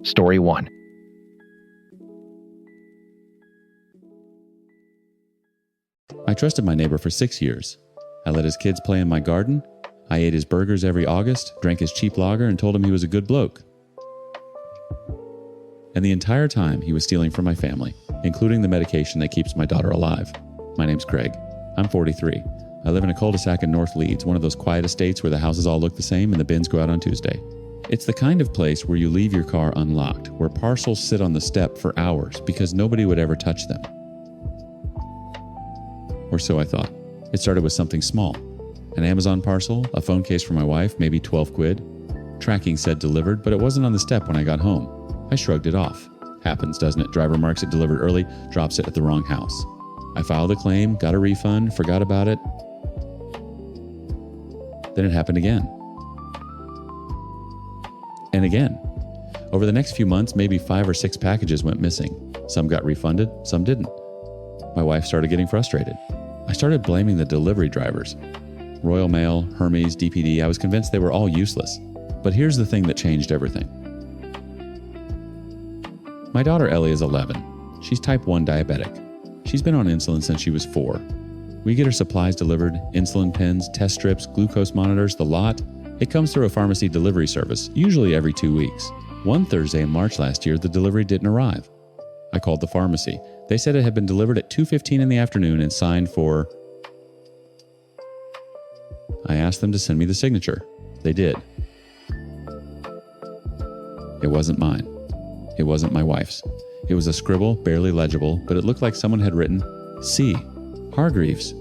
Story 1. I trusted my neighbor for 6 years. I let his kids play in my garden. I ate his burgers every August, drank his cheap lager, and told him he was a good bloke. And the entire time, he was stealing from my family, including the medication that keeps my daughter alive. My name's Craig. I'm 43. I live in a cul-de-sac in North Leeds, one of those quiet estates where the houses all look the same and the bins go out on Tuesday. It's the kind of place where you leave your car unlocked, where parcels sit on the step for hours because nobody would ever touch them. Or so I thought. It started with something small. An Amazon parcel, a phone case for my wife, maybe 12 quid. Tracking said delivered, but it wasn't on the step when I got home. I shrugged it off. Happens, doesn't it? Driver marks it delivered early, drops it at the wrong house. I filed a claim, got a refund, forgot about it. Then it happened again. And again. Over the next few months, maybe 5 or 6 packages went missing. Some got refunded, some didn't. My wife started getting frustrated. I started blaming the delivery drivers. Royal Mail, Hermes, DPD, I was convinced they were all useless. But here's the thing that changed everything. My daughter Ellie is 11. She's type 1 diabetic. She's been on insulin since she was 4. We get her supplies delivered, insulin pens, test strips, glucose monitors, the lot. It comes through a pharmacy delivery service, usually every 2 weeks. One Thursday in March last year, the delivery didn't arrive. I called the pharmacy. They said it had been delivered at 2:15 in the afternoon and signed for... I asked them to send me the signature. They did. It wasn't mine. It wasn't my wife's. It was a scribble, barely legible, but it looked like someone had written, C. Hargreaves.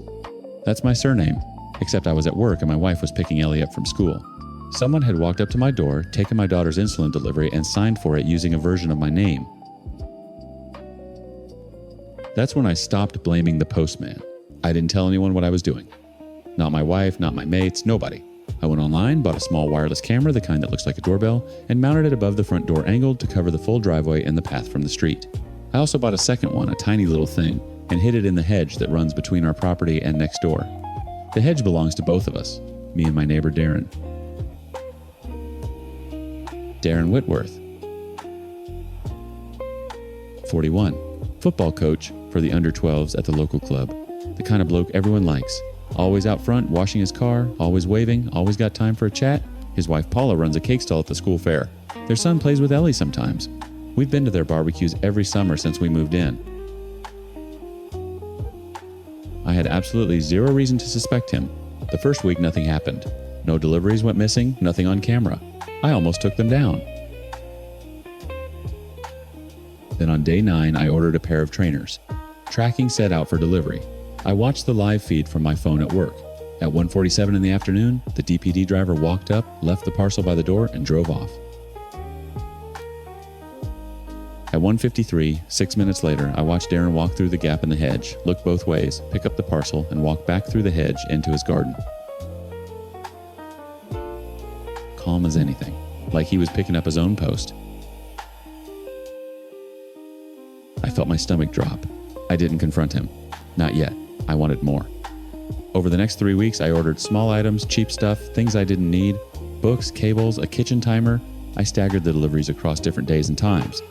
That's my surname, except I was at work and my wife was picking Ellie up from school. Someone had walked up to my door, taken my daughter's insulin delivery, and signed for it using a version of my name. That's when I stopped blaming the postman. I didn't tell anyone what I was doing. Not my wife, not my mates, nobody. I went online, bought a small wireless camera, the kind that looks like a doorbell, and mounted it above the front door angled to cover the full driveway and the path from the street. I also bought a second one, a tiny little thing, and hid it in the hedge that runs between our property and next door. The hedge belongs to both of us, me and my neighbor Darren. Darren Whitworth. 41. Football coach for the under-12s at the local club. The kind of bloke everyone likes. Always out front, washing his car, always waving, always got time for a chat. His wife Paula runs a cake stall at the school fair. Their son plays with Ellie sometimes. We've been to their barbecues every summer since we moved in. I had absolutely zero reason to suspect him. The first week, nothing happened. No deliveries went missing, nothing on camera. I almost took them down. Then on day 9, I ordered a pair of trainers. Tracking said out for delivery. I watched the live feed from my phone at work. At 1:47 in the afternoon, the DPD driver walked up, left the parcel by the door, and drove off. At 1:53, 6 minutes later, I watched Darren walk through the gap in the hedge, look both ways, pick up the parcel, and walk back through the hedge into his garden. Calm as anything, like he was picking up his own post. I felt my stomach drop. I didn't confront him. Not yet. I wanted more. Over the next 3 weeks, I ordered small items, cheap stuff, things I didn't need, books, cables, a kitchen timer. I staggered the deliveries across different days and times.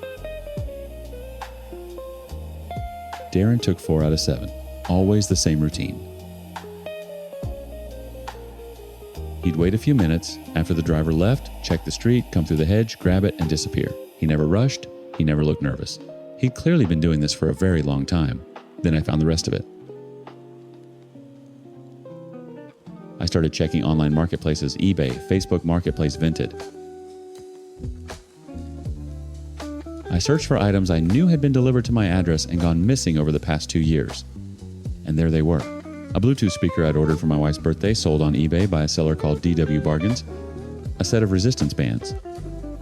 Darren took 4 out of 7. Always the same routine. He'd wait a few minutes. After the driver left, check the street, come through the hedge, grab it, and disappear. He never rushed. He never looked nervous. He'd clearly been doing this for a very long time. Then I found the rest of it. I started checking online marketplaces, eBay, Facebook Marketplace, Vinted. I searched for items I knew had been delivered to my address and gone missing over the past 2 years. And there they were. A Bluetooth speaker I'd ordered for my wife's birthday, sold on eBay by a seller called DW Bargains. A set of resistance bands.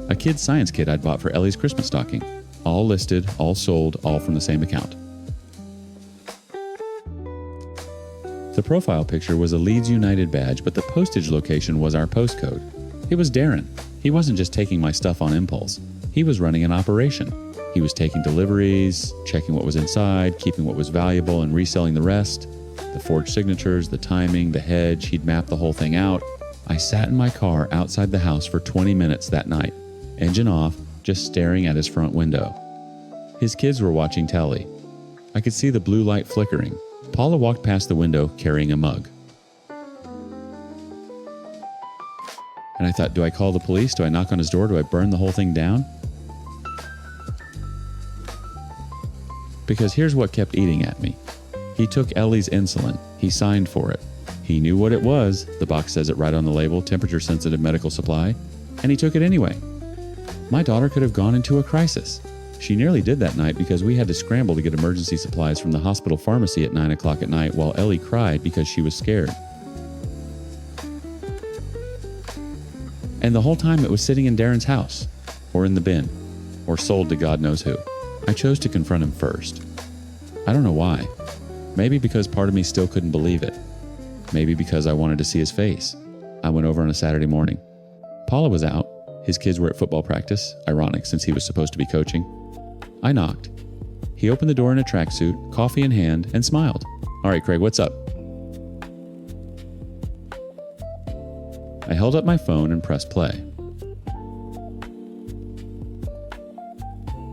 A kid's science kit I'd bought for Ellie's Christmas stocking. All listed, all sold, all from the same account. The profile picture was a Leeds United badge, but the postage location was our postcode. It was Darren. He wasn't just taking my stuff on impulse. He was running an operation. He was taking deliveries, checking what was inside, keeping what was valuable, and reselling the rest. The forged signatures, the timing, the hedge, he'd mapped the whole thing out. I sat in my car outside the house for 20 minutes that night. Engine off, just staring at his front window. His kids were watching telly. I could see the blue light flickering. Paula walked past the window carrying a mug. And I thought, do I call the police? Do I knock on his door? Do I burn the whole thing down? Because here's what kept eating at me. He took Ellie's insulin. He signed for it. He knew what it was. The box says it right on the label, temperature-sensitive medical supply. And he took it anyway. My daughter could have gone into a crisis. She nearly did that night because we had to scramble to get emergency supplies from the hospital pharmacy at 9 o'clock at night while Ellie cried because she was scared. And the whole time it was sitting in Darren's house, or in the bin, or sold to God knows who. I chose to confront him first. I don't know why. Maybe because part of me still couldn't believe it. Maybe because I wanted to see his face. I went over on a Saturday morning. Paula was out. His kids were at football practice, ironic since he was supposed to be coaching. I knocked. He opened the door in a tracksuit, coffee in hand, and smiled. All right, Craig, what's up? I held up my phone and pressed play.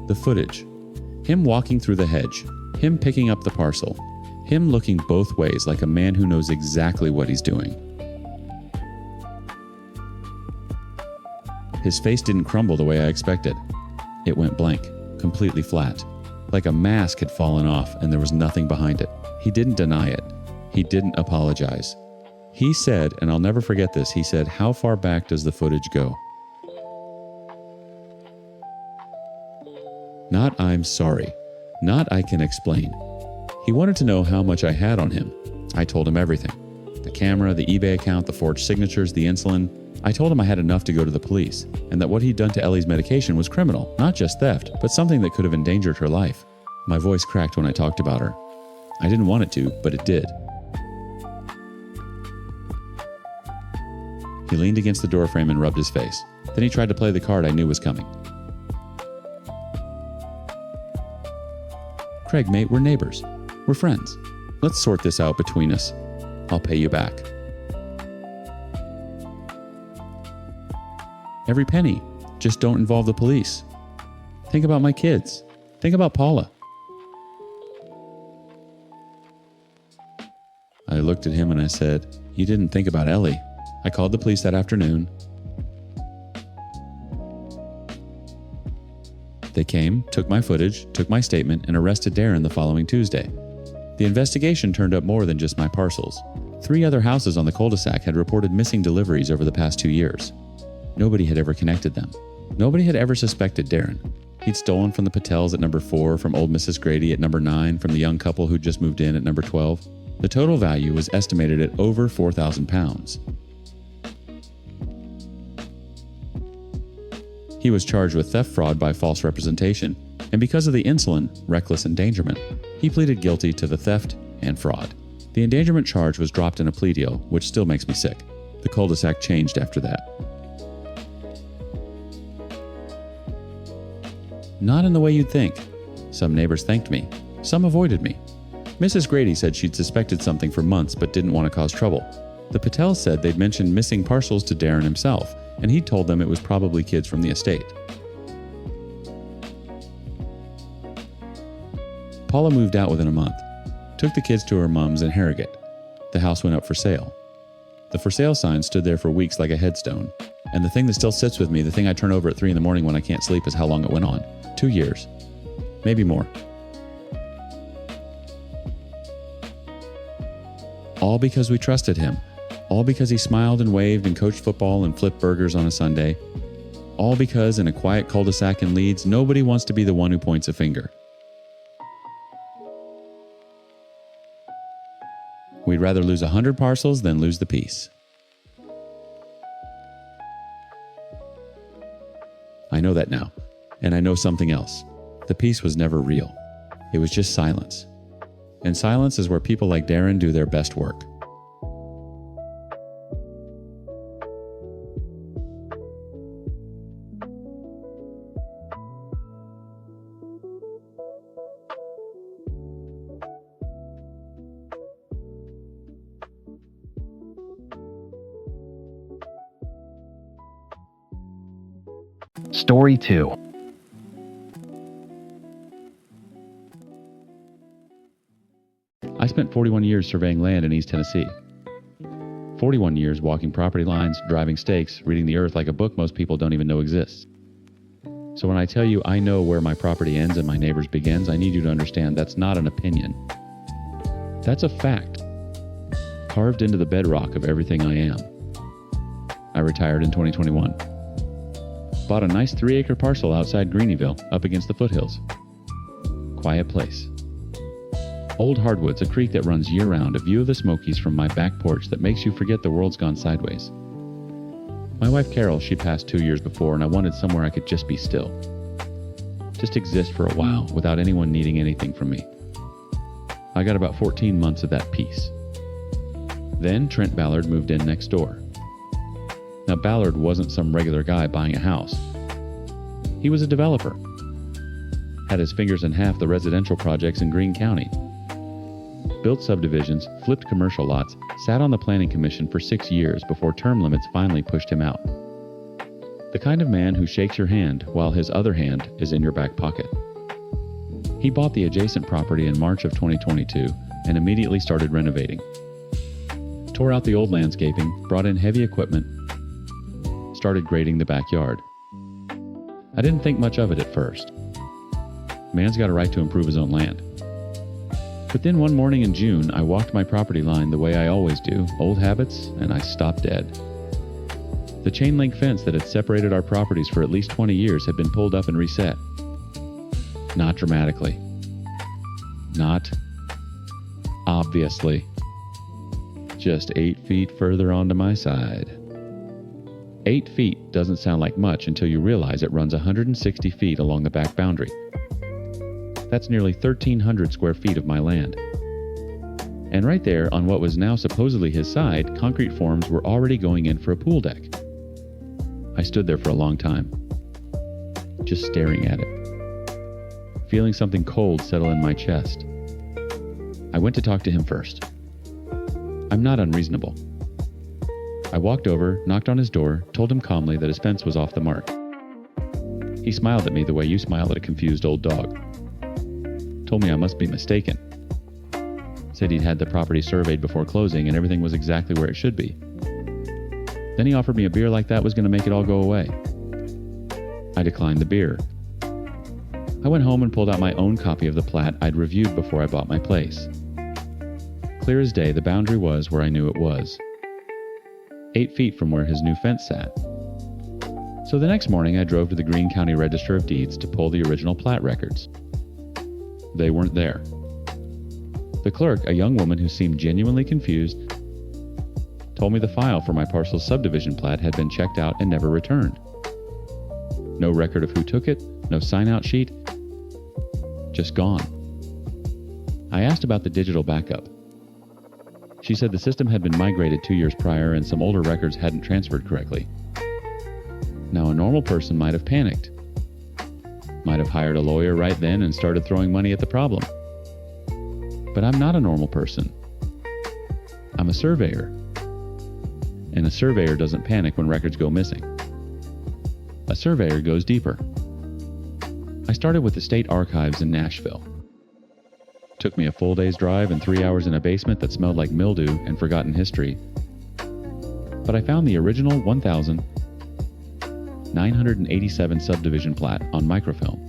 The footage. Him walking through the hedge. Him picking up the parcel. Him looking both ways like a man who knows exactly what he's doing. His face didn't crumble the way I expected. It went blank, completely flat, like a mask had fallen off and there was nothing behind it. He didn't deny it. He didn't apologize. He said, and I'll never forget this, he said, "How far back does the footage go?" Not "I'm sorry." Not "I can explain." He wanted to know how much I had on him. I told him everything. The camera, the eBay account, the forged signatures, the insulin. I told him I had enough to go to the police, and that what he'd done to Ellie's medication was criminal, not just theft, but something that could have endangered her life. My voice cracked when I talked about her. I didn't want it to, but it did. He leaned against the doorframe and rubbed his face. Then he tried to play the card I knew was coming. Craig, mate, we're neighbors. We're friends. Let's sort this out between us. I'll pay you back. Every penny. Just don't involve the police. Think about my kids. Think about Paula. I looked at him and I said, "You didn't think about Ellie." I called the police that afternoon. They came, took my footage, took my statement, and arrested Darren the following Tuesday. The investigation turned up more than just my parcels. 3 other houses on the cul-de-sac had reported missing deliveries over the past 2 years. Nobody had ever connected them. Nobody had ever suspected Darren. He'd stolen from the Patels at number 4, from old Mrs. Grady at number 9, from the young couple who'd just moved in at number 12. The total value was estimated at over £4,000. He was charged with theft fraud by false representation, and because of the insulin, reckless endangerment, he pleaded guilty to the theft and fraud. The endangerment charge was dropped in a plea deal, which still makes me sick. The cul-de-sac changed after that. Not in the way you'd think. Some neighbors thanked me. Some avoided me. Mrs. Grady said she'd suspected something for months but didn't want to cause trouble. The Patels said they'd mentioned missing parcels to Darren himself, and he'd told them it was probably kids from the estate. Paula moved out within a month, took the kids to her mom's in Harrogate. The house went up for sale. The for sale sign stood there for weeks like a headstone, and the thing that still sits with me, the thing I turn over at 3 a.m. when I can't sleep, is how long it went on. 2 years. Maybe more. All because we trusted him. All because he smiled and waved and coached football and flipped burgers on a Sunday. All because in a quiet cul-de-sac in Leeds, nobody wants to be the one who points a finger. We'd rather lose 100 parcels than lose the peace. I know that now, and I know something else. The peace was never real. It was just silence. And silence is where people like Darren do their best work. Story 2. I spent 41 years surveying land in East Tennessee. 41 years walking property lines, driving stakes, reading the earth like a book most people don't even know exists. So when I tell you I know where my property ends and my neighbor's begins, I need you to understand that's not an opinion. That's a fact, carved into the bedrock of everything I am. I retired in 2021. Bought a nice 3-acre parcel outside Greeneville, up against the foothills. Quiet place. Old hardwoods, a creek that runs year-round, a view of the Smokies from my back porch that makes you forget the world's gone sideways. My wife Carol, she passed 2 years before, and I wanted somewhere I could just be still. Just exist for a while, without anyone needing anything from me. I got about 14 months of that peace. Then Trent Ballard moved in next door. Now Ballard wasn't some regular guy buying a house. He was a developer. Had his fingers in half the residential projects in Greene County. Built subdivisions, flipped commercial lots, sat on the planning commission for 6 years before term limits finally pushed him out. The kind of man who shakes your hand while his other hand is in your back pocket. He bought the adjacent property in March of 2022 and immediately started renovating. Tore out the old landscaping, brought in heavy equipment, started grading the backyard. I didn't think much of it at first. Man's got a right to improve his own land. But then one morning in June, I walked my property line the way I always do, old habits, and I stopped dead. The chain link fence that had separated our properties for at least 20 years had been pulled up and reset. Not dramatically. Not obviously. Just 8 feet further onto my side. 8 feet doesn't sound like much until you realize it runs 160 feet along the back boundary. That's nearly 1,300 square feet of my land. And right there, on what was now supposedly his side, concrete forms were already going in for a pool deck. I stood there for a long time, just staring at it, feeling something cold settle in my chest. I went to talk to him first. I'm not unreasonable. I walked over, knocked on his door, told him calmly that his fence was off the mark. He smiled at me the way you smile at a confused old dog. Told me I must be mistaken. Said he'd had the property surveyed before closing and everything was exactly where it should be. Then he offered me a beer like that was going to make it all go away. I declined the beer. I went home and pulled out my own copy of the plat I'd reviewed before I bought my place. Clear as day, the boundary was where I knew it was. 8 feet from where his new fence sat. So the next morning I drove to the Greene County Register of Deeds to pull the original plat records. They weren't there. The clerk, a young woman who seemed genuinely confused, told me the file for my parcel's subdivision plat had been checked out and never returned. No record of who took it, no sign-out sheet, just gone. I asked about the digital backup. She said the system had been migrated 2 years prior and some older records hadn't transferred correctly. Now, a normal person might have panicked. Might have hired a lawyer right then and started throwing money at the problem. But I'm not a normal person. I'm a surveyor. And a surveyor doesn't panic when records go missing. A surveyor goes deeper. I started with the state archives in Nashville. Took me a full day's drive and 3 hours in a basement that smelled like mildew and forgotten history. But I found the original 1,987 subdivision plat on microfilm.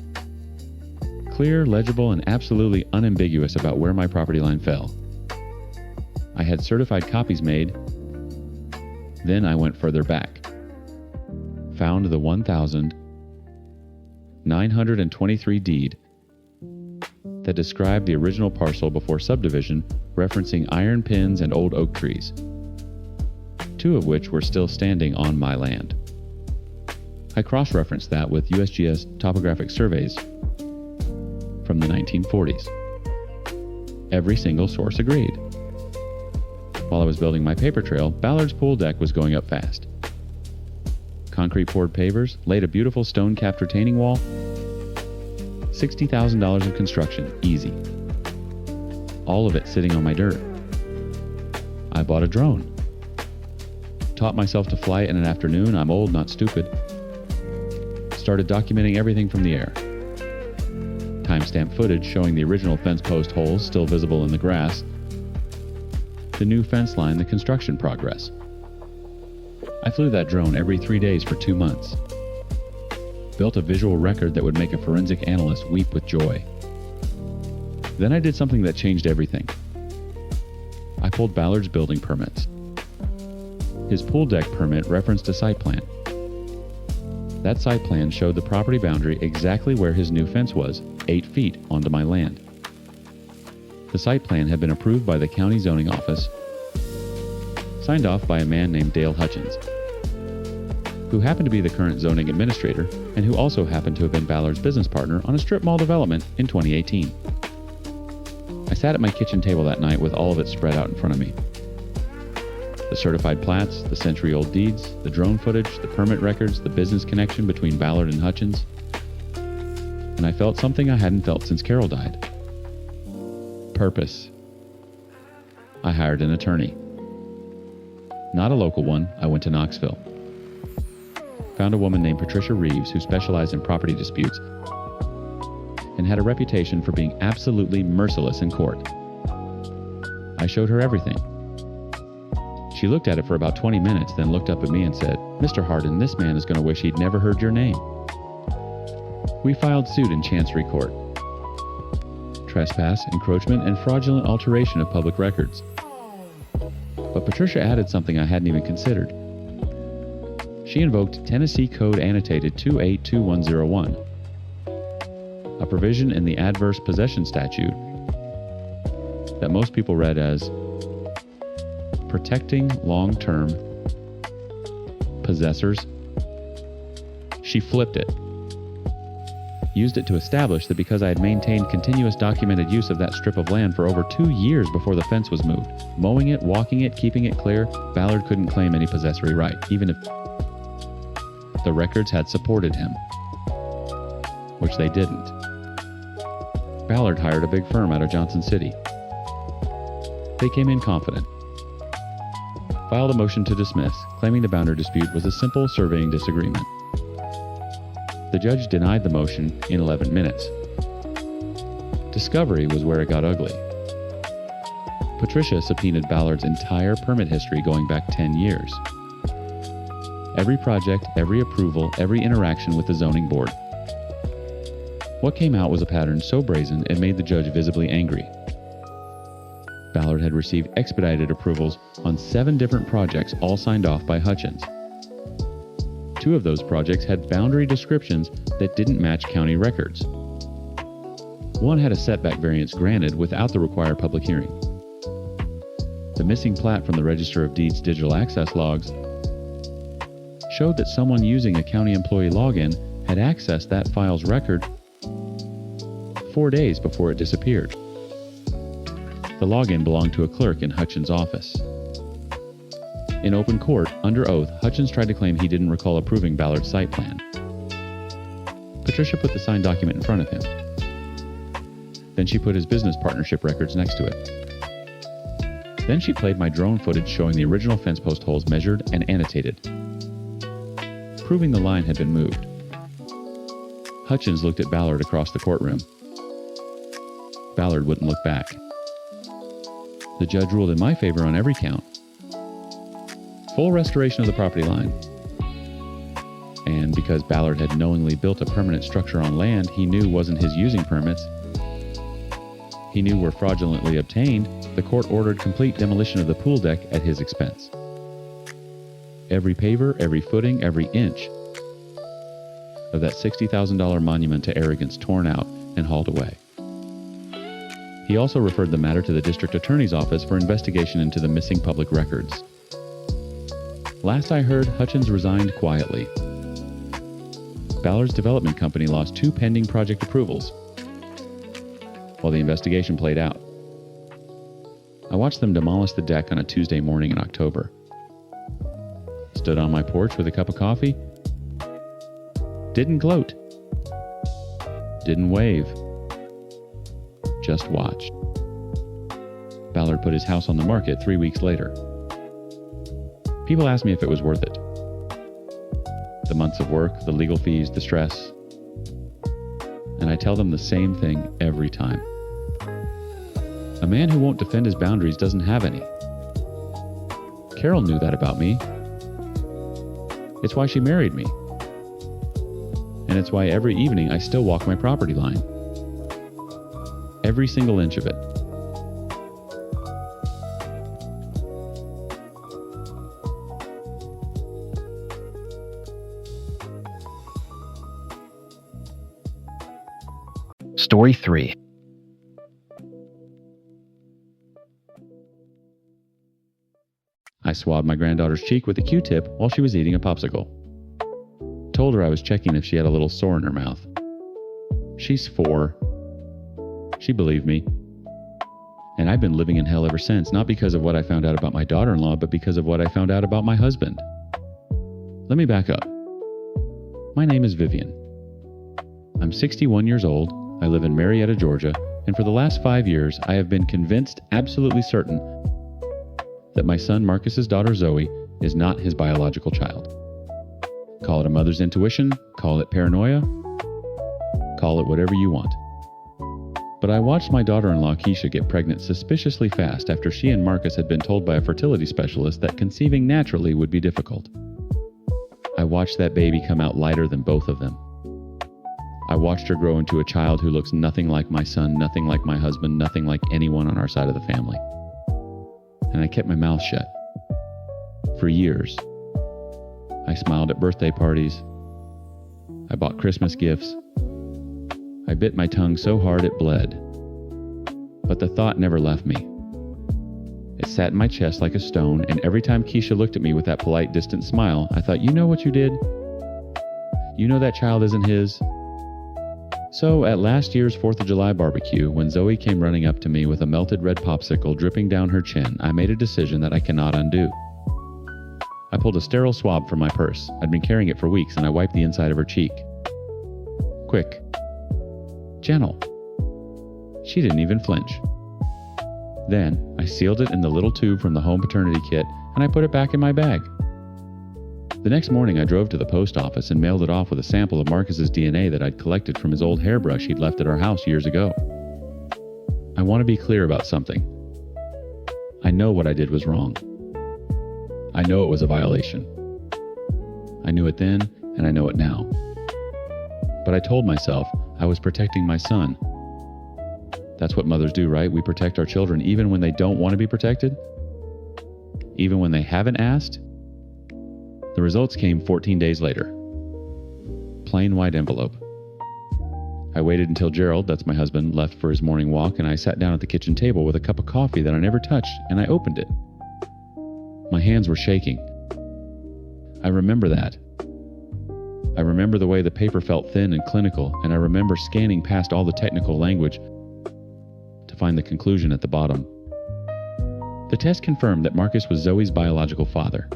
Clear, legible, and absolutely unambiguous about where my property line fell. I had certified copies made. Then I went further back. Found the 1,923 deed that described the original parcel before subdivision, referencing iron pins and old oak trees, 2 of which were still standing on my land. I cross-referenced that with USGS topographic surveys from the 1940s. Every single source agreed. While I was building my paper trail, Ballard's pool deck was going up fast. Concrete poured pavers, laid a beautiful stone-capped retaining wall. $60,000 of construction, easy. All of it sitting on my dirt. I bought a drone. Taught myself to fly it in an afternoon. I'm old, not stupid. Started documenting everything from the air. Timestamp footage showing the original fence post holes still visible in the grass, the new fence line, the construction progress. I flew that drone every 3 days for 2 months. Built a visual record that would make a forensic analyst weep with joy. Then I did something that changed everything. I pulled Ballard's building permits. His pool deck permit referenced a site plan. That site plan showed the property boundary exactly where his new fence was, 8 feet onto my land. The site plan had been approved by the county zoning office, signed off by a man named Dale Hutchins, who happened to be the current zoning administrator and who also happened to have been Ballard's business partner on a strip mall development in 2018. I sat at my kitchen table that night with all of it spread out in front of me. The certified plats, the century-old deeds, the drone footage, the permit records, the business connection between Ballard and Hutchins. And I felt something I hadn't felt since Carol died. Purpose. I hired an attorney. Not a local one, I went to Knoxville. Found a woman named Patricia Reeves who specialized in property disputes and had a reputation for being absolutely merciless in court. I showed her everything. She looked at it for about 20 minutes, then looked up at me and said, "Mr. Hardin, this man is going to wish he'd never heard your name." We filed suit in Chancery Court. Trespass, encroachment, and fraudulent alteration of public records. But Patricia added something I hadn't even considered. She invoked Tennessee Code Annotated 282101, a provision in the adverse possession statute that most people read as protecting long-term possessors. She flipped it, used it to establish that because I had maintained continuous documented use of that strip of land for over 2 years before the fence was moved, mowing it, walking it, keeping it clear, Ballard couldn't claim any possessory right, even if the records had supported him, which they didn't. Ballard hired a big firm out of Johnson City. They came in confident, filed a motion to dismiss, claiming the boundary dispute was a simple surveying disagreement. The judge denied the motion in 11 minutes. Discovery was where it got ugly. Patricia subpoenaed Ballard's entire permit history going back 10 years. Every project, every approval, every interaction with the zoning board. What came out was a pattern so brazen it made the judge visibly angry. Ballard had received expedited approvals on 7 different projects, all signed off by Hutchins. 2 of those projects had boundary descriptions that didn't match county records. One had a setback variance granted without the required public hearing. The missing plat from the Register of Deeds digital access logs showed that someone using a county employee login had accessed that file's record 4 days before it disappeared. The login belonged to a clerk in Hutchins' office. In open court, under oath, Hutchins tried to claim he didn't recall approving Ballard's site plan. Patricia put the signed document in front of him. Then she put his business partnership records next to it. Then she played my drone footage showing the original fence post holes measured and annotated, proving the line had been moved. Hutchins looked at Ballard across the courtroom. Ballard wouldn't look back. The judge ruled in my favor on every count. Full restoration of the property line. And because Ballard had knowingly built a permanent structure on land he knew wasn't his using permits, he knew were fraudulently obtained, the court ordered complete demolition of the pool deck at his expense. Every paver, every footing, every inch of that $60,000 monument to arrogance torn out and hauled away. He also referred the matter to the district attorney's office for investigation into the missing public records. Last I heard, Hutchins resigned quietly. Ballard's development company lost 2 pending project approvals while the investigation played out. I watched them demolish the deck on a Tuesday morning in October. Stood on my porch with a cup of coffee. Didn't gloat. Didn't wave. Just watched. Ballard put his house on the market 3 weeks later. People asked me if it was worth it. The months of work, the legal fees, the stress. And I tell them the same thing every time. A man who won't defend his boundaries doesn't have any. Carol knew that about me. It's why she married me. And it's why every evening I still walk my property line. Every single inch of it. Story 3. I swabbed my granddaughter's cheek with a Q-tip while she was eating a popsicle. Told her I was checking if she had a little sore in her mouth. She's 4. She believed me. And I've been living in hell ever since, not because of what I found out about my daughter-in-law, but because of what I found out about my husband. Let me back up. My name is Vivian. I'm 61 years old, I live in Marietta, Georgia, and for the last 5 years I have been convinced, absolutely certain, that my son Marcus's daughter Zoe is not his biological child. Call it a mother's intuition, call it paranoia, call it whatever you want. But I watched my daughter-in-law Keisha get pregnant suspiciously fast after she and Marcus had been told by a fertility specialist that conceiving naturally would be difficult. I watched that baby come out lighter than both of them. I watched her grow into a child who looks nothing like my son, nothing like my husband, nothing like anyone on our side of the family. And I kept my mouth shut. For years. I smiled at birthday parties. I bought Christmas gifts. I bit my tongue so hard it bled. But the thought never left me. It sat in my chest like a stone, and every time Keisha looked at me with that polite, distant smile, I thought, you know what you did? You know that child isn't his? So, at last year's 4th of July barbecue, when Zoe came running up to me with a melted red popsicle dripping down her chin, I made a decision that I cannot undo. I pulled a sterile swab from my purse. I'd been carrying it for weeks, and I wiped the inside of her cheek. Quick. Gentle. She didn't even flinch. Then, I sealed it in the little tube from the home paternity kit, and I put it back in my bag. The next morning, I drove to the post office and mailed it off with a sample of Marcus's DNA that I'd collected from his old hairbrush he'd left at our house years ago. I want to be clear about something. I know what I did was wrong. I know it was a violation. I knew it then, and I know it now. But I told myself I was protecting my son. That's what mothers do, right? We protect our children even when they don't want to be protected? Even when they haven't asked? The results came 14 days later. Plain white envelope. I waited until Gerald, that's my husband, left for his morning walk, and I sat down at the kitchen table with a cup of coffee that I never touched, and I opened it. My hands were shaking. I remember that. I remember the way the paper felt thin and clinical, and I remember scanning past all the technical language to find the conclusion at the bottom. The test confirmed that Marcus was Zoe's biological father.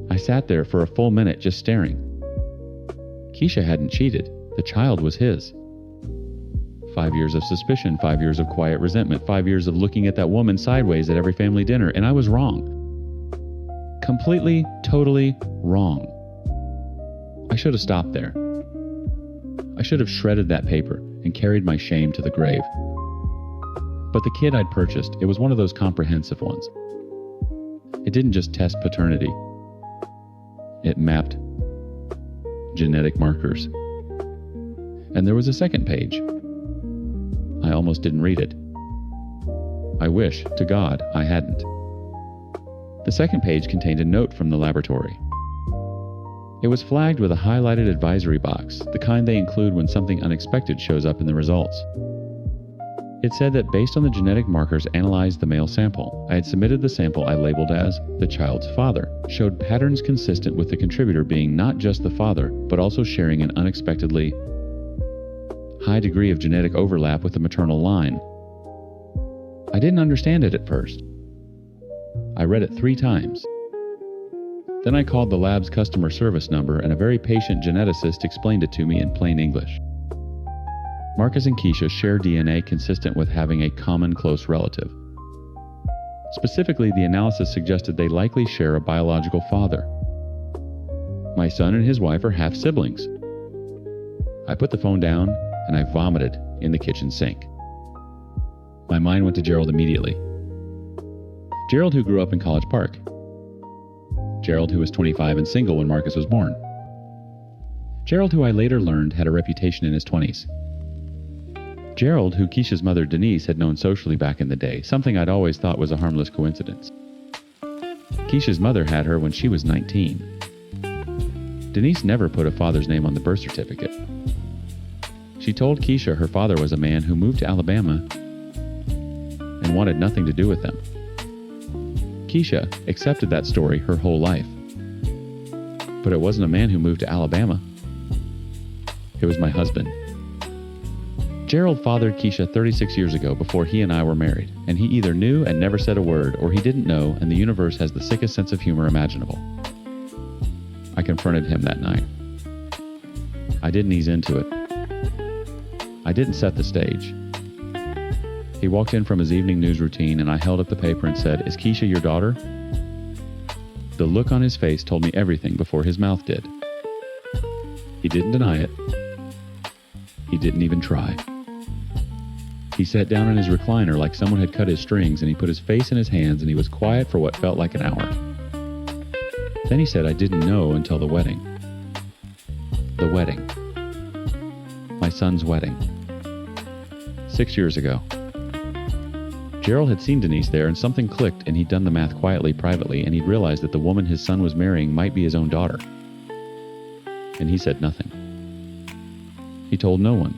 I sat there for a full minute just staring. Keisha hadn't cheated. The child was his. 5 years of suspicion, 5 years of quiet resentment, 5 years of looking at that woman sideways at every family dinner, and I was wrong. Completely, totally wrong. I should have stopped there. I should have shredded that paper and carried my shame to the grave. But the kit I'd purchased, it was one of those comprehensive ones. It didn't just test paternity. It mapped genetic markers. And there was a second page. I almost didn't read it. I wish, to God, I hadn't. The second page contained a note from the laboratory. It was flagged with a highlighted advisory box, the kind they include when something unexpected shows up in the results. It said that based on the genetic markers analyzed the male sample, I had submitted the sample I labeled as the child's father, showed patterns consistent with the contributor being not just the father, but also sharing an unexpectedly high degree of genetic overlap with the maternal line. I didn't understand it at first. I read it 3 times. Then I called the lab's customer service number, and a very patient geneticist explained it to me in plain English. Marcus and Keisha share DNA consistent with having a common close relative. Specifically, the analysis suggested they likely share a biological father. My son and his wife are half-siblings. I put the phone down, and I vomited in the kitchen sink. My mind went to Gerald immediately. Gerald, who grew up in College Park. Gerald, who was 25 and single when Marcus was born. Gerald, who I later learned had a reputation in his 20s. Gerald, who Keisha's mother Denise had known socially back in the day, something I'd always thought was a harmless coincidence. Keisha's mother had her when she was 19. Denise never put a father's name on the birth certificate. She told Keisha her father was a man who moved to Alabama and wanted nothing to do with them. Keisha accepted that story her whole life. But it wasn't a man who moved to Alabama. It was my husband. Gerald fathered Keisha 36 years ago before he and I were married, and he either knew and never said a word, or he didn't know, and the universe has the sickest sense of humor imaginable. I confronted him that night. I didn't ease into it. I didn't set the stage. He walked in from his evening news routine, and I held up the paper and said, "Is Keisha your daughter?" The look on his face told me everything before his mouth did. He didn't deny it. He didn't even try. He sat down in his recliner like someone had cut his strings, and he put his face in his hands, and he was quiet for what felt like an hour. Then he said, "I didn't know until the wedding." The wedding. My son's wedding. 6 years ago. Gerald had seen Denise there, and something clicked, and he'd done the math quietly, privately, and he'd realized that the woman his son was marrying might be his own daughter. And he said nothing. He told no one.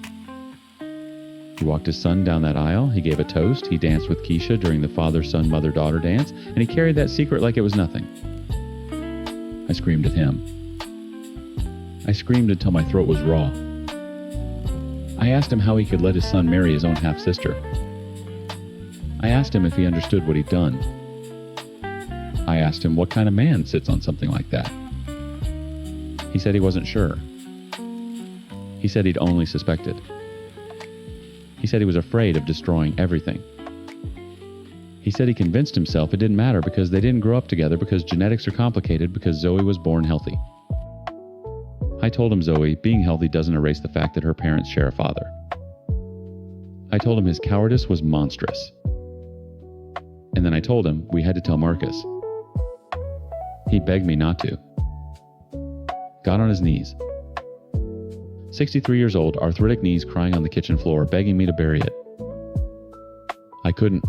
He walked his son down that aisle, he gave a toast, he danced with Keisha during the father-son, mother-daughter dance, and he carried that secret like it was nothing. I screamed at him. I screamed until my throat was raw. I asked him how he could let his son marry his own half-sister. I asked him if he understood what he'd done. I asked him what kind of man sits on something like that. He said he wasn't sure. He said he'd only suspected. He said he was afraid of destroying everything. He said he convinced himself it didn't matter because they didn't grow up together, because genetics are complicated, because Zoe was born healthy. I told him, Zoe, being healthy doesn't erase the fact that her parents share a father. I told him his cowardice was monstrous. And then I told him we had to tell Marcus. He begged me not to. Got on his knees. 63 years old, arthritic knees crying on the kitchen floor, begging me to bury it. I couldn't.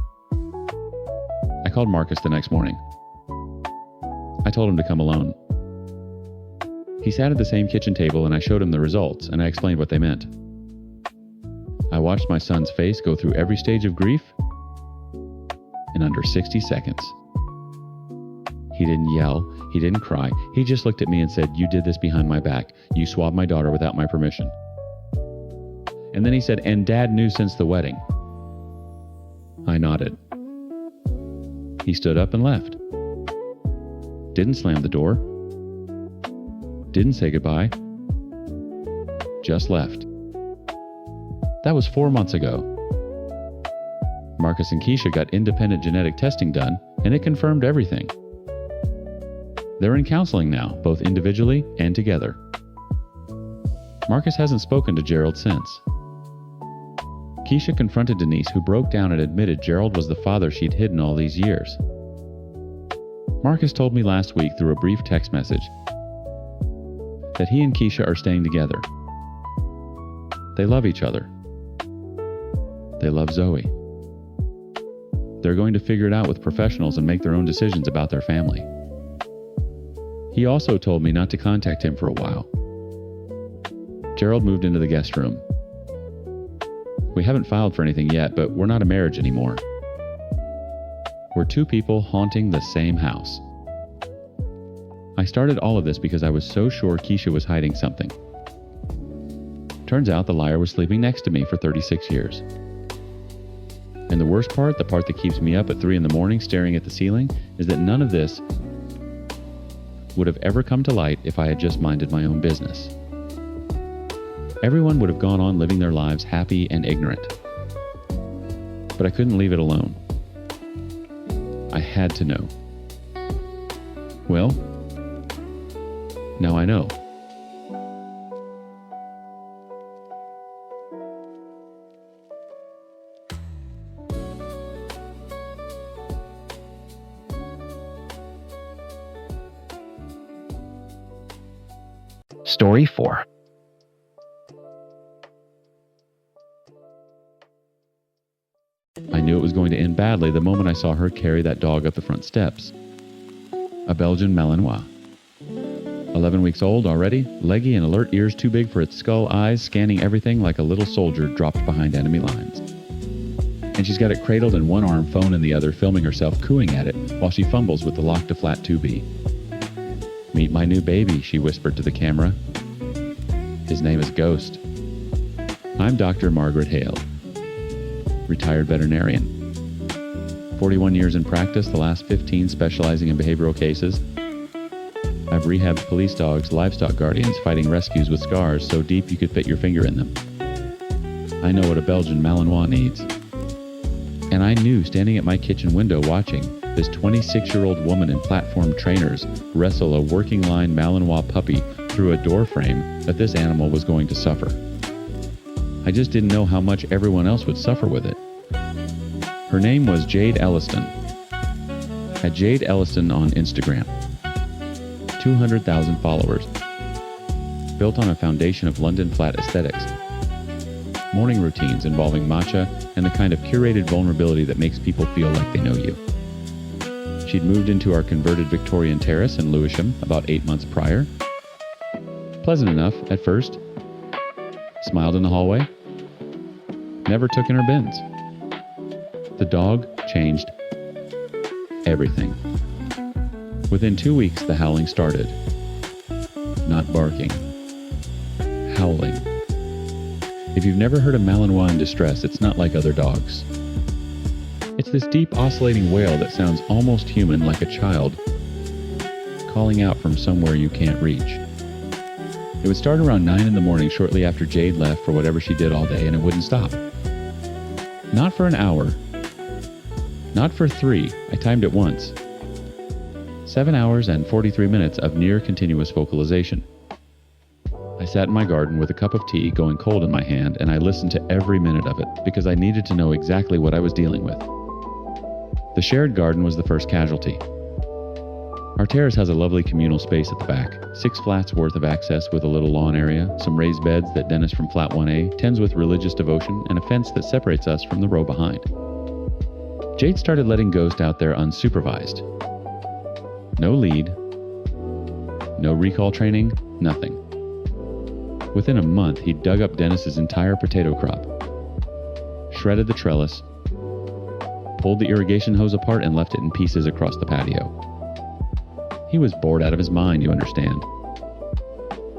I called Marcus the next morning. I told him to come alone. He sat at the same kitchen table, and I showed him the results, and I explained what they meant. I watched my son's face go through every stage of grief in under 60 seconds. He didn't yell. He didn't cry. He just looked at me and said, "You did this behind my back. You swabbed my daughter without my permission." And then he said, "And Dad knew since the wedding." I nodded. He stood up and left. Didn't slam the door. Didn't say goodbye. Just left. That was 4 months ago. Marcus and Keisha got independent genetic testing done, and it confirmed everything. They're in counseling now, both individually and together. Marcus hasn't spoken to Gerald since. Keisha confronted Denise, who broke down and admitted Gerald was the father she'd hidden all these years. Marcus told me last week through a brief text message that he and Keisha are staying together. They love each other. They love Zoe. They're going to figure it out with professionals and make their own decisions about their family. He also told me not to contact him for a while. Gerald moved into the guest room. We haven't filed for anything yet, but we're not a marriage anymore. We're two people haunting the same house. I started all of this because I was so sure Keisha was hiding something. Turns out the liar was sleeping next to me for 36 years. And the worst part, the part that keeps me up at 3 a.m. staring at the ceiling, is that none of this would have ever come to light if I had just minded my own business. Everyone would have gone on living their lives happy and ignorant. But I couldn't leave it alone. I had to know. Well, now I know. story for. I knew it was going to end badly the moment I saw her carry that dog up the front steps. A Belgian Malinois. 11 weeks old already, leggy and alert, ears too big for its skull, eyes scanning everything like a little soldier dropped behind enemy lines. And she's got it cradled in one arm, phone in the other, filming herself cooing at it while she fumbles with the lock to flat 2B. "Meet my new baby," she whispered to the camera. "His name is Ghost. I'm Dr. Margaret Hale, retired veterinarian. 41 years in practice, the last 15 specializing in behavioral cases. I've rehabbed police dogs, livestock guardians fighting rescues with scars so deep you could fit your finger in them. I know what a Belgian Malinois needs." And I knew, standing at my kitchen window watching this 26-year-old woman in platform trainers wrestle a working line Malinois puppy through a door frame, that this animal was going to suffer. I just didn't know how much everyone else would suffer with it. Her name was Jade Elliston. At Jade Elliston on Instagram. 200,000 followers. Built on a foundation of London flat aesthetics. Morning routines involving matcha and the kind of curated vulnerability that makes people feel like they know you. She'd moved into our converted Victorian terrace in Lewisham about 8 months prior. Pleasant enough at first. Smiled in the hallway. Never took in her bins. The dog changed everything. Within 2 weeks, the howling started. Not barking. Howling. If you've never heard a Malinois in distress, it's not like other dogs. It's this deep oscillating wail that sounds almost human, like a child, calling out from somewhere you can't reach. It would start around 9 in the morning shortly after Jade left for whatever she did all day, and it wouldn't stop. Not for an hour. Not for 3. I timed it once. 7 hours and 43 minutes of near continuous vocalization. I sat in my garden with a cup of tea going cold in my hand, and I listened to every minute of it because I needed to know exactly what I was dealing with. The shared garden was the first casualty. Our terrace has a lovely communal space at the back, 6 flats worth of access with a little lawn area, some raised beds that Dennis from flat 1A tends with religious devotion, and a fence that separates us from the row behind. Jade started letting Ghost out there unsupervised. No lead, no recall training, nothing. Within a month, he dug up Dennis's entire potato crop, shredded the trellis, pulled the irrigation hose apart, and left it in pieces across the patio. He was bored out of his mind, you understand.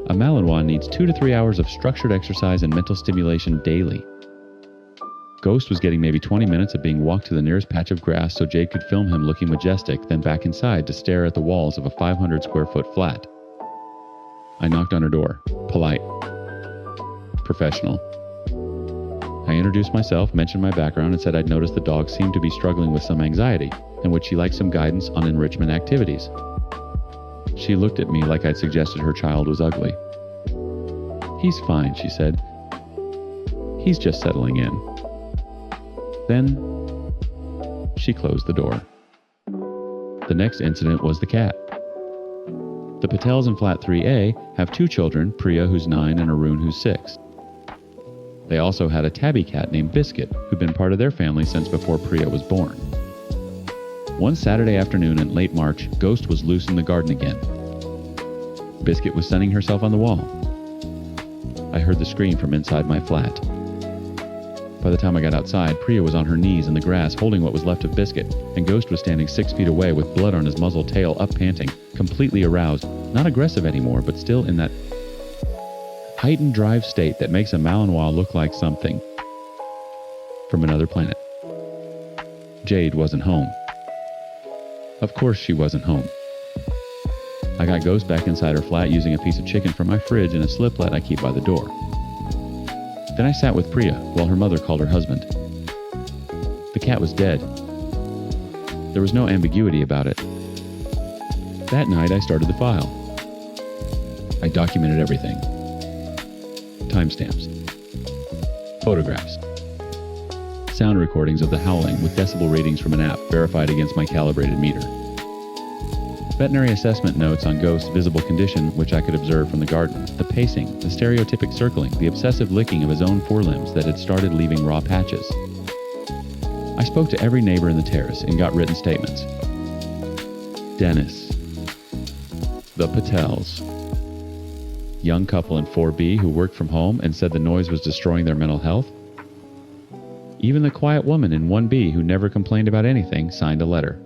A Malinois needs 2 to 3 hours of structured exercise and mental stimulation daily. Ghost was getting maybe 20 minutes of being walked to the nearest patch of grass so Jade could film him looking majestic, then back inside to stare at the walls of a 500 square foot flat. I knocked on her door. Polite. Professional. I introduced myself, mentioned my background, and said I'd noticed the dog seemed to be struggling with some anxiety, and would she like some guidance on enrichment activities. She looked at me like I'd suggested her child was ugly. "He's fine," she said. "He's just settling in." Then, she closed the door. The next incident was the cat. The Patels in flat 3A have 2 children, Priya, who's 9, and Arun, who's 6. They also had a tabby cat named Biscuit, who'd been part of their family since before Priya was born. One Saturday afternoon in late March, Ghost was loose in the garden again. Biscuit was sunning herself on the wall. I heard the scream from inside my flat. By the time I got outside, Priya was on her knees in the grass holding what was left of Biscuit, and Ghost was standing 6 feet away with blood on his muzzle, tail up panting, completely aroused, not aggressive anymore, but still in that heightened drive state that makes a Malinois look like something from another planet. Jade wasn't home. Of course she wasn't home. I got Ghost back inside her flat using a piece of chicken from my fridge and a sliplet I keep by the door. Then I sat with Priya while her mother called her husband. The cat was dead. There was no ambiguity about it. That night I started the file. I documented everything. Timestamps. Photographs. Sound recordings of the howling with decibel ratings from an app verified against my calibrated meter. Veterinary assessment notes on Ghost's visible condition, which I could observe from the garden, the pacing, the stereotypic circling, the obsessive licking of his own forelimbs that had started leaving raw patches. I spoke to every neighbor in the terrace and got written statements. Dennis. The Patels. Young couple in 4B who worked from home and said the noise was destroying their mental health. Even the quiet woman in 1B who never complained about anything signed a letter.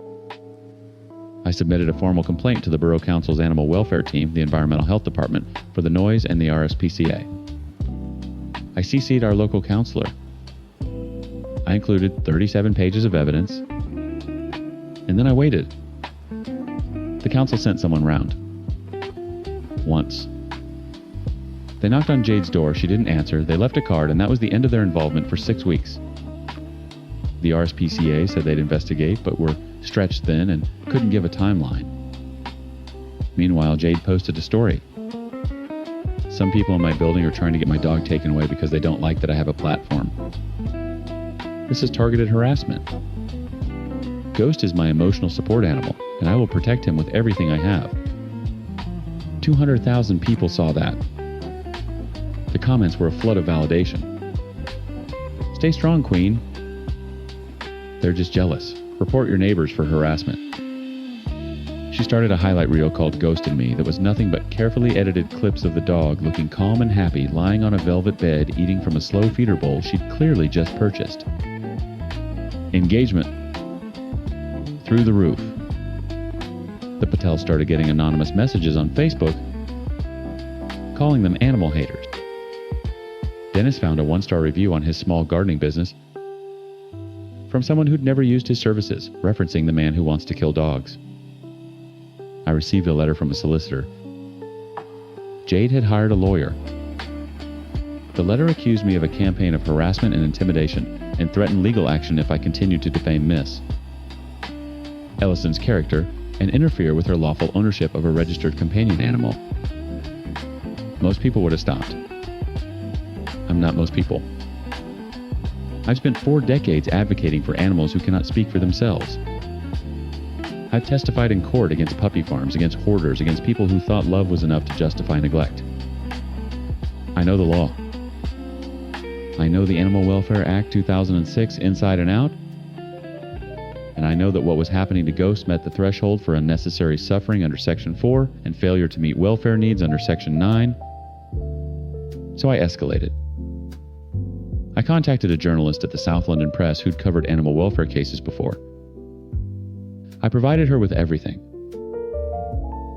I submitted a formal complaint to the Borough Council's Animal Welfare Team, the Environmental Health Department, for the noise and the RSPCA. I CC'd our local counselor. I included 37 pages of evidence, and then I waited. The council sent someone round. Once. They knocked on Jade's door, she didn't answer, they left a card, and that was the end of their involvement for 6 weeks. The RSPCA said they'd investigate, but were stretched thin and couldn't give a timeline. Meanwhile, Jade posted a story. Some people in my building are trying to get my dog taken away because they don't like that I have a platform. This is targeted harassment. Ghost is my emotional support animal, and I will protect him with everything I have. 200,000 people saw that. The comments were a flood of validation. Stay strong, Queen. They're just jealous. Report your neighbors for harassment. She started a highlight reel called Ghost and Me that was nothing but carefully edited clips of the dog looking calm and happy, lying on a velvet bed, eating from a slow feeder bowl she'd clearly just purchased. Engagement. Through the roof. The Patels started getting anonymous messages on Facebook, calling them animal haters. Dennis found a 1-star review on his small gardening business from someone who'd never used his services, referencing the man who wants to kill dogs. I received a letter from a solicitor. Jade had hired a lawyer. The letter accused me of a campaign of harassment and intimidation and threatened legal action if I continued to defame Miss Ellison's character and interfere with her lawful ownership of a registered companion animal. Most people would have stopped. I'm not most people. I've spent 4 decades advocating for animals who cannot speak for themselves. I've testified in court against puppy farms, against hoarders, against people who thought love was enough to justify neglect. I know the law. I know the Animal Welfare Act 2006 inside and out, and I know that what was happening to Ghost met the threshold for unnecessary suffering under Section 4 and failure to meet welfare needs under Section 9, so I escalated. I contacted a journalist at the South London Press who'd covered animal welfare cases before. I provided her with everything.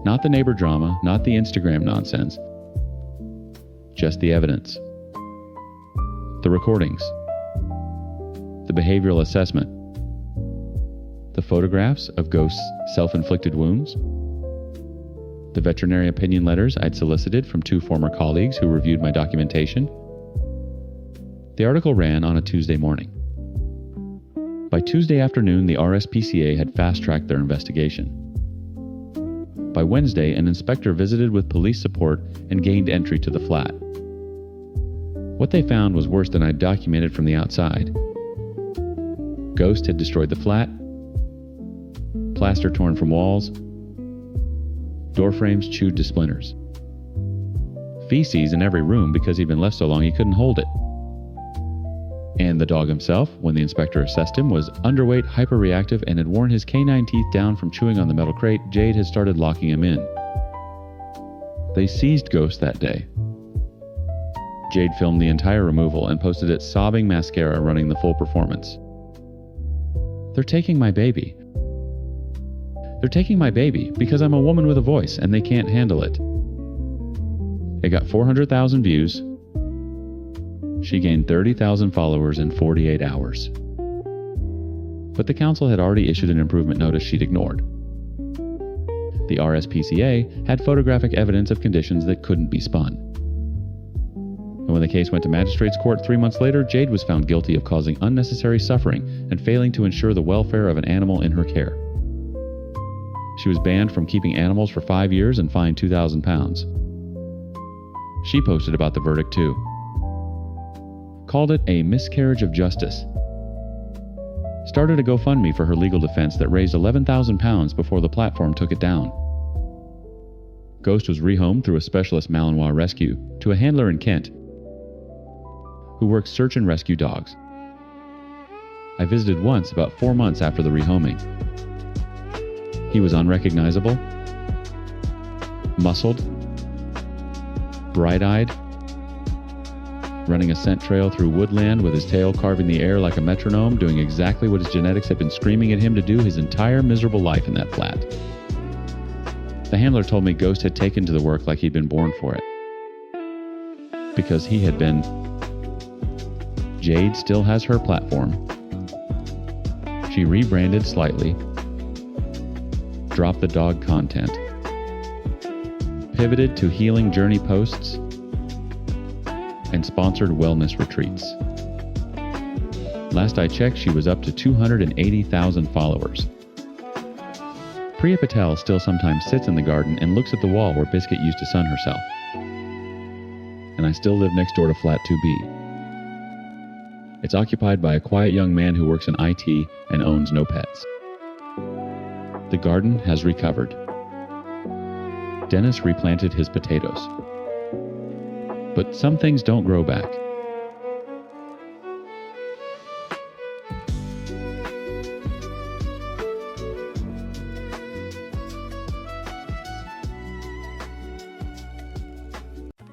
Not the neighbor drama, not the Instagram nonsense. Just the evidence. The recordings. The behavioral assessment. The photographs of Ghost's self-inflicted wounds. The veterinary opinion letters I'd solicited from 2 former colleagues who reviewed my documentation. The article ran on a Tuesday morning. By Tuesday afternoon, the RSPCA had fast-tracked their investigation. By Wednesday, an inspector visited with police support and gained entry to the flat. What they found was worse than I'd documented from the outside. Ghost had destroyed the flat, plaster torn from walls, door frames chewed to splinters. Feces in every room because he'd been left so long he couldn't hold it. And the dog himself, when the inspector assessed him, was underweight, hyperreactive, and had worn his canine teeth down from chewing on the metal crate Jade had started locking him in. They seized Ghost that day. Jade filmed the entire removal and posted it sobbing mascara running the full performance. They're taking my baby. They're taking my baby because I'm a woman with a voice and they can't handle it. It got 400,000 views. She gained 30,000 followers in 48 hours. But the council had already issued an improvement notice she'd ignored. The RSPCA had photographic evidence of conditions that couldn't be spun. And when the case went to magistrate's court 3 months later, Jade was found guilty of causing unnecessary suffering and failing to ensure the welfare of an animal in her care. She was banned from keeping animals for 5 years and fined £2,000. She posted about the verdict too. Called it a miscarriage of justice. Started a GoFundMe for her legal defense that raised £11,000 before the platform took it down. Ghost was rehomed through a specialist Malinois rescue to a handler in Kent who works search and rescue dogs. I visited once about 4 months after the rehoming. He was unrecognizable, muscled, bright-eyed, running a scent trail through woodland with his tail carving the air like a metronome, doing exactly what his genetics had been screaming at him to do his entire miserable life in that flat. The handler told me Ghost had taken to the work like he'd been born for it. Because he had been. Jade still has her platform. She rebranded slightly, dropped the dog content, pivoted to healing journey posts, and sponsored wellness retreats. Last I checked, she was up to 280,000 followers. Priya Patel still sometimes sits in the garden and looks at the wall where Biscuit used to sun herself. And I still live next door to Flat 2B. It's occupied by a quiet young man who works in IT and owns no pets. The garden has recovered. Dennis replanted his potatoes. But some things don't grow back.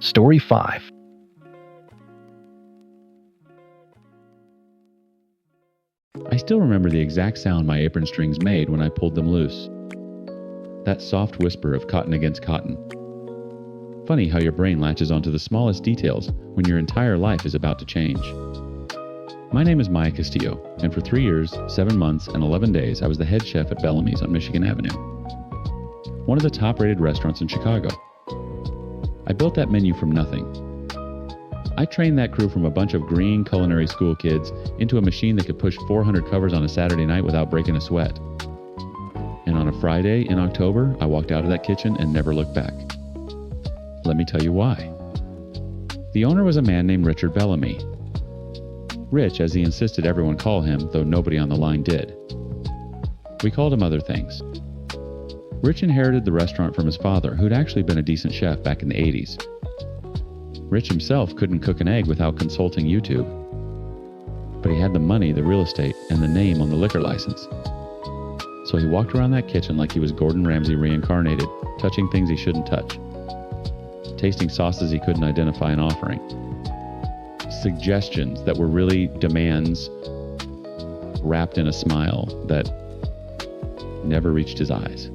Story 5. I still remember the exact sound my apron strings made when I pulled them loose. That soft whisper of cotton against cotton. Funny how your brain latches onto the smallest details when your entire life is about to change. My name is Maya Castillo, and for 3 years, 7 months, and 11 days, I was the head chef at Bellamy's on Michigan Avenue, one of the top-rated restaurants in Chicago. I built that menu from nothing. I trained that crew from a bunch of green culinary school kids into a machine that could push 400 covers on a Saturday night without breaking a sweat. And on a Friday in October, I walked out of that kitchen and never looked back. Let me tell you why. The owner was a man named Richard Bellamy. Rich, as he insisted everyone call him, though nobody on the line did. We called him other things. Rich inherited the restaurant from his father, who'd actually been a decent chef back in the 80s. Rich himself couldn't cook an egg without consulting YouTube. But he had the money, the real estate, and the name on the liquor license. So he walked around that kitchen like he was Gordon Ramsay reincarnated, touching things he shouldn't touch, tasting sauces he couldn't identify and offering, suggestions that were really demands wrapped in a smile that never reached his eyes.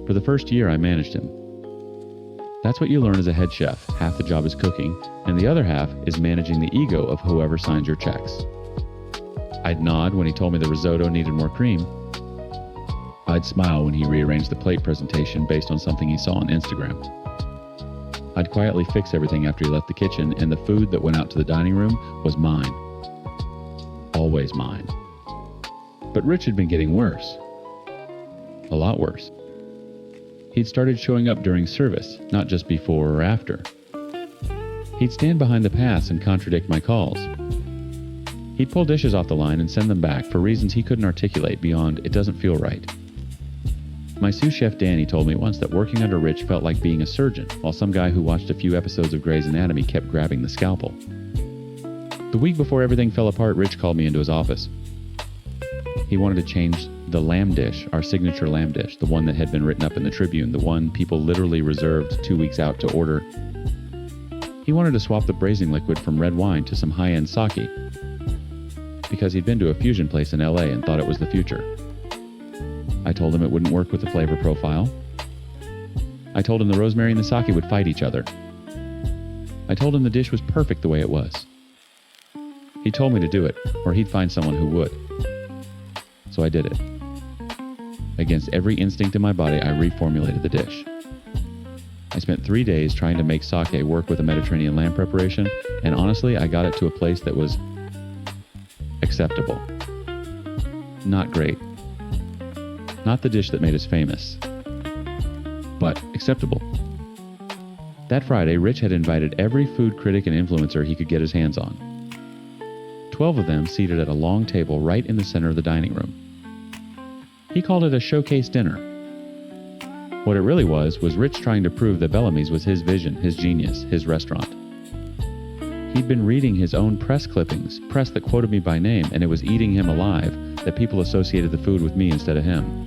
For the first year, I managed him. That's what you learn as a head chef. Half the job is cooking, and the other half is managing the ego of whoever signs your checks. I'd nod when he told me the risotto needed more cream. I'd smile when he rearranged the plate presentation based on something he saw on Instagram. I'd quietly fix everything after he left the kitchen, and the food that went out to the dining room was mine. Always mine. But Rich had been getting worse. A lot worse. He'd started showing up during service, not just before or after. He'd stand behind the pass and contradict my calls. He'd pull dishes off the line and send them back for reasons he couldn't articulate beyond "it doesn't feel right." My sous chef Danny told me once that working under Rich felt like being a surgeon, while some guy who watched a few episodes of Grey's Anatomy kept grabbing the scalpel. The week before everything fell apart, Rich called me into his office. He wanted to change the lamb dish, our signature lamb dish, the one that had been written up in the Tribune, the one people literally reserved 2 weeks out to order. He wanted to swap the braising liquid from red wine to some high-end sake, because he'd been to a fusion place in LA and thought it was the future. I told him it wouldn't work with the flavor profile. I told him the rosemary and the sake would fight each other. I told him the dish was perfect the way it was. He told me to do it, or he'd find someone who would. So I did it. Against every instinct in my body, I reformulated the dish. I spent 3 days trying to make sake work with a Mediterranean lamb preparation, and honestly, I got it to a place that was acceptable. Not great. Not the dish that made us famous, but acceptable. That Friday, Rich had invited every food critic and influencer he could get his hands on. 12 of them seated at a long table right in the center of the dining room. He called it a showcase dinner. What it really was Rich trying to prove that Bellamy's was his vision, his genius, his restaurant. He'd been reading his own press clippings, press that quoted me by name, and it was eating him alive that people associated the food with me instead of him.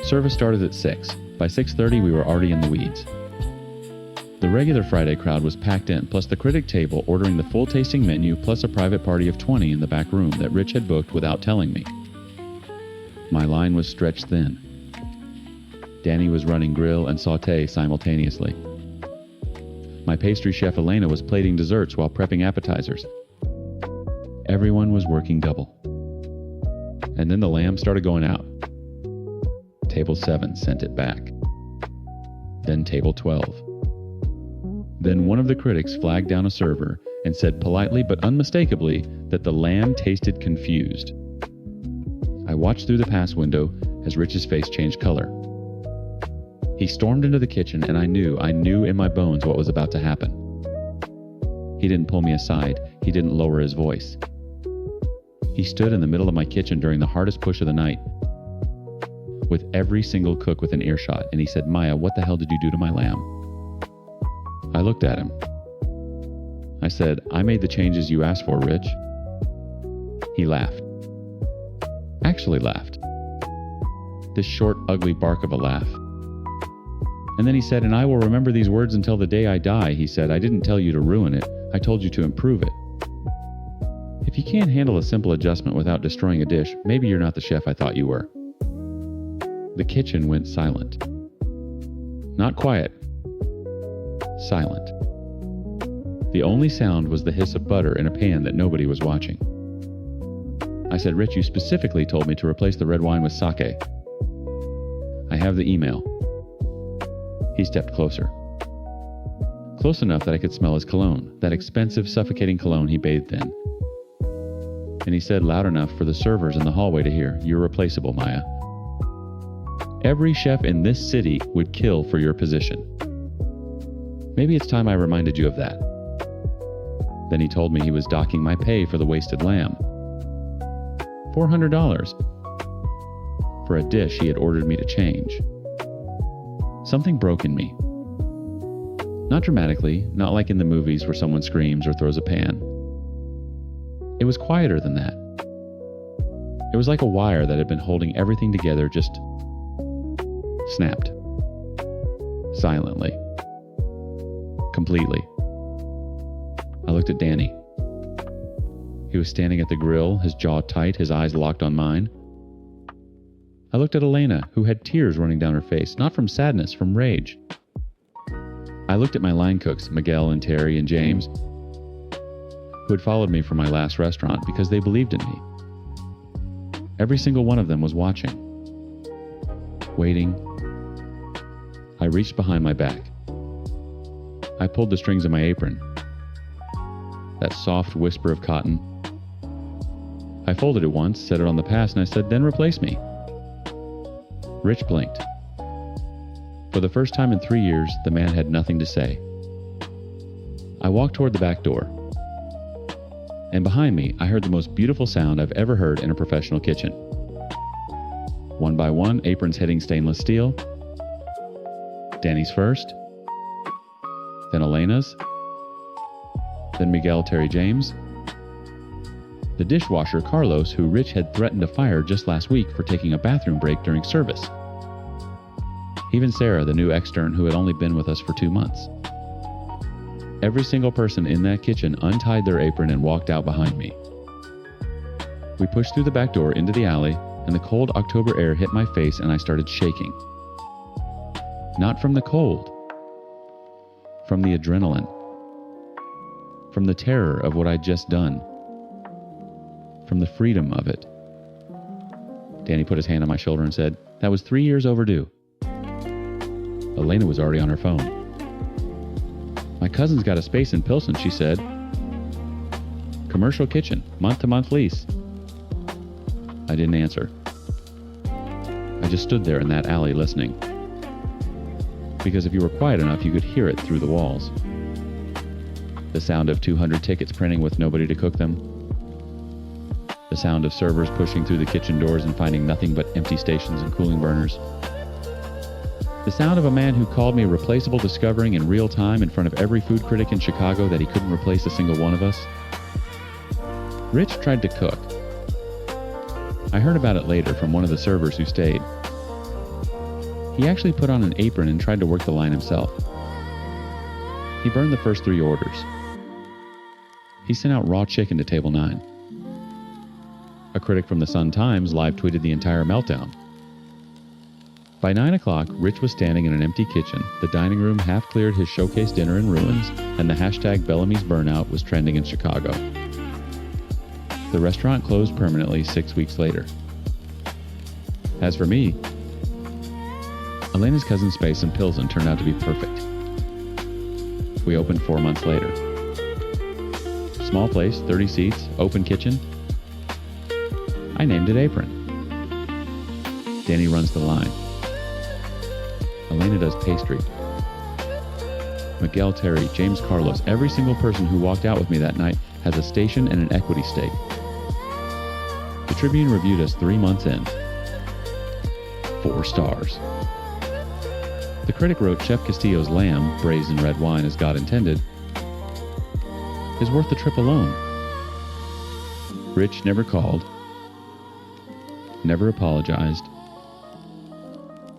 Service started at 6. By 6:30, we were already in the weeds. The regular Friday crowd was packed in, plus the critic table ordering the full tasting menu, plus a private party of 20 in the back room that Rich had booked without telling me. My line was stretched thin. Danny was running grill and sauté simultaneously. My pastry chef Elena was plating desserts while prepping appetizers. Everyone was working double. And then the lamb started going out. Table 7 sent it back. Then table 12. Then one of the critics flagged down a server and said politely but unmistakably that the lamb tasted confused. I watched through the pass window as Rich's face changed color. He stormed into the kitchen and I knew in my bones what was about to happen. He didn't pull me aside. He didn't lower his voice. He stood in the middle of my kitchen during the hardest push of the night, with every single cook within earshot, and he said, "Maya, what the hell did you do to my lamb?" I looked at him. I said, "I made the changes you asked for, Rich." He laughed. Actually laughed. This short, ugly bark of a laugh. And then he said, "And I will remember these words until the day I die." He said, "I didn't tell you to ruin it. I told you to improve it. If you can't handle a simple adjustment without destroying a dish, maybe you're not the chef I thought you were." The kitchen went silent. Not quiet. Silent. The only sound was the hiss of butter in a pan that nobody was watching. I said, "Rich, you specifically told me to replace the red wine with sake. I have the email." He stepped closer. Close enough that I could smell his cologne, that expensive, suffocating cologne he bathed in. And he said loud enough for the servers in the hallway to hear, "You're replaceable, Maya. Every chef in this city would kill for your position. Maybe it's time I reminded you of that." Then he told me he was docking my pay for the wasted lamb. $400 for a dish he had ordered me to change. Something broke in me. Not dramatically, not like in the movies where someone screams or throws a pan. It was quieter than that. It was like a wire that had been holding everything together just snapped. Silently. Completely. I looked at Danny. He was standing at the grill, his jaw tight, his eyes locked on mine. I looked at Elena, who had tears running down her face, not from sadness, from rage. I looked at my line cooks, Miguel and Terry and James, who had followed me from my last restaurant because they believed in me. Every single one of them was watching. Waiting. I reached behind my back. I pulled the strings of my apron. That soft whisper of cotton. I folded it once, set it on the pass, and I said, "Then replace me." Rich blinked. For the first time in 3 years, the man had nothing to say. I walked toward the back door. And behind me, I heard the most beautiful sound I've ever heard in a professional kitchen. One by one, aprons hitting stainless steel. Danny's first. Then Elena's. Then Miguel, Terry, James. The dishwasher, Carlos, who Rich had threatened to fire just last week for taking a bathroom break during service. Even Sarah, the new extern who had only been with us for 2 months. Every single person in that kitchen untied their apron and walked out behind me. We pushed through the back door into the alley, and the cold October air hit my face and I started shaking. Not from the cold. From the adrenaline. From the terror of what I'd just done. From the freedom of it. Danny put his hand on my shoulder and said, "That was 3 years overdue." Elena was already on her phone. "My cousin's got a space in Pilsen," she said. "Commercial kitchen, month-to-month lease." I didn't answer. I just stood there in that alley listening. Because if you were quiet enough, you could hear it through the walls. The sound of 200 tickets printing with nobody to cook them. The sound of servers pushing through the kitchen doors and finding nothing but empty stations and cooling burners. The sound of a man who called me replaceable discovering in real time in front of every food critic in Chicago that he couldn't replace a single one of us. Rich tried to cook. I heard about it later from one of the servers who stayed. He actually put on an apron and tried to work the line himself. He burned the first 3 orders. He sent out raw chicken to table 9. A critic from the Sun-Times live tweeted the entire meltdown. By 9 o'clock, Rich was standing in an empty kitchen. The dining room half cleared his showcase dinner in ruins, and the hashtag Bellamy's burnout was trending in Chicago. The restaurant closed permanently 6 weeks later. As for me, Elena's cousin's space in Pilsen turned out to be perfect. We opened 4 months later. Small place, 30 seats, open kitchen. I named it Apron. Danny runs the line. Elena does pastry. Miguel, Terry, James, Carlos, every single person who walked out with me that night has a station and an equity stake. The Tribune reviewed us 3 months in. 4 stars. The critic wrote Chef Castillo's lamb, braised in red wine as God intended, is worth the trip alone. Rich never called, never apologized.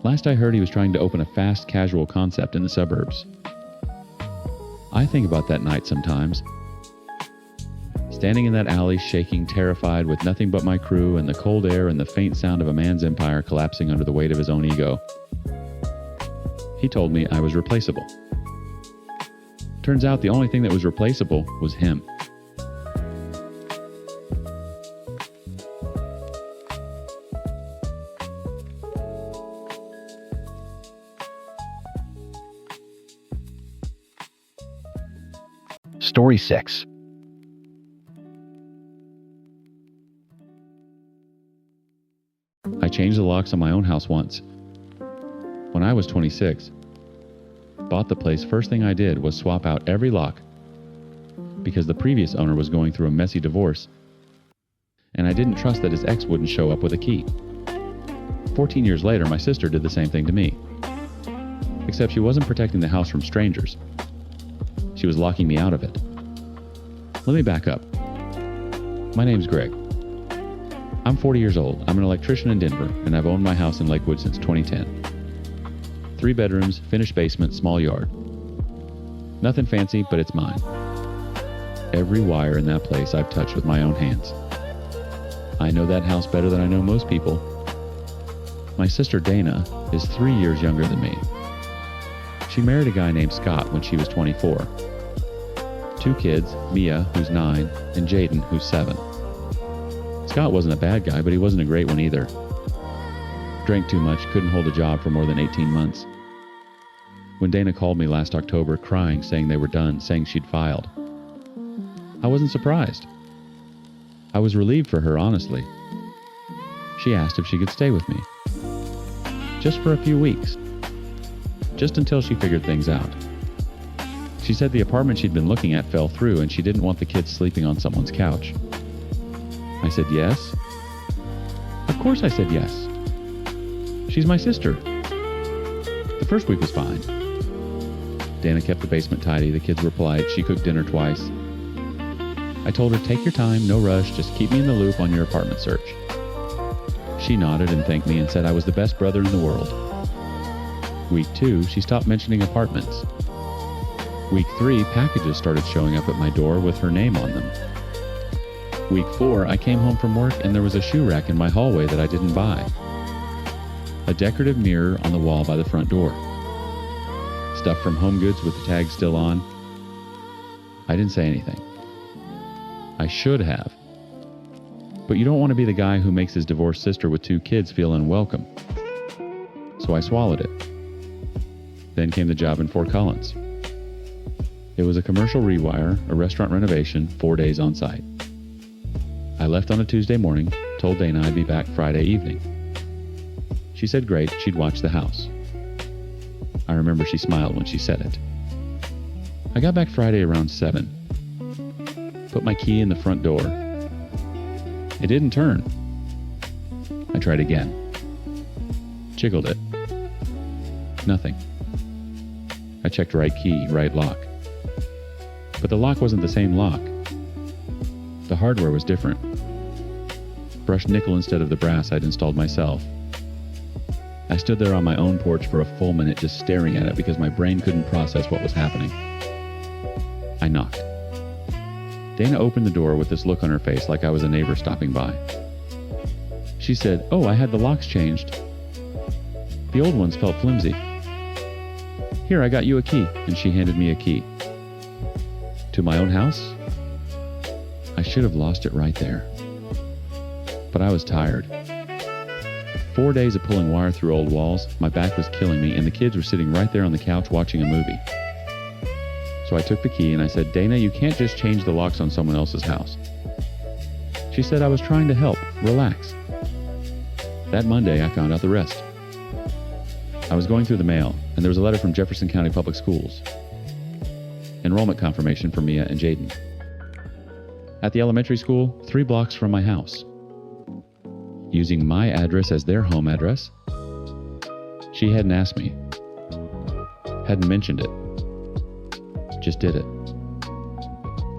Last I heard, he was trying to open a fast casual concept in the suburbs. I think about that night sometimes. Standing in that alley, shaking, terrified, with nothing but my crew and the cold air and the faint sound of a man's empire collapsing under the weight of his own ego. He told me I was replaceable. Turns out the only thing that was replaceable was him. Story 6. I changed the locks on my own house once. When I was 26, bought the place, first thing I did was swap out every lock because the previous owner was going through a messy divorce and I didn't trust that his ex wouldn't show up with a key. 14 years later, my sister did the same thing to me. Except she wasn't protecting the house from strangers. She was locking me out of it. Let me back up. My name's Greg. I'm 40 years old. I'm an electrician in Denver, and I've owned my house in Lakewood since 2010. 3 bedrooms, finished basement, small yard. Nothing fancy, but it's mine. Every wire in that place I've touched with my own hands. I know that house better than I know most people. My sister Dana is 3 years younger than me. She married a guy named Scott when she was 24. 2 kids, Mia, who's 9, and Jaden, who's 7. Scott wasn't a bad guy, but he wasn't a great one either. Drank too much, couldn't hold a job for more than 18 months. When Dana called me last October crying, saying they were done, saying she'd filed, I wasn't surprised. I was relieved for her, honestly. She asked if she could stay with me. Just for a few weeks. Just until she figured things out. She said the apartment she'd been looking at fell through and she didn't want the kids sleeping on someone's couch. I said yes. Of course I said yes. She's my sister. The first week was fine. Dana kept the basement tidy, the kids were polite, she cooked dinner twice. I told her, take your time, no rush, just keep me in the loop on your apartment search. She nodded and thanked me and said I was the best brother in the world. Week 2, she stopped mentioning apartments. Week 3, packages started showing up at my door with her name on them. Week 4, I came home from work and there was a shoe rack in my hallway that I didn't buy. A decorative mirror on the wall by the front door. Stuff from Home Goods with the tag still on. I didn't say anything. I should have. But you don't want to be the guy who makes his divorced sister with 2 kids feel unwelcome. So I swallowed it. Then came the job in Fort Collins. It was a commercial rewire, a restaurant renovation, 4 days on site. I left on a Tuesday morning, told Dana I'd be back Friday evening. She said great, she'd watch the house. I remember she smiled when she said it. I got back Friday around 7. Put my key in the front door. It didn't turn. I tried again. Jiggled it. Nothing. I checked right key, right lock. But the lock wasn't the same lock. The hardware was different. Brushed nickel instead of the brass I'd installed myself. I stood there on my own porch for a full minute just staring at it because my brain couldn't process what was happening. I knocked. Dana opened the door with this look on her face like I was a neighbor stopping by. She said, "Oh, I had the locks changed. The old ones felt flimsy. Here, I got you a key," and she handed me a key. To my own house? I should have lost it right there. But I was tired. 4 days of pulling wire through old walls, my back was killing me, and the kids were sitting right there on the couch watching a movie. So I took the key and I said, "Dana, you can't just change the locks on someone else's house." She said I was trying to help. Relax. That Monday, I found out the rest. I was going through the mail, and there was a letter from Jefferson County Public Schools. Enrollment confirmation for Mia and Jaden. At the elementary school, 3 blocks from my house. Using my address as their home address. She hadn't asked me. Hadn't mentioned it. Just did it.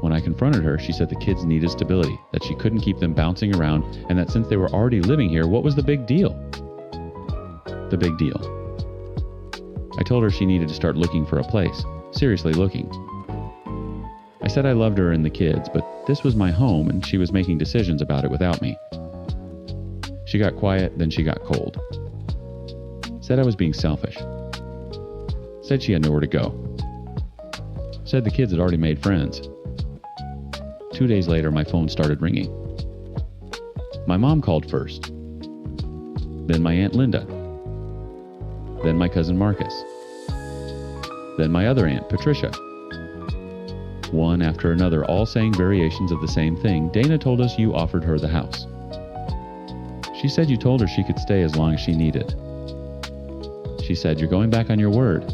When I confronted her, she said the kids needed stability, that she couldn't keep them bouncing around, and that since they were already living here, what was the big deal? The big deal. I told her she needed to start looking for a place. Seriously looking. I said I loved her and the kids, but this was my home and she was making decisions about it without me. She got quiet, then she got cold. Said I was being selfish. Said she had nowhere to go. Said the kids had already made friends. 2 days later, my phone started ringing. My mom called first. Then my Aunt Linda. Then my cousin Marcus. Then my other aunt, Patricia. One after another, all saying variations of the same thing. "Dana told us you offered her the house. She said you told her she could stay as long as she needed. She said, you're going back on your word."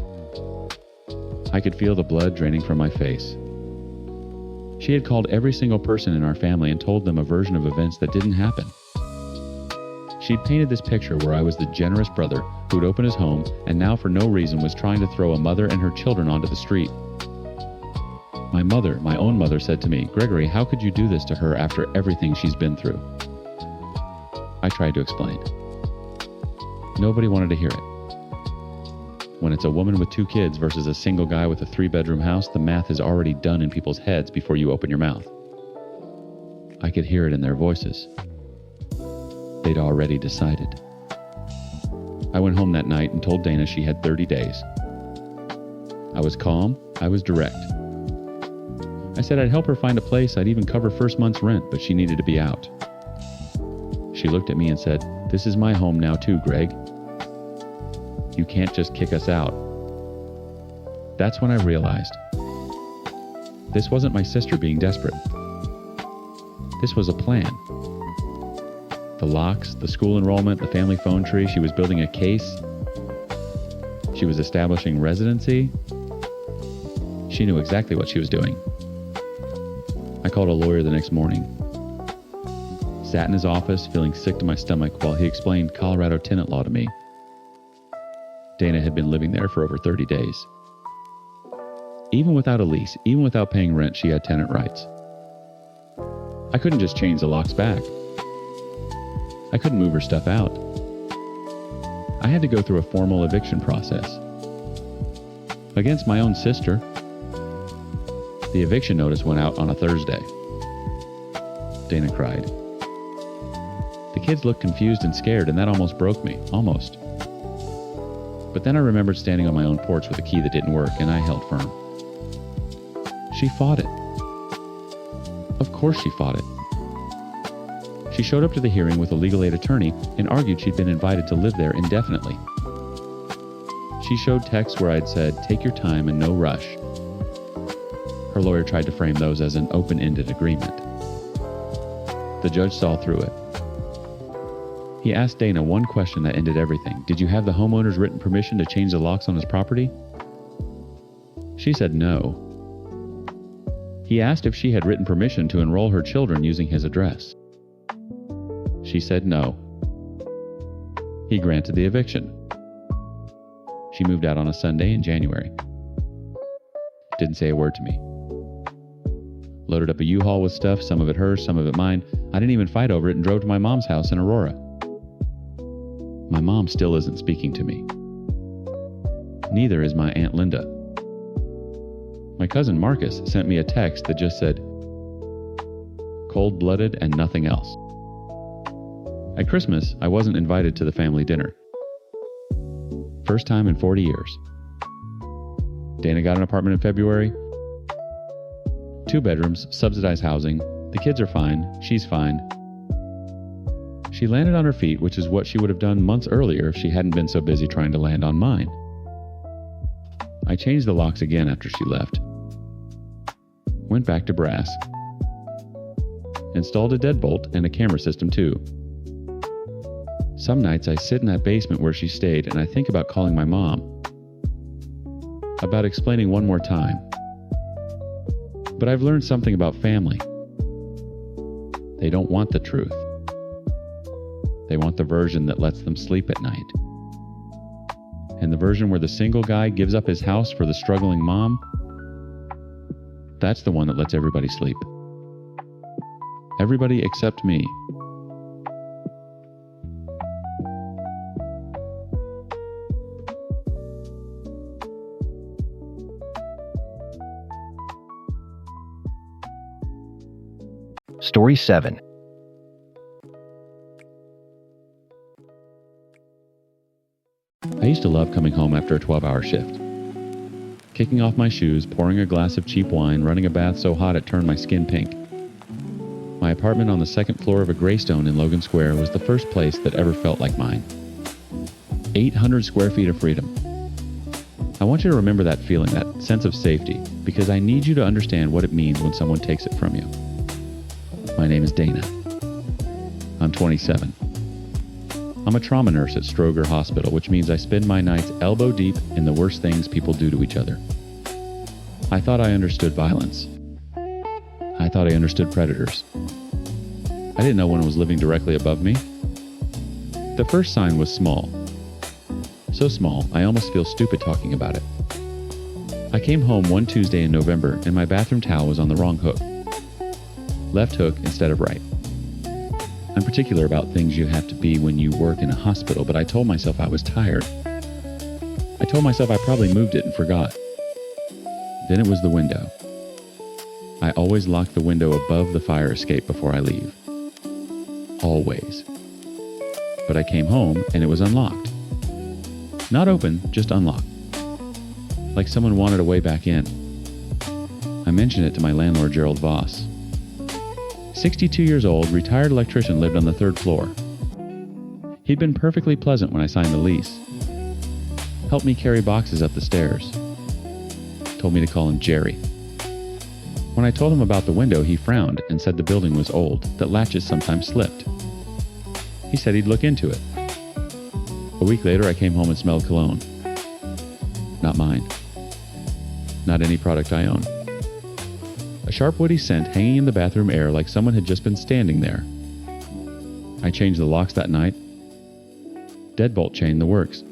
I could feel the blood draining from my face. She had called every single person in our family and told them a version of events that didn't happen. She'd painted this picture where I was the generous brother who'd open his home and now for no reason was trying to throw a mother and her children onto the street. My mother, my own mother, said to me, "Gregory, how could you do this to her after everything she's been through?" I tried to explain. Nobody wanted to hear it. When it's a woman with 2 kids versus a single guy with a 3-bedroom house, the math is already done in people's heads before you open your mouth. I could hear it in their voices. They'd already decided. I went home that night and told Dana she had 30 days. I was calm. I was direct. I said I'd help her find a place. I'd even cover first month's rent, but she needed to be out. She looked at me and said, "This is my home now too, Greg. You can't just kick us out." That's when I realized. This wasn't my sister being desperate. This was a plan. The locks, the school enrollment, the family phone tree. She was building a case. She was establishing residency. She knew exactly what she was doing. I called a lawyer the next morning. Sat in his office, feeling sick to my stomach while he explained Colorado tenant law to me. Dana had been living there for over 30 days. Even without a lease, even without paying rent, she had tenant rights. I couldn't just change the locks back. I couldn't move her stuff out. I had to go through a formal eviction process. Against my own sister. The eviction notice went out on a Thursday. Dana cried. The kids looked confused and scared, and that almost broke me. Almost. But then I remembered standing on my own porch with a key that didn't work, and I held firm. She fought it. Of course she fought it. She showed up to the hearing with a legal aid attorney and argued she'd been invited to live there indefinitely. She showed texts where I'd said, "Take your time and no rush." Her lawyer tried to frame those as an open-ended agreement. The judge saw through it. He asked Dana one question that ended everything. "Did you have the homeowner's written permission to change the locks on his property?" She said no. He asked if she had written permission to enroll her children using his address. She said no. He granted the eviction. She moved out on a Sunday in January. Didn't say a word to me. Loaded up a U-Haul with stuff, some of it hers, some of it mine. I didn't even fight over it and drove to my mom's house in Aurora. My mom still isn't speaking to me. Neither is my Aunt Linda. My cousin Marcus sent me a text that just said, "Cold-blooded and nothing else." At Christmas, I wasn't invited to the family dinner. First time in 40 years. Dana got an apartment in February. 2 bedrooms, subsidized housing. The kids are fine. She's fine. She landed on her feet, which is what she would have done months earlier if she hadn't been so busy trying to land on mine. I changed the locks again after she left. Went back to brass. Installed a deadbolt and a camera system too. Some nights I sit in that basement where she stayed and I think about calling my mom. About explaining one more time. But I've learned something about family. They don't want the truth. They want the version that lets them sleep at night. And the version where the single guy gives up his house for the struggling mom, that's the one that lets everybody sleep. Everybody except me. Story 7. I used to love coming home after a 12-hour shift. Kicking off my shoes, pouring a glass of cheap wine, running a bath so hot it turned my skin pink. My apartment on the second floor of a graystone in Logan Square was the first place that ever felt like mine. 800 square feet of freedom. I want you to remember that feeling, that sense of safety, because I need you to understand what it means when someone takes it from you. My name is Dana. I'm 27. I'm a trauma nurse at Stroger Hospital, which means I spend my nights elbow deep in the worst things people do to each other. I thought I understood violence. I thought I understood predators. I didn't know one was living directly above me. The first sign was small. So small, I almost feel stupid talking about it. I came home one Tuesday in November and my bathroom towel was on the wrong hook. Left hook instead of right. I'm particular about things you have to be when you work in a hospital, but I told myself I was tired. I told myself I probably moved it and forgot. Then it was the window. I always lock the window above the fire escape before I leave. Always. But I came home and it was unlocked. Not open, just unlocked. Like someone wanted a way back in. I mentioned it to my landlord, Gerald Voss. 62 years old, retired electrician, lived on the 3rd floor. He'd been perfectly pleasant when I signed the lease. Helped me carry boxes up the stairs. Told me to call him Jerry. When I told him about the window, he frowned and said the building was old, that latches sometimes slipped. He said he'd look into it. A week later, I came home and smelled cologne. Not mine. Not any product I own. A sharp woody scent hanging in the bathroom air like someone had just been standing there. I changed the locks that night. Deadbolt chain, the works.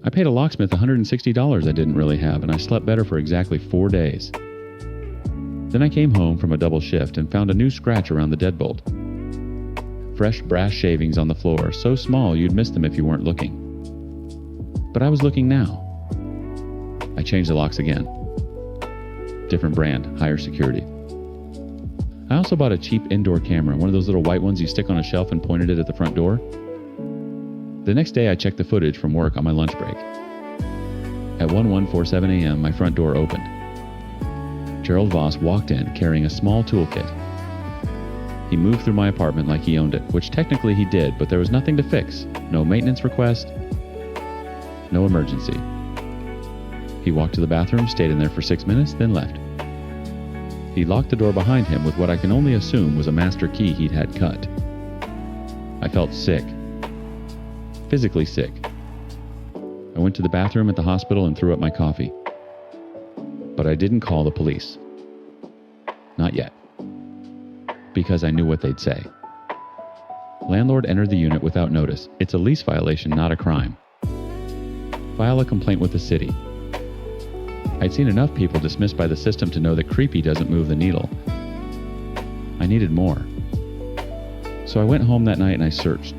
I paid a locksmith $160 I didn't really have, and I slept better for exactly 4 days. Then I came home from a double shift and found a new scratch around the deadbolt. Fresh brass shavings on the floor, so small you'd miss them if you weren't looking. But I was looking now. I changed the locks again. Different brand, higher security. I also bought a cheap indoor camera, one of those little white ones you stick on a shelf and pointed it at the front door. The next day I checked the footage from work on my lunch break. At 1:47 a.m. my front door opened. Gerald Voss walked in carrying a small toolkit. He moved through my apartment like he owned it, which technically he did, but there was nothing to fix. No maintenance request. No emergency. He walked to the bathroom, stayed in there for 6 minutes, then left. He locked the door behind him with what I can only assume was a master key he'd had cut. I felt sick. Physically sick. I went to the bathroom at the hospital and threw up my coffee. But I didn't call the police. Not yet. Because I knew what they'd say. Landlord entered the unit without notice. It's a lease violation, not a crime. file a complaint with the city. I'd seen enough people dismissed by the system to know that creepy doesn't move the needle. I needed more. So I went home that night and I searched.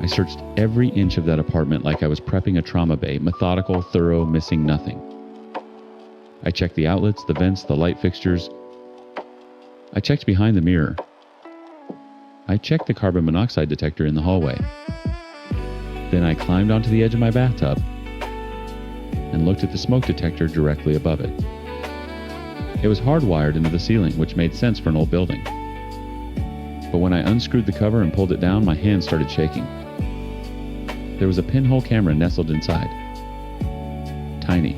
I searched every inch of that apartment like I was prepping a trauma bay, methodical, thorough, missing nothing. I checked the outlets, the vents, the light fixtures. I checked behind the mirror. I checked the carbon monoxide detector in the hallway. Then I climbed onto the edge of my bathtub and looked at the smoke detector directly above it. It was hardwired into the ceiling, which made sense for an old building. But when I unscrewed the cover and pulled it down, my hands started shaking. There was a pinhole camera nestled inside. Tiny.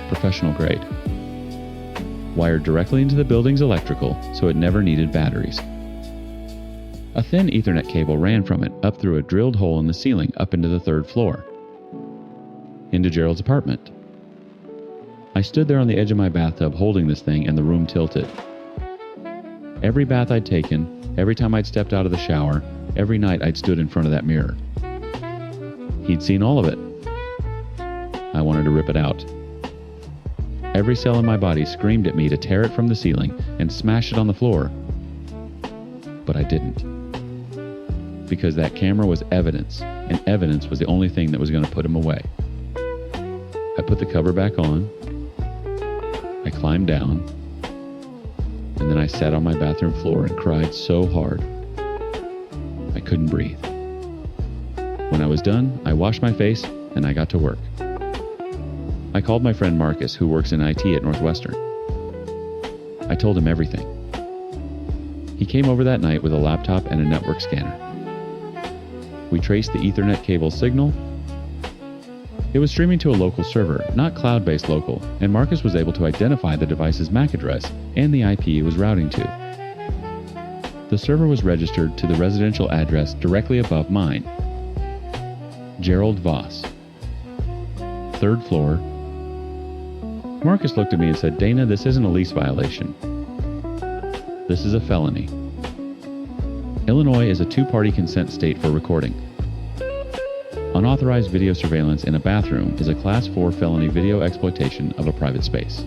Professional grade. Wired directly into the building's electrical, so it never needed batteries. A thin Ethernet cable ran from it up through a drilled hole in the ceiling up into the 3rd floor. Into Gerald's apartment. I stood there on the edge of my bathtub holding this thing and the room tilted. Every bath I'd taken, every time I'd stepped out of the shower, every night I'd stood in front of that mirror. He'd seen all of it. I wanted to rip it out. Every cell in my body screamed at me to tear it from the ceiling and smash it on the floor. But I didn't. Because that camera was evidence, and evidence was the only thing that was going to put him away. I put the cover back on. I climbed down. And then I sat on my bathroom floor and cried so hard. I couldn't breathe. When I was done, I washed my face and I got to work. I called my friend Marcus, who works in IT at Northwestern. I told him everything. He came over that night with a laptop and a network scanner. We traced the Ethernet cable signal. It was streaming to a local server, not cloud-based local, and Marcus was able to identify the device's MAC address and the IP it was routing to. The server was registered to the residential address directly above mine. Gerald Voss. 3rd floor. Marcus looked at me and said, "Dana, this isn't a lease violation. This is a felony. Illinois is a 2-party consent state for recording. Unauthorized video surveillance in a bathroom is a Class 4 felony video exploitation of a private space.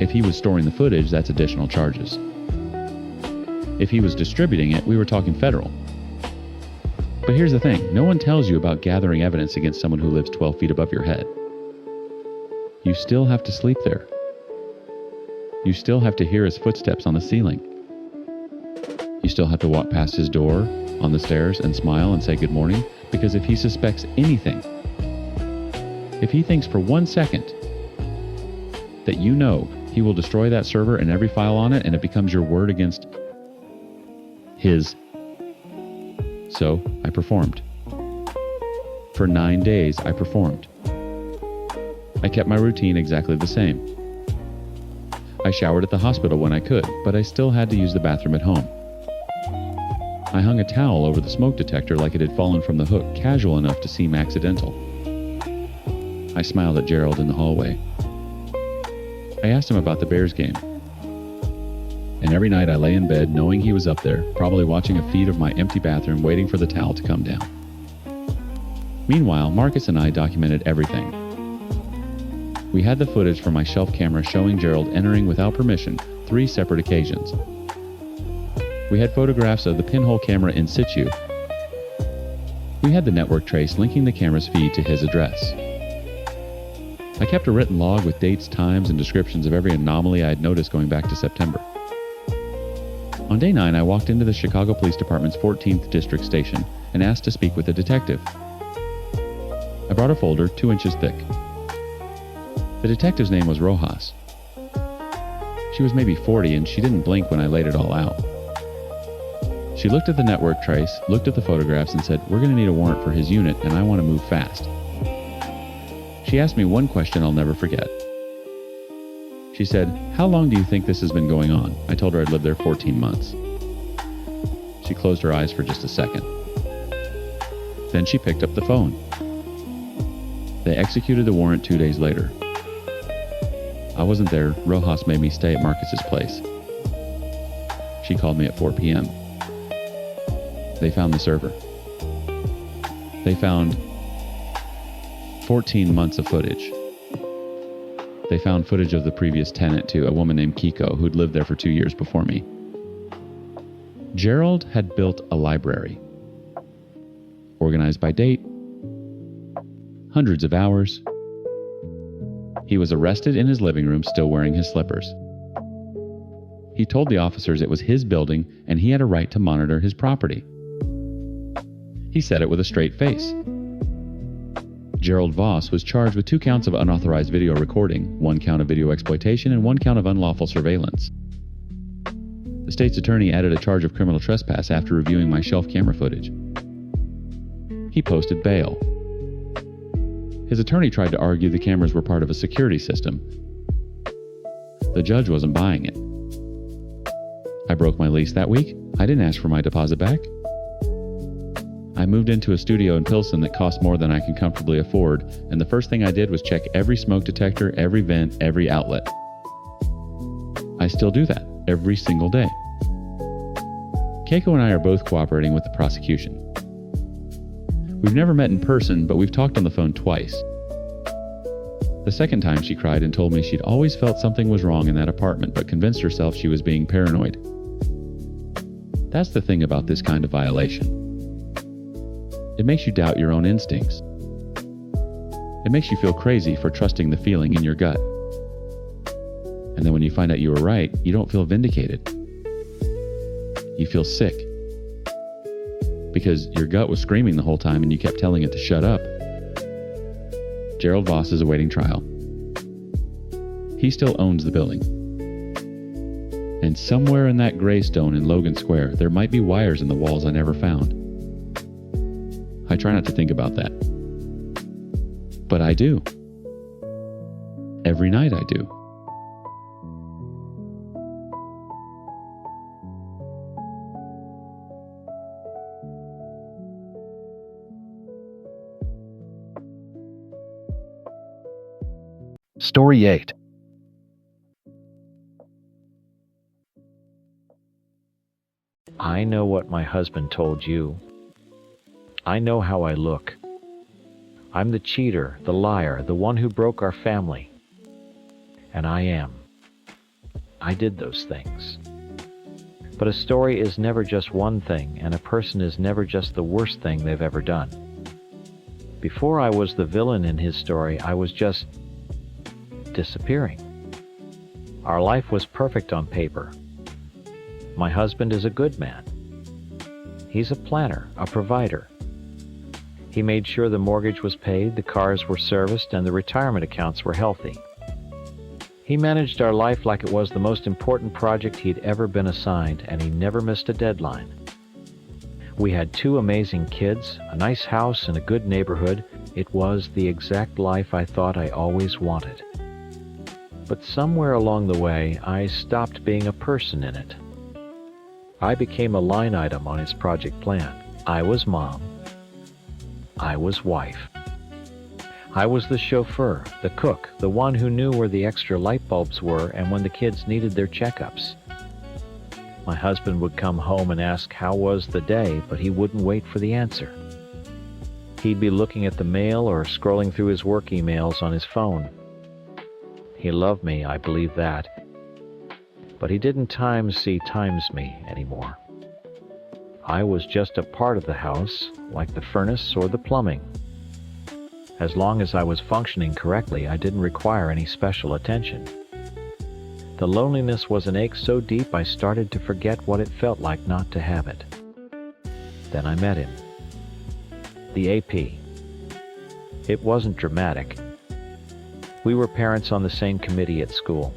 If he was storing the footage, that's additional charges. If he was distributing it, we were talking federal. But here's the thing, no one tells you about gathering evidence against someone who lives 12 feet above your head. You still have to sleep there. You still have to hear his footsteps on the ceiling. You still have to walk past his door on the stairs and smile and say good morning, because if he suspects anything, if he thinks for 1 second that you know, he will destroy that server and every file on it, and it becomes your word against his. So I performed. For 9 days, I performed. I kept my routine exactly the same. I showered at the hospital when I could, but I still had to use the bathroom at home. I hung a towel over the smoke detector like it had fallen from the hook, casual enough to seem accidental. I smiled at Gerald in the hallway. I asked him about the Bears game. And every night I lay in bed knowing he was up there, probably watching a feed of my empty bathroom, waiting for the towel to come down. Meanwhile, Marcus and I documented everything. We had the footage from my shelf camera showing Gerald entering without permission 3 separate occasions. We had photographs of the pinhole camera in situ. We had the network trace linking the camera's feed to his address. I kept a written log with dates, times, and descriptions of every anomaly I had noticed going back to September. On day 9, I walked into the Chicago Police Department's 14th District Station and asked to speak with a detective. I brought a folder 2 inches thick. The detective's name was Rojas. She was maybe 40 and she didn't blink when I laid it all out. She looked at the network trace, looked at the photographs, and said, "We're going to need a warrant for his unit and I want to move fast." She asked me one question I'll never forget. She said, "How long do you think this has been going on?" I told her I'd lived there 14 months. She closed her eyes for just a second. Then she picked up the phone. They executed the warrant 2 days later. I wasn't there. Rojas made me stay at Marcus's place. She called me at 4 p.m. They found the server. They found 14 months of footage. They found footage of the previous tenant too, a woman named Kiko, who'd lived there for 2 years before me. Gerald had built a library, organized by date, hundreds of hours. He was arrested in his living room still wearing his slippers. He told the officers it was his building and he had a right to monitor his property. He said it with a straight face. Gerald Voss was charged with 2 counts of unauthorized video recording, 1 count of video exploitation, and 1 count of unlawful surveillance. The state's attorney added a charge of criminal trespass after reviewing my shelf camera footage. He posted bail. His attorney tried to argue the cameras were part of a security system. The judge wasn't buying it. I broke my lease that week. I didn't ask for my deposit back. I moved into a studio in Pilsen that cost more than I can comfortably afford, and the first thing I did was check every smoke detector, every vent, every outlet. I still do that every single day. Keiko and I are both cooperating with the prosecution. We've never met in person, but we've talked on the phone twice. The second time she cried and told me she'd always felt something was wrong in that apartment, but convinced herself she was being paranoid. That's the thing about this kind of violation. It makes you doubt your own instincts. It makes you feel crazy for trusting the feeling in your gut. And then when you find out you were right, you don't feel vindicated. You feel sick. Because your gut was screaming the whole time and you kept telling it to shut up. Gerald Voss is awaiting trial. He still owns the building. And somewhere in that gray stone in Logan Square, there might be wires in the walls I never found. I try not to think about that. But I do. Every night I do. Story 8. I know what my husband told you. I know how I look. I'm the cheater, the liar, the one who broke our family. And I am. I did those things. But a story is never just one thing, and a person is never just the worst thing they've ever done. Before I was the villain in his story, I was just disappearing. Our life was perfect on paper. My husband is a good man. He's a planner, a provider. He made sure the mortgage was paid, the cars were serviced, and the retirement accounts were healthy. He managed our life like it was the most important project he'd ever been assigned, and he never missed a deadline. We had 2 amazing kids, a nice house, and a good neighborhood. It was the exact life I thought I always wanted. But somewhere along the way, I stopped being a person in it. I became a line item on his project plan. I was mom. I was wife. I was the chauffeur, the cook, the one who knew where the extra light bulbs were and when the kids needed their checkups. My husband would come home and ask how was the day, but he wouldn't wait for the answer. He'd be looking at the mail or scrolling through his work emails on his phone. He loved me, I believe that. But he didn't times me anymore. I was just a part of the house, like the furnace or the plumbing. As long as I was functioning correctly, I didn't require any special attention. The loneliness was an ache so deep I started to forget what it felt like not to have it. Then I met him. The AP. It wasn't dramatic. We were parents on the same committee at school.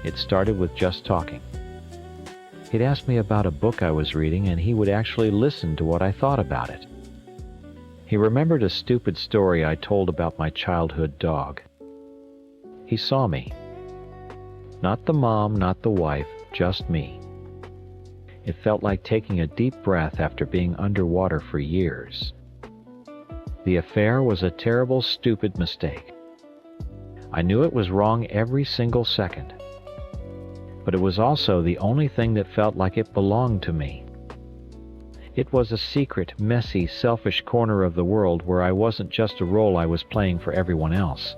It started with just talking. He'd ask me about a book I was reading, and he would actually listen to what I thought about it. He remembered a stupid story I told about my childhood dog. He saw me. Not the mom, not the wife, just me. It felt like taking a deep breath after being underwater for years. The affair was a terrible, stupid mistake. I knew it was wrong every single second. But it was also the only thing that felt like it belonged to me. It was a secret, messy, selfish corner of the world where I wasn't just a role I was playing for everyone else.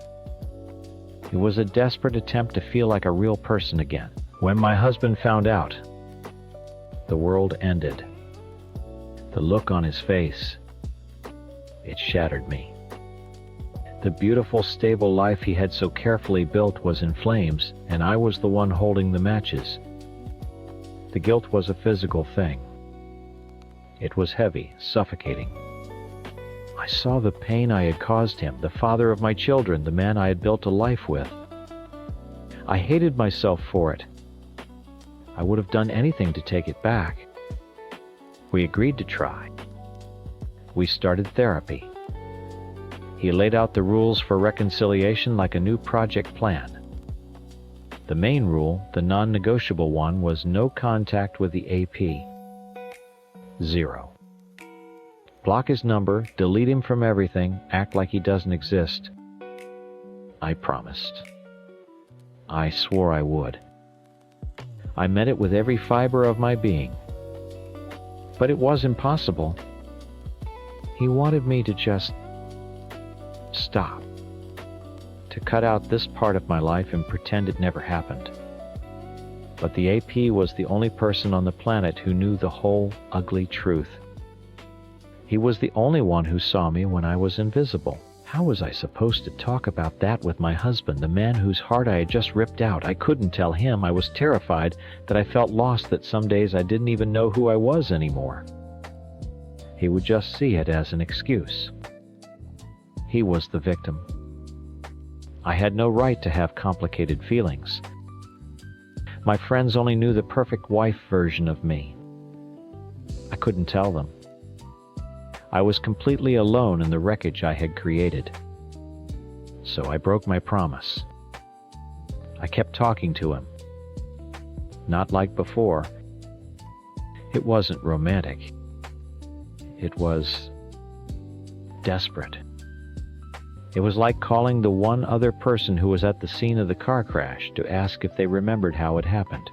It was a desperate attempt to feel like a real person again. When my husband found out, the world ended. The look on his face, it shattered me. The beautiful, stable life he had so carefully built was in flames, and I was the one holding the matches. The guilt was a physical thing. It was heavy, suffocating. I saw the pain I had caused him, the father of my children, the man I had built a life with. I hated myself for it. I would have done anything to take it back. We agreed to try. We started therapy. He laid out the rules for reconciliation like a new project plan. The main rule, the non-negotiable one, was no contact with the AP. 0. Block his number, delete him from everything, act like he doesn't exist. I promised. I swore I would. I meant it with every fiber of my being. But it was impossible. He wanted me to just stop. To cut out this part of my life and pretend it never happened. But the AP was the only person on the planet who knew the whole ugly truth. He was the only one who saw me when I was invisible. How was I supposed to talk about that with my husband, the man whose heart I had just ripped out? I couldn't tell him. I was terrified that I felt lost, that some days I didn't even know who I was anymore. He would just see it as an excuse. He was the victim. I had no right to have complicated feelings. My friends only knew the perfect wife version of me. I couldn't tell them. I was completely alone in the wreckage I had created. So I broke my promise. I kept talking to him. Not like before. It wasn't romantic. It was desperate. It was like calling the one other person who was at the scene of the car crash to ask if they remembered how it happened.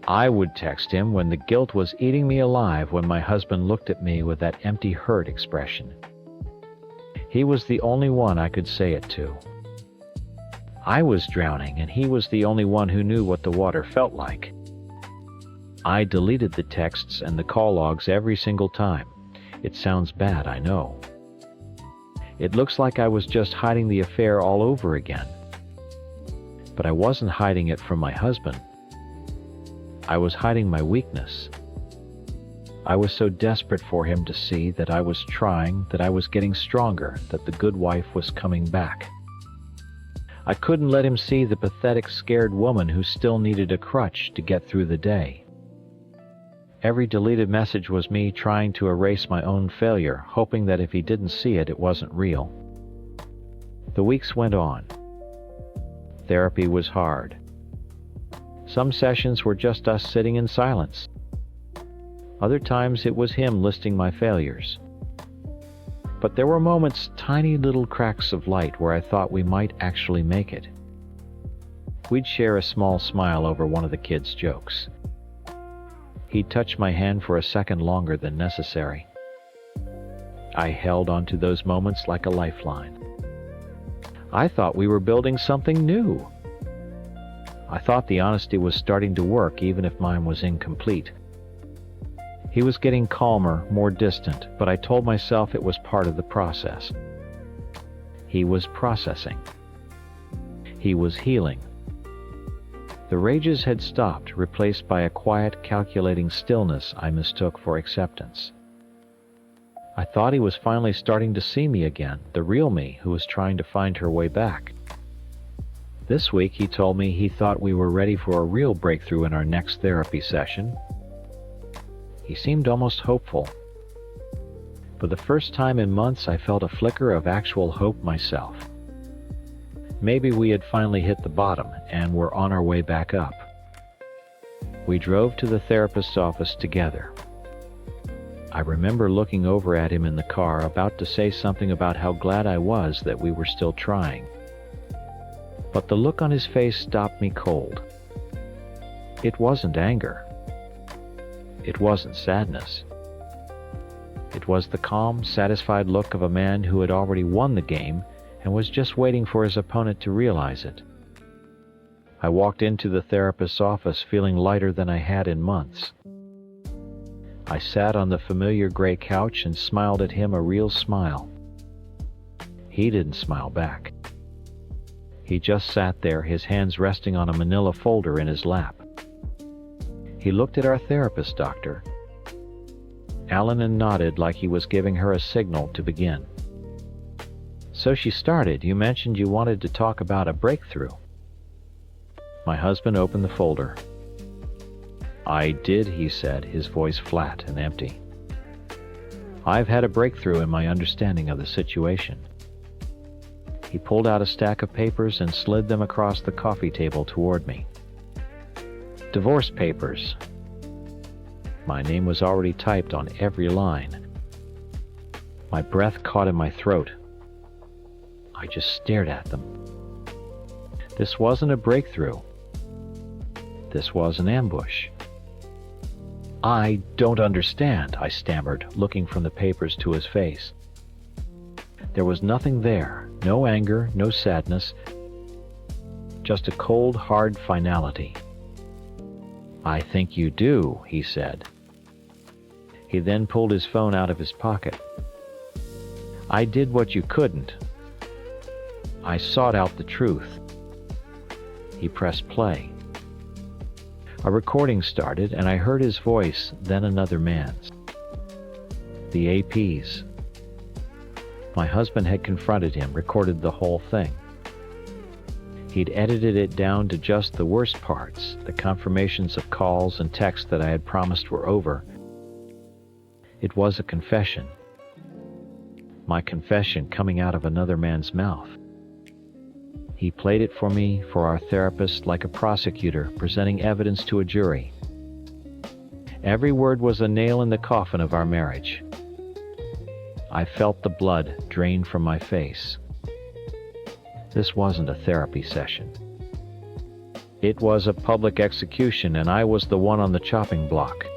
I would text him when the guilt was eating me alive, when my husband looked at me with that empty hurt expression. He was the only one I could say it to. I was drowning, and he was the only one who knew what the water felt like. I deleted the texts and the call logs every single time. It sounds bad, I know. It looks like I was just hiding the affair all over again. But I wasn't hiding it from my husband. I was hiding my weakness. I was so desperate for him to see that I was trying, that I was getting stronger, that the good wife was coming back. I couldn't let him see the pathetic, scared woman who still needed a crutch to get through the day. Every deleted message was me trying to erase my own failure, hoping that if he didn't see it, it wasn't real. The weeks went on. Therapy was hard. Some sessions were just us sitting in silence. Other times it was him listing my failures. But there were moments, tiny little cracks of light, where I thought we might actually make it. We'd share a small smile over one of the kids' jokes. He'd touch my hand for a second longer than necessary. I held onto those moments like a lifeline. I thought we were building something new. I thought the honesty was starting to work, even if mine was incomplete. He was getting calmer, more distant, but I told myself it was part of the process. He was processing. He was healing. The rages had stopped, replaced by a quiet, calculating stillness I mistook for acceptance. I thought he was finally starting to see me again, the real me who was trying to find her way back. This week he told me he thought we were ready for a real breakthrough in our next therapy session. He seemed almost hopeful. For the first time in months, I felt a flicker of actual hope myself. Maybe we had finally hit the bottom and were on our way back up. We drove to the therapist's office together. I remember looking over at him in the car, about to say something about how glad I was that we were still trying. But the look on his face stopped me cold. It wasn't anger. It wasn't sadness. It was the calm, satisfied look of a man who had already won the game and was just waiting for his opponent to realize it. I walked into the therapist's office feeling lighter than I had in months. I sat on the familiar gray couch and smiled at him a real smile. He didn't smile back. He just sat there, his hands resting on a manila folder in his lap. He looked at our therapist doctor, Alan, and nodded like he was giving her a signal to begin. So she started. You mentioned you wanted to talk about a breakthrough. My husband opened the folder. I did, he said, his voice flat and empty. I've had a breakthrough in my understanding of the situation. He pulled out a stack of papers and slid them across the coffee table toward me. Divorce papers. My name was already typed on every line. My breath caught in my throat. I just stared at them. This wasn't a breakthrough. This was an ambush. I don't understand, I stammered, looking from the papers to his face. There was nothing there, no anger, no sadness, just a cold, hard finality. I think you do, he said. He then pulled his phone out of his pocket. I did what you couldn't. I sought out the truth. He pressed play. A recording started, and I heard his voice, then another man's. The APs. My husband had confronted him, recorded the whole thing. He'd edited it down to just the worst parts, the confirmations of calls and texts that I had promised were over. It was a confession. My confession coming out of another man's mouth. He played it for me, for our therapist, like a prosecutor presenting evidence to a jury. Every word was a nail in the coffin of our marriage. I felt the blood drain from my face. This wasn't a therapy session. It was a public execution, and I was the one on the chopping block.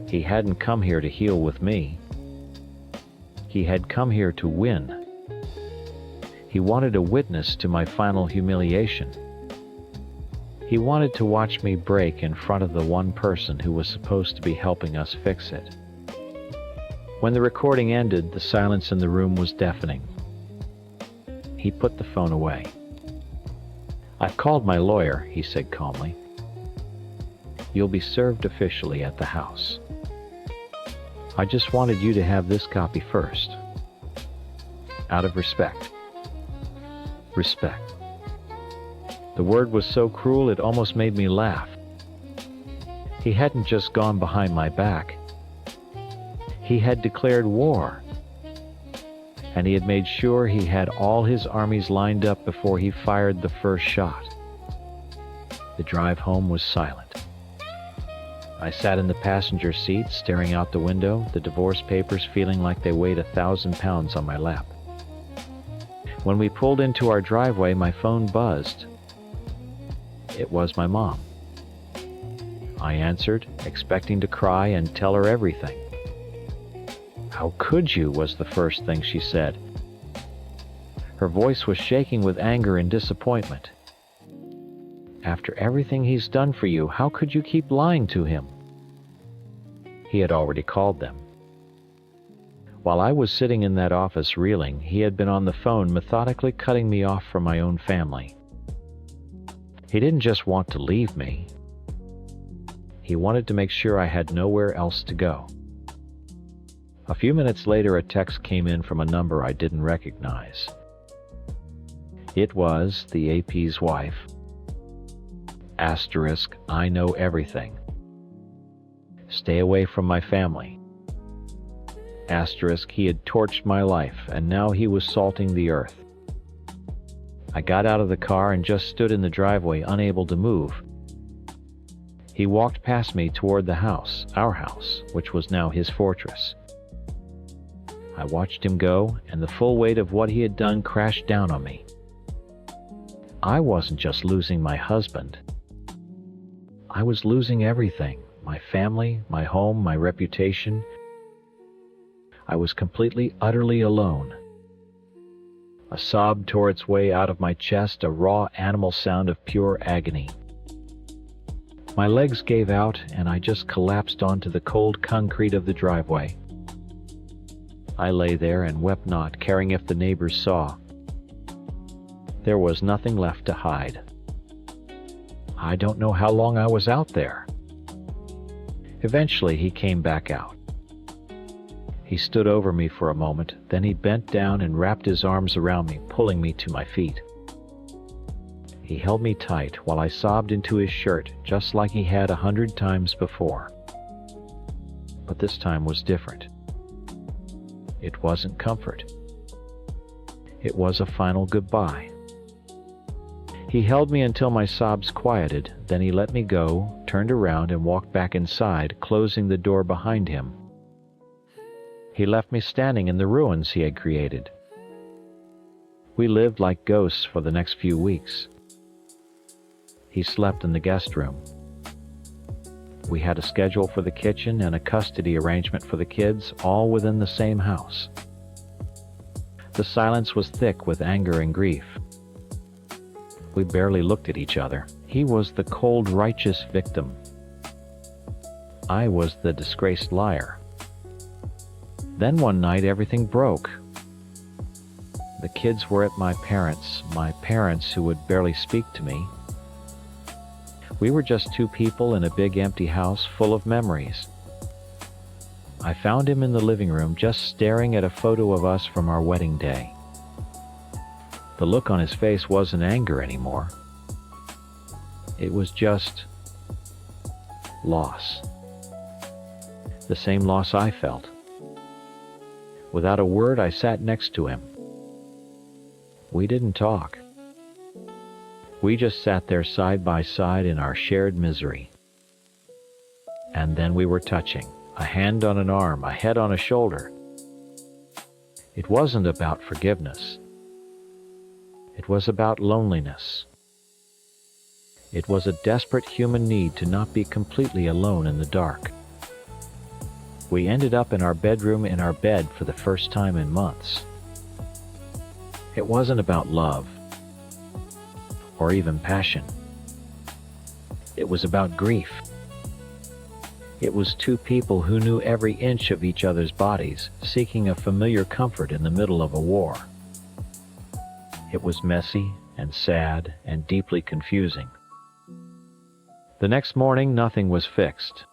He hadn't come here to heal with me. He had come here to win. He wanted a witness to my final humiliation. He wanted to watch me break in front of the one person who was supposed to be helping us fix it. When the recording ended, the silence in the room was deafening. He put the phone away. I've called my lawyer, he said calmly. You'll be served officially at the house. I just wanted you to have this copy first. Out of respect. Respect. The word was so cruel it almost made me laugh. He hadn't just gone behind my back. He had declared war. And he had made sure he had all his armies lined up before he fired the first shot. The drive home was silent. I sat in the passenger seat, staring out the window, the divorce papers feeling like they weighed 1,000 pounds on my lap. When we pulled into our driveway, my phone buzzed. It was my mom. I answered, expecting to cry and tell her everything. How could you, was the first thing she said. Her voice was shaking with anger and disappointment. After everything he's done for you, how could you keep lying to him? He had already called them. While I was sitting in that office reeling, he had been on the phone methodically cutting me off from my own family. He didn't just want to leave me. He wanted to make sure I had nowhere else to go. A few minutes later, a text came in from a number I didn't recognize. It was the AP's wife. Asterisk, I know everything. Stay away from my family. Asterisk, he had torched my life, and now he was salting the earth. I got out of the car and just stood in the driveway, unable to move. He walked past me toward the house, our house, which was now his fortress. I watched him go, and the full weight of what he had done crashed down on me. I wasn't just losing my husband. I was losing everything, my family, my home, my reputation, I was completely, utterly alone. A sob tore its way out of my chest, a raw animal sound of pure agony. My legs gave out, and I just collapsed onto the cold concrete of the driveway. I lay there and wept not, caring if the neighbors saw. There was nothing left to hide. I don't know how long I was out there. Eventually, he came back out. He stood over me for a moment, then he bent down and wrapped his arms around me, pulling me to my feet. He held me tight while I sobbed into his shirt, just like he had 100 times before. But this time was different. It wasn't comfort. It was a final goodbye. He held me until my sobs quieted, then he let me go, turned around and walked back inside, closing the door behind him. He left me standing in the ruins he had created. We lived like ghosts for the next few weeks. He slept in the guest room. We had a schedule for the kitchen and a custody arrangement for the kids, all within the same house. The silence was thick with anger and grief. We barely looked at each other. He was the cold, righteous victim. I was the disgraced liar. Then one night everything broke. The kids were at my parents who would barely speak to me. We were just two people in a big empty house full of memories. I found him in the living room just staring at a photo of us from our wedding day. The look on his face wasn't anger anymore. It was just loss. The same loss I felt. Without a word, I sat next to him. We didn't talk. We just sat there side by side in our shared misery. And then we were touching, a hand on an arm, a head on a shoulder. It wasn't about forgiveness. It was about loneliness. It was a desperate human need to not be completely alone in the dark. We ended up in our bedroom in our bed for the first time in months. It wasn't about love, or even passion. It was about grief. It was two people who knew every inch of each other's bodies, seeking a familiar comfort in the middle of a war. It was messy and sad and deeply confusing. The next morning, nothing was fixed.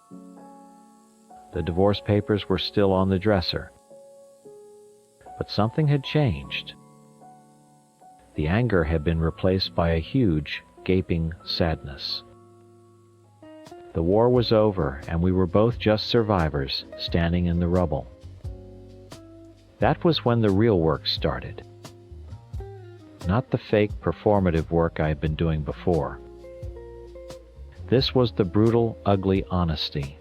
The divorce papers were still on the dresser. But something had changed. The anger had been replaced by a huge, gaping sadness. The war was over, and we were both just survivors, standing in the rubble. That was when the real work started. Not the fake, performative work I had been doing before. This was the brutal, ugly honesty.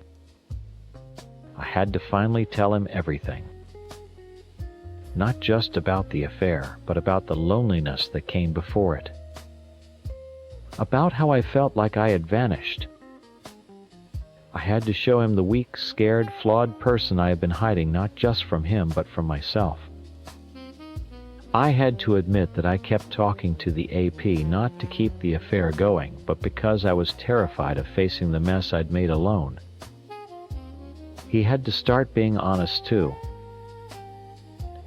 I had to finally tell him everything. Not just about the affair, but about the loneliness that came before it. About how I felt like I had vanished. I had to show him the weak, scared, flawed person I had been hiding, not just from him, but from myself. I had to admit that I kept talking to the AP not to keep the affair going, but because I was terrified of facing the mess I'd made alone. He had to start being honest too.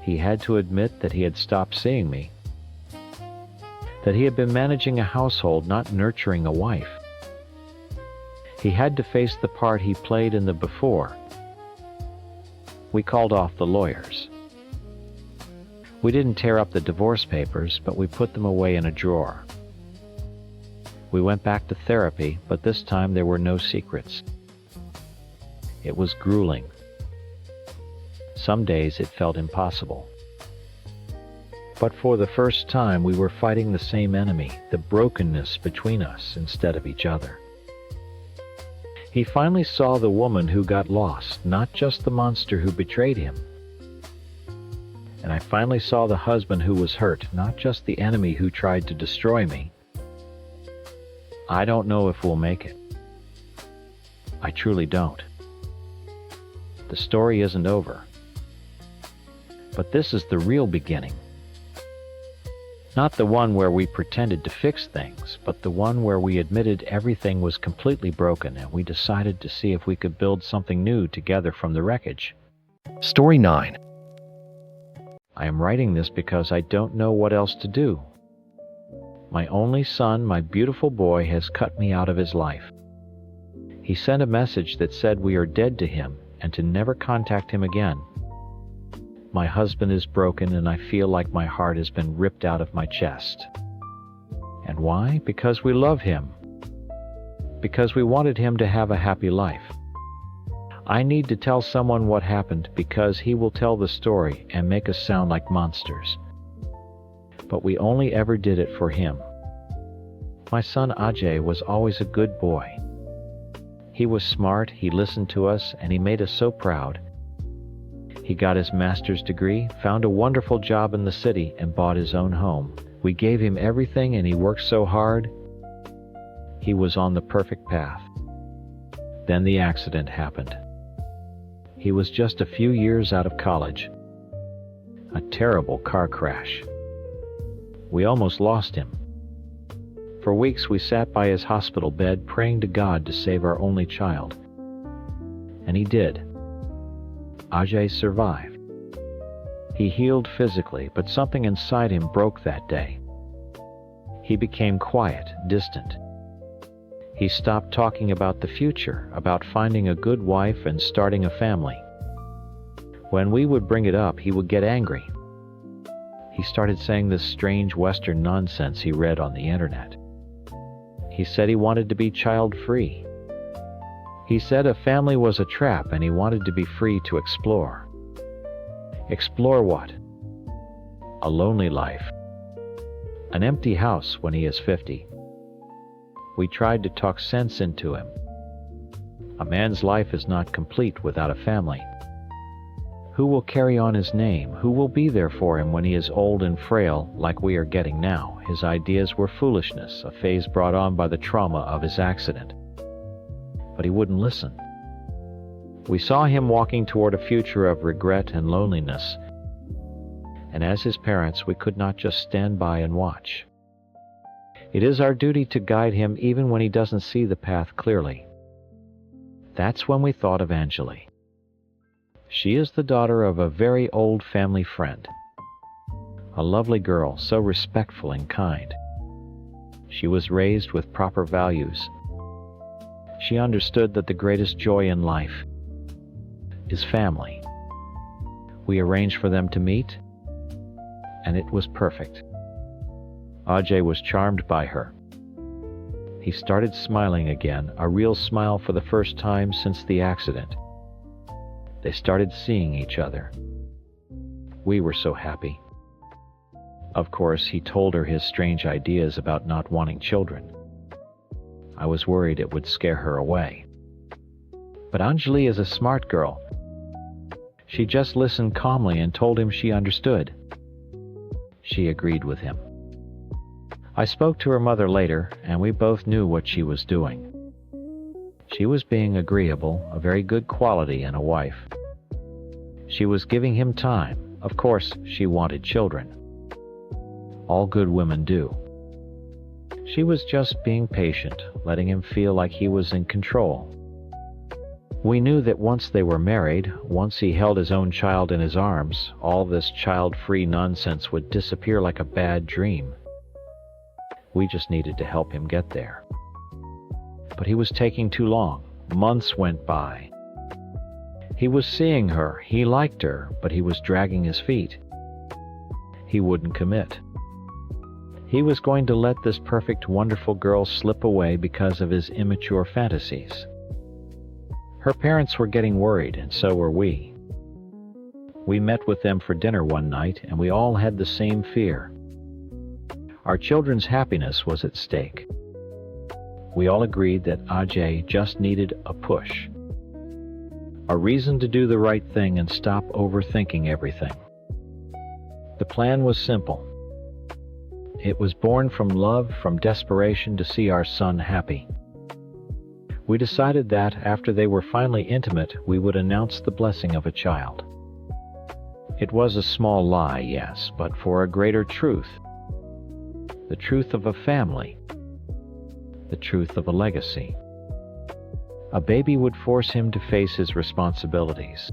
He had to admit that he had stopped seeing me, that he had been managing a household, not nurturing a wife. He had to face the part he played in the before. We called off the lawyers. We didn't tear up the divorce papers, but we put them away in a drawer. We went back to therapy, but this time there were no secrets. It was grueling. Some days it felt impossible. But for the first time we were fighting the same enemy, the brokenness between us instead of each other. He finally saw the woman who got lost, not just the monster who betrayed him. And I finally saw the husband who was hurt, not just the enemy who tried to destroy me. I don't know if we'll make it. I truly don't. The story isn't over. But this is the real beginning. Not the one where we pretended to fix things, but the one where we admitted everything was completely broken and we decided to see if we could build something new together from the wreckage. Story 9. I am writing this because I don't know what else to do. My only son, my beautiful boy, has cut me out of his life. He sent a message that said we are dead to him and to never contact him again. My husband is broken and I feel like my heart has been ripped out of my chest. And why? Because we love him. Because we wanted him to have a happy life. I need to tell someone what happened because he will tell the story and make us sound like monsters. But we only ever did it for him. My son Ajay was always a good boy. He was smart, he listened to us, and he made us so proud. He got his master's degree, found a wonderful job in the city, and bought his own home. We gave him everything and he worked so hard. He was on the perfect path. Then the accident happened. He was just a few years out of college. A terrible car crash. We almost lost him. For weeks we sat by his hospital bed praying to God to save our only child. And he did. Ajay survived. He healed physically, but something inside him broke that day. He became quiet, distant. He stopped talking about the future, about finding a good wife and starting a family. When we would bring it up, he would get angry. He started saying this strange Western nonsense he read on the internet. He said he wanted to be child-free. He said a family was a trap and he wanted to be free to explore. Explore what? A lonely life. An empty house when he is 50. We tried to talk sense into him. A man's life is not complete without a family. Who will carry on his name? Who will be there for him when he is old and frail like we are getting now? His ideas were foolishness, a phase brought on by the trauma of his accident. But he wouldn't listen. We saw him walking toward a future of regret and loneliness. And as his parents, we could not just stand by and watch. It is our duty to guide him even when he doesn't see the path clearly. That's when we thought of Anjali. She is the daughter of a very old family friend. A lovely girl, so respectful and kind. She was raised with proper values. She understood that the greatest joy in life is family. We arranged for them to meet, and it was perfect. Ajay was charmed by her. He started smiling again, a real smile for the first time since the accident. They started seeing each other. We were so happy. Of course, he told her his strange ideas about not wanting children. I was worried it would scare her away. But Anjali is a smart girl. She just listened calmly and told him she understood. She agreed with him. I spoke to her mother later, and we both knew what she was doing. She was being agreeable, a very good quality in a wife. She was giving him time. Of course, she wanted children. All good women do. She was just being patient, letting him feel like he was in control. We knew that once they were married, once he held his own child in his arms, all this child-free nonsense would disappear like a bad dream. We just needed to help him get there. But he was taking too long. Months went by. He was seeing her, he liked her, but he was dragging his feet. He wouldn't commit. He was going to let this perfect, wonderful girl slip away because of his immature fantasies. Her parents were getting worried, and so were we. We met with them for dinner one night, and we all had the same fear. Our children's happiness was at stake. We all agreed that Ajay just needed a push. A reason to do the right thing and stop overthinking everything. The plan was simple. It was born from love, from desperation to see our son happy. We decided that after they were finally intimate, we would announce the blessing of a child. It was a small lie, yes, but for a greater truth. The truth of a family. The truth of a legacy. A baby would force him to face his responsibilities.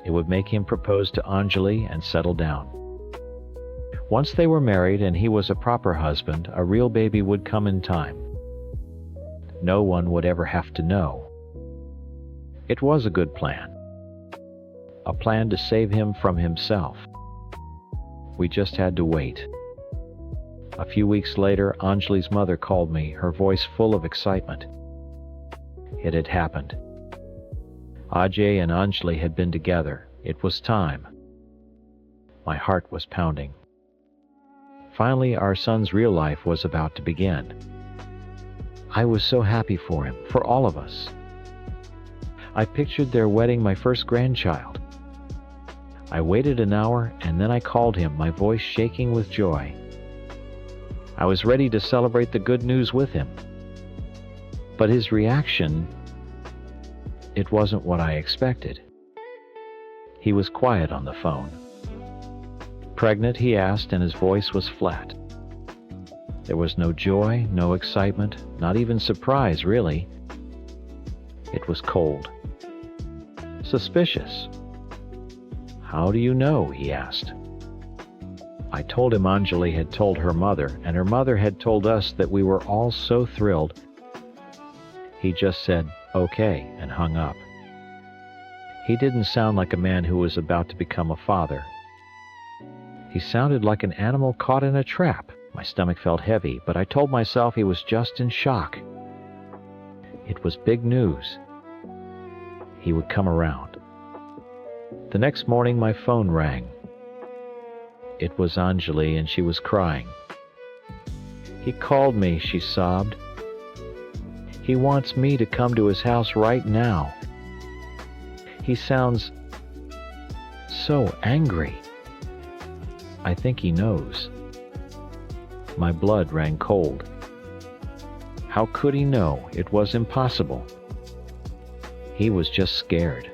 It would make him propose to Anjali and settle down. Once they were married and he was a proper husband, a real baby would come in time. No one would ever have to know. It was a good plan. A plan to save him from himself. We just had to wait. A few weeks later, Anjali's mother called me, her voice full of excitement. It had happened. Ajay and Anjali had been together. It was time. My heart was pounding. Finally, our son's real life was about to begin. I was so happy for him, for all of us. I pictured their wedding my first grandchild. I waited an hour and then I called him, my voice shaking with joy. I was ready to celebrate the good news with him. But his reaction, it wasn't what I expected. He was quiet on the phone. Pregnant, he asked, and his voice was flat. There was no joy, no excitement, not even surprise, really. It was cold. Suspicious. How do you know? He asked. I told him Anjali had told her mother, and her mother had told us that we were all so thrilled. He just said, okay, and hung up. He didn't sound like a man who was about to become a father. He sounded like an animal caught in a trap. My stomach felt heavy, but I told myself he was just in shock. It was big news. He would come around. The next morning, my phone rang. It was Anjali, and she was crying. He called me, she sobbed. He wants me to come to his house right now. He sounds so angry. I think he knows. My blood ran cold. How could he know? It was impossible. He was just scared.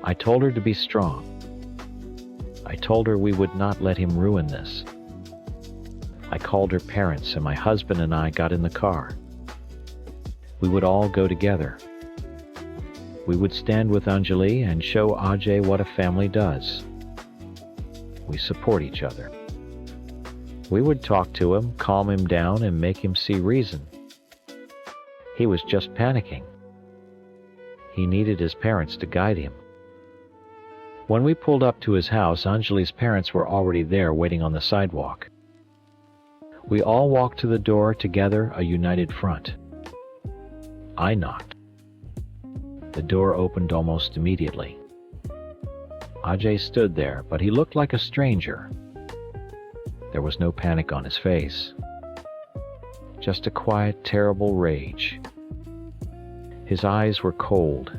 I told her to be strong. I told her we would not let him ruin this. I called her parents, and my husband and I got in the car. We would all go together. We would stand with Anjali and show Ajay what a family does. We support each other. We would talk to him, calm him down, and make him see reason. He was just panicking. He needed his parents to guide him. When we pulled up to his house, Anjali's parents were already there waiting on the sidewalk. We all walked to the door together, a united front. I knocked. The door opened almost immediately. Ajay stood there, but he looked like a stranger. There was no panic on his face. Just a quiet, terrible rage. His eyes were cold.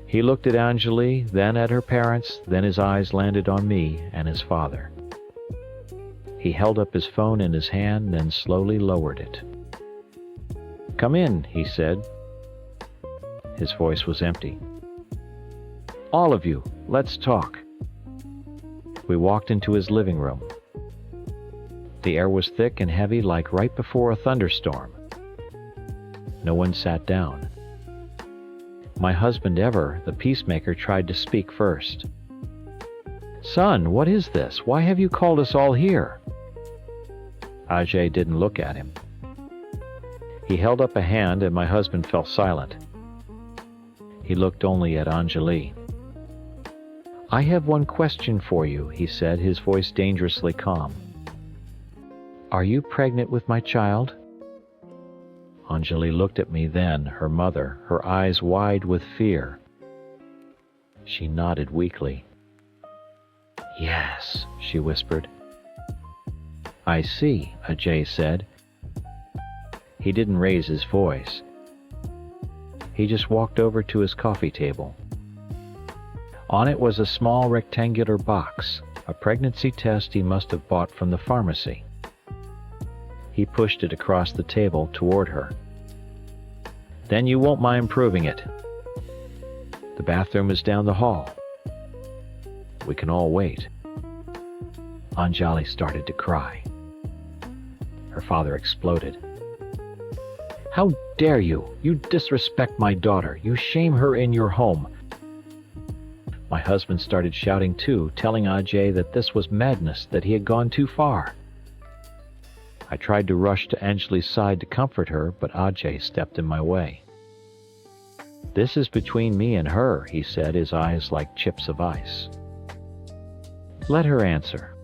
He looked at Anjali, then at her parents, then his eyes landed on me and his father. He held up his phone in his hand, then slowly lowered it. "Come in," he said. His voice was empty. "All of you, let's talk." We walked into his living room. The air was thick and heavy, like right before a thunderstorm. No one sat down. My husband Ever, the peacemaker, tried to speak first. "Son, what is this? Why have you called us all here?" Ajay didn't look at him. He held up a hand and my husband fell silent. He looked only at Anjali. "I have one question for you," he said, his voice dangerously calm. "Are you pregnant with my child?" Anjali looked at me then, her mother, her eyes wide with fear. She nodded weakly. "Yes," she whispered. "I see," Ajay said. He didn't raise his voice. He just walked over to his coffee table. On it was a small rectangular box, a pregnancy test he must have bought from the pharmacy. He pushed it across the table toward her. "Then you won't mind proving it. The bathroom is down the hall. We can all wait. Anjali started to cry. Her father exploded. How dare you? You disrespect my daughter. You shame her in your home. My husband started shouting too, telling Ajay that this was madness, that he had gone too far. I tried to rush to Anjali's side to comfort her, but Ajay stepped in my way. This is between me and her, he said, his eyes like chips of ice. Let her answer.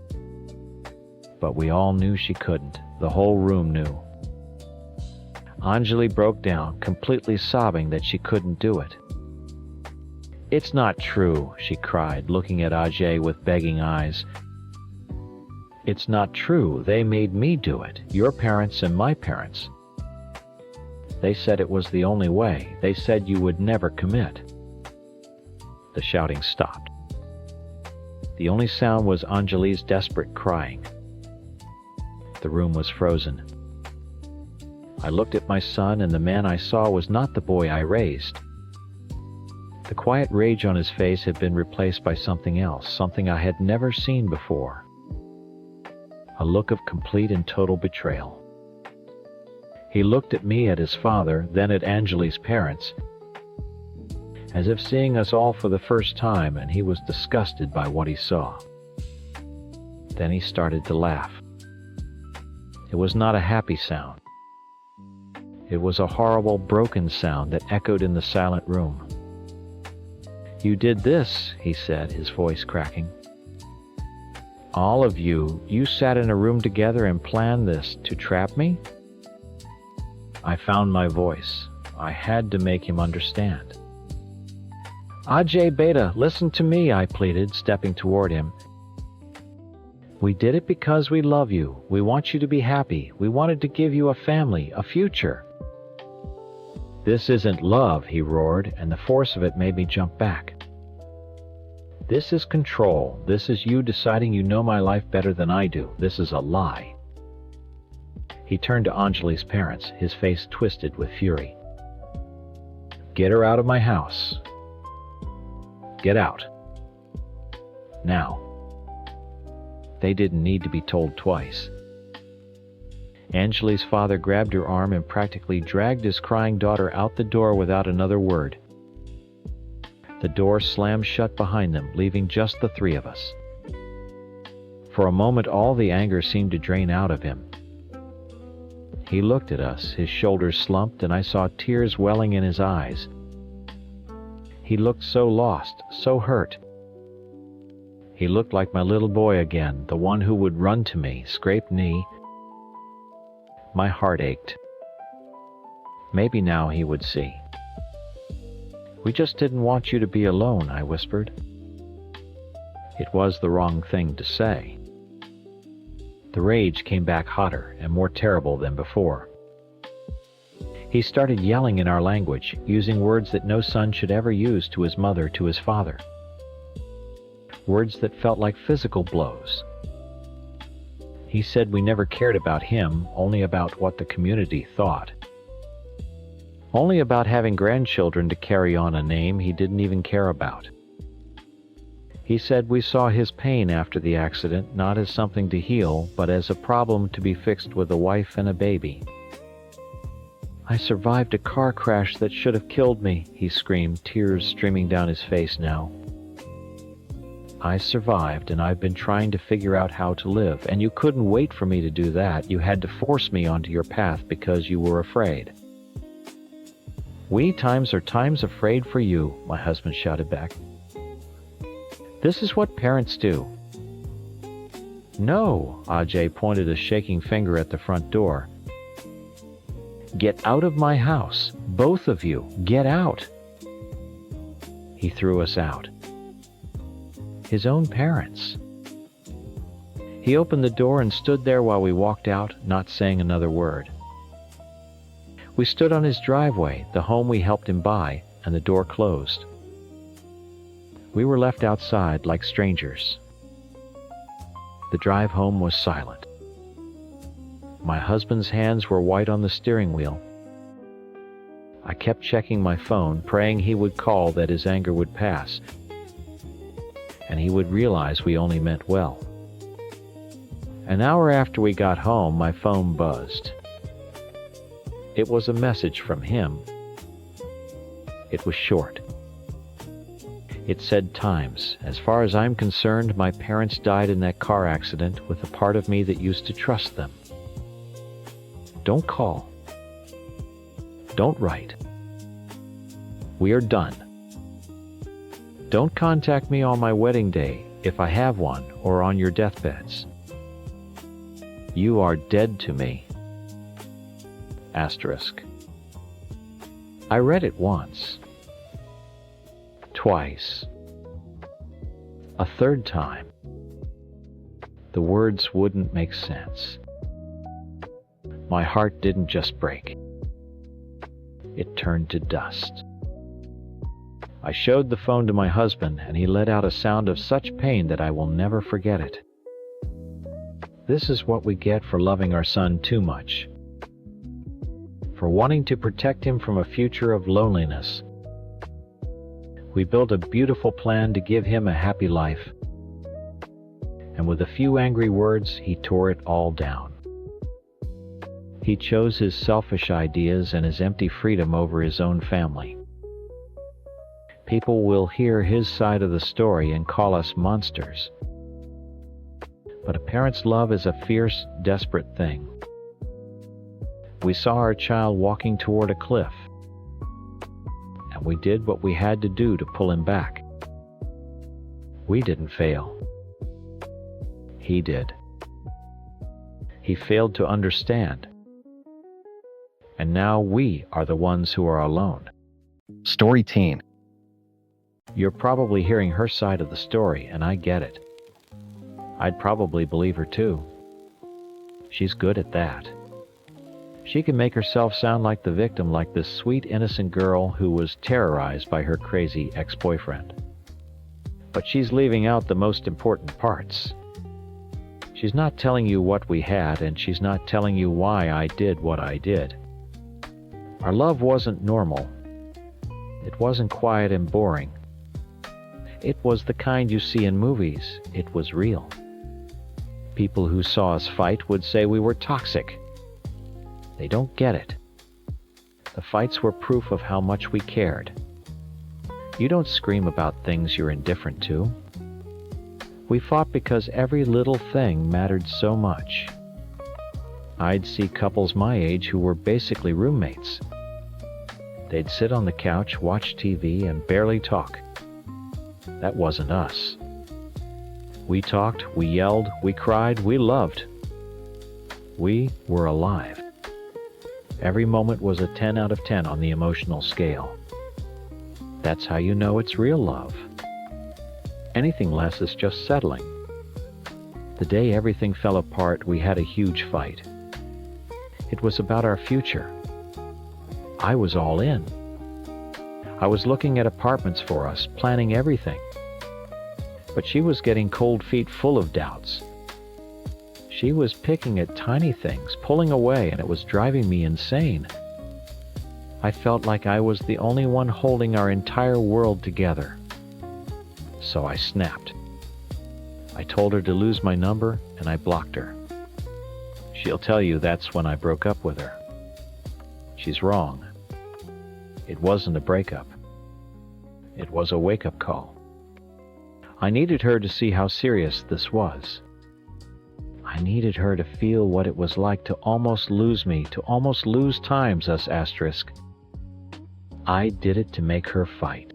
But we all knew she couldn't. The whole room knew. Anjali broke down, completely sobbing that she couldn't do it. It's not true, she cried, looking at Ajay with begging eyes. It's not true. They made me do it. Your parents and my parents. They said it was the only way. They said you would never commit. The shouting stopped. The only sound was Anjali's desperate crying. The room was frozen. I looked at my son, and the man I saw was not the boy I raised. The quiet rage on his face had been replaced by something else, something I had never seen before. A look of complete and total betrayal. He looked at me, at his father, then at Anjali's parents, as if seeing us all for the first time, and he was disgusted by what he saw. Then he started to laugh. It was not a happy sound. It was a horrible, broken sound that echoed in the silent room. You did this, he said, his voice cracking. All of you sat in a room together and planned this to trap me? I found my voice. I had to make him understand. Ajay Beta, listen to me, I pleaded, stepping toward him. We did it because we love you. We want you to be happy. We wanted to give you a family, a future. This isn't love, he roared, and the force of it made me jump back. This is control. This is you deciding you know my life better than I do. This is a lie. He turned to Anjali's parents, his face twisted with fury. Get her out of my house. Get out. Now. They didn't need to be told twice. Anjali's father grabbed her arm and practically dragged his crying daughter out the door without another word. The door slammed shut behind them, leaving just the three of us. For a moment, all the anger seemed to drain out of him. He looked at us, his shoulders slumped, and I saw tears welling in his eyes. He looked so lost, so hurt. He looked like my little boy again, the one who would run to me, scrape knee. My heart ached. Maybe now he would see. We just didn't want you to be alone, I whispered. It was the wrong thing to say. The rage came back hotter and more terrible than before. He started yelling in our language, using words that no son should ever use to his mother, to his father. Words that felt like physical blows. He said we never cared about him, only about what the community thought. Only about having grandchildren to carry on a name he didn't even care about. He said we saw his pain after the accident not as something to heal, but as a problem to be fixed with a wife and a baby. I survived a car crash that should have killed me, he screamed, tears streaming down his face now. I survived, and I've been trying to figure out how to live, and you couldn't wait for me to do that. You had to force me onto your path because you were afraid. We times are times afraid for you, my husband shouted back. This is what parents do. No, Ajay pointed a shaking finger at the front door. Get out of my house, both of you, get out. He threw us out. His own parents. He opened the door and stood there while we walked out, not saying another word. We stood on his driveway, the home we helped him buy, and the door closed. We were left outside like strangers. The drive home was silent. My husband's hands were white on the steering wheel. I kept checking my phone, praying he would call, that his anger would pass. and he would realize we only meant well. An hour after we got home, my phone buzzed. It was a message from him. It was short. It said, "Times. As far as I'm concerned, my parents died in that car accident with a part of me that used to trust them. Don't call. Don't write. We are done. Don't contact me on my wedding day, if I have one, or on your deathbeds. You are dead to me." Asterisk. I read it once. Twice. A third time. The words wouldn't make sense. My heart didn't just break. It turned to dust. I showed the phone to my husband, and he let out a sound of such pain that I will never forget it. This is what we get for loving our son too much. For wanting to protect him from a future of loneliness. We built a beautiful plan to give him a happy life. And with a few angry words, he tore it all down. He chose his selfish ideas and his empty freedom over his own family. People will hear his side of the story and call us monsters. But a parent's love is a fierce, desperate thing. We saw our child walking toward a cliff, and we did what we had to do to pull him back. We didn't fail. He did. He failed to understand. And now we are the ones who are alone. Story teen. You're probably hearing her side of the story, and I get it. I'd probably believe her too. She's good at that. She can make herself sound like the victim, like this sweet, innocent girl who was terrorized by her crazy ex-boyfriend. But she's leaving out the most important parts. She's not telling you what we had, and she's not telling you why I did what I did. Our love wasn't normal. It wasn't quiet and boring. It was the kind you see in movies. It was real. People who saw us fight would say we were toxic. They don't get it. The fights were proof of how much we cared. You don't scream about things you're indifferent to. We fought because every little thing mattered so much. I'd see couples my age who were basically roommates. They'd sit on the couch, watch TV, and barely talk. That wasn't us. We talked, we yelled, we cried, we loved. We were alive. Every moment was a 10 out of 10 on the emotional scale. That's how you know it's real love. Anything less is just settling. The day everything fell apart, we had a huge fight. It was about our future. I was all in. I was looking at apartments for us, planning everything. But she was getting cold feet, full of doubts. She was picking at tiny things, pulling away, and it was driving me insane. I felt like I was the only one holding our entire world together. So I snapped. I told her to lose my number, and I blocked her. She'll tell you that's when I broke up with her. She's wrong. It wasn't a breakup. It was a wake-up call. I needed her to see how serious this was. I needed her to feel what it was like to almost lose me, to almost lose Times, us asterisk. I did it to make her fight.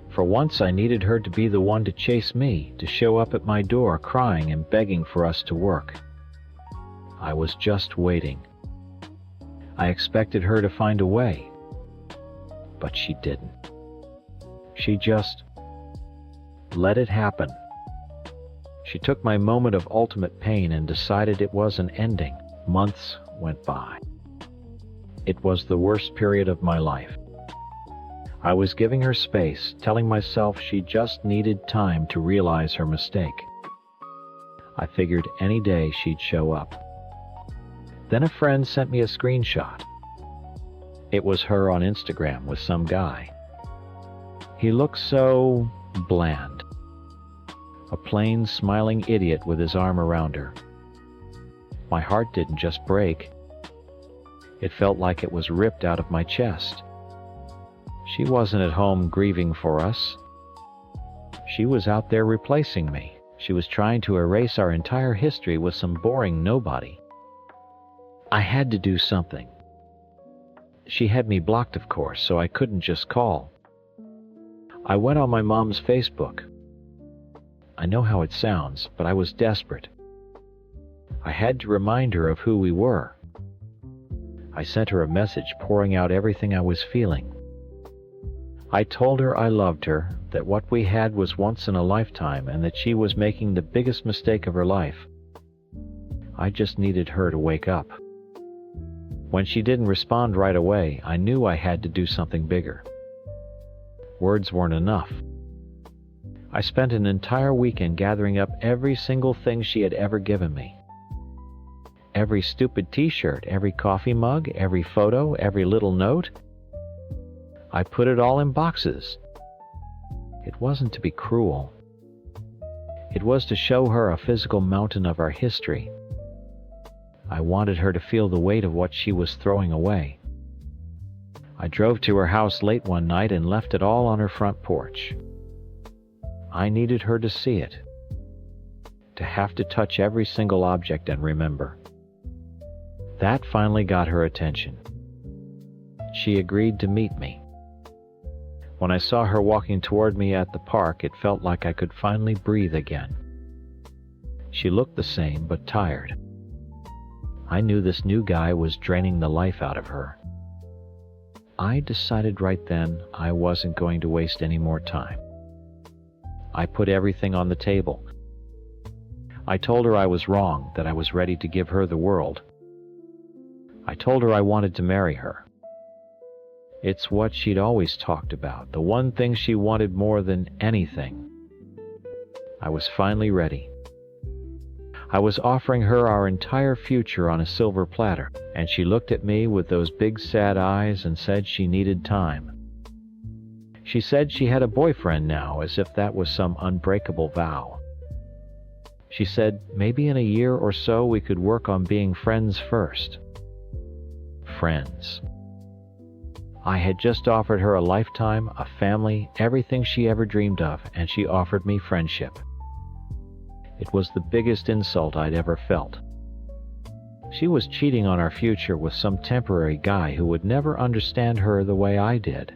For once I needed her to be the one to chase me, to show up at my door crying and begging for us to work. I was just waiting. I expected her to find a way. But she didn't. She just let it happen. She took my moment of ultimate pain and decided it was an ending. Months went by. It was the worst period of my life. I was giving her space, telling myself she just needed time to realize her mistake. I figured any day she'd show up. Then a friend sent me a screenshot. It was her on Instagram with some guy. He looked so bland. a plain, smiling idiot with his arm around her. My heart didn't just break. It felt like it was ripped out of my chest. She wasn't at home grieving for us. She was out there replacing me. She was trying to erase our entire history with some boring nobody. I had to do something. She had me blocked, of course, so I couldn't just call. I went on my mom's Facebook. I know how it sounds, but I was desperate. I had to remind her of who we were. I sent her a message pouring out everything I was feeling. I told her I loved her, that what we had was once in a lifetime, and that she was making the biggest mistake of her life. I just needed her to wake up. When she didn't respond right away, I knew I had to do something bigger. Words weren't enough. I spent an entire weekend gathering up every single thing she had ever given me. Every stupid t-shirt, every coffee mug, every photo, every little note. I put it all in boxes. It wasn't to be cruel. It was to show her a physical mountain of our history. I wanted her to feel the weight of what she was throwing away. I drove to her house late one night and left it all on her front porch. I needed her to see it, to have to touch every single object and remember. That finally got her attention. She agreed to meet me. When I saw her walking toward me at the park, it felt like I could finally breathe again. She looked the same, but tired. I knew this new guy was draining the life out of her. I decided right then I wasn't going to waste any more time. I put everything on the table. I told her I was wrong, that I was ready to give her the world. I told her I wanted to marry her. It's what she'd always talked about, the one thing she wanted more than anything. I was finally ready. I was offering her our entire future on a silver platter, and she looked at me with those big sad eyes and said she needed time. She said she had a boyfriend now, as if that was some unbreakable vow. She said maybe in a year or so we could work on being friends first. Friends. I had just offered her a lifetime, a family, everything she ever dreamed of, and she offered me friendship. It was the biggest insult I'd ever felt. She was cheating on our future with some temporary guy who would never understand her the way I did.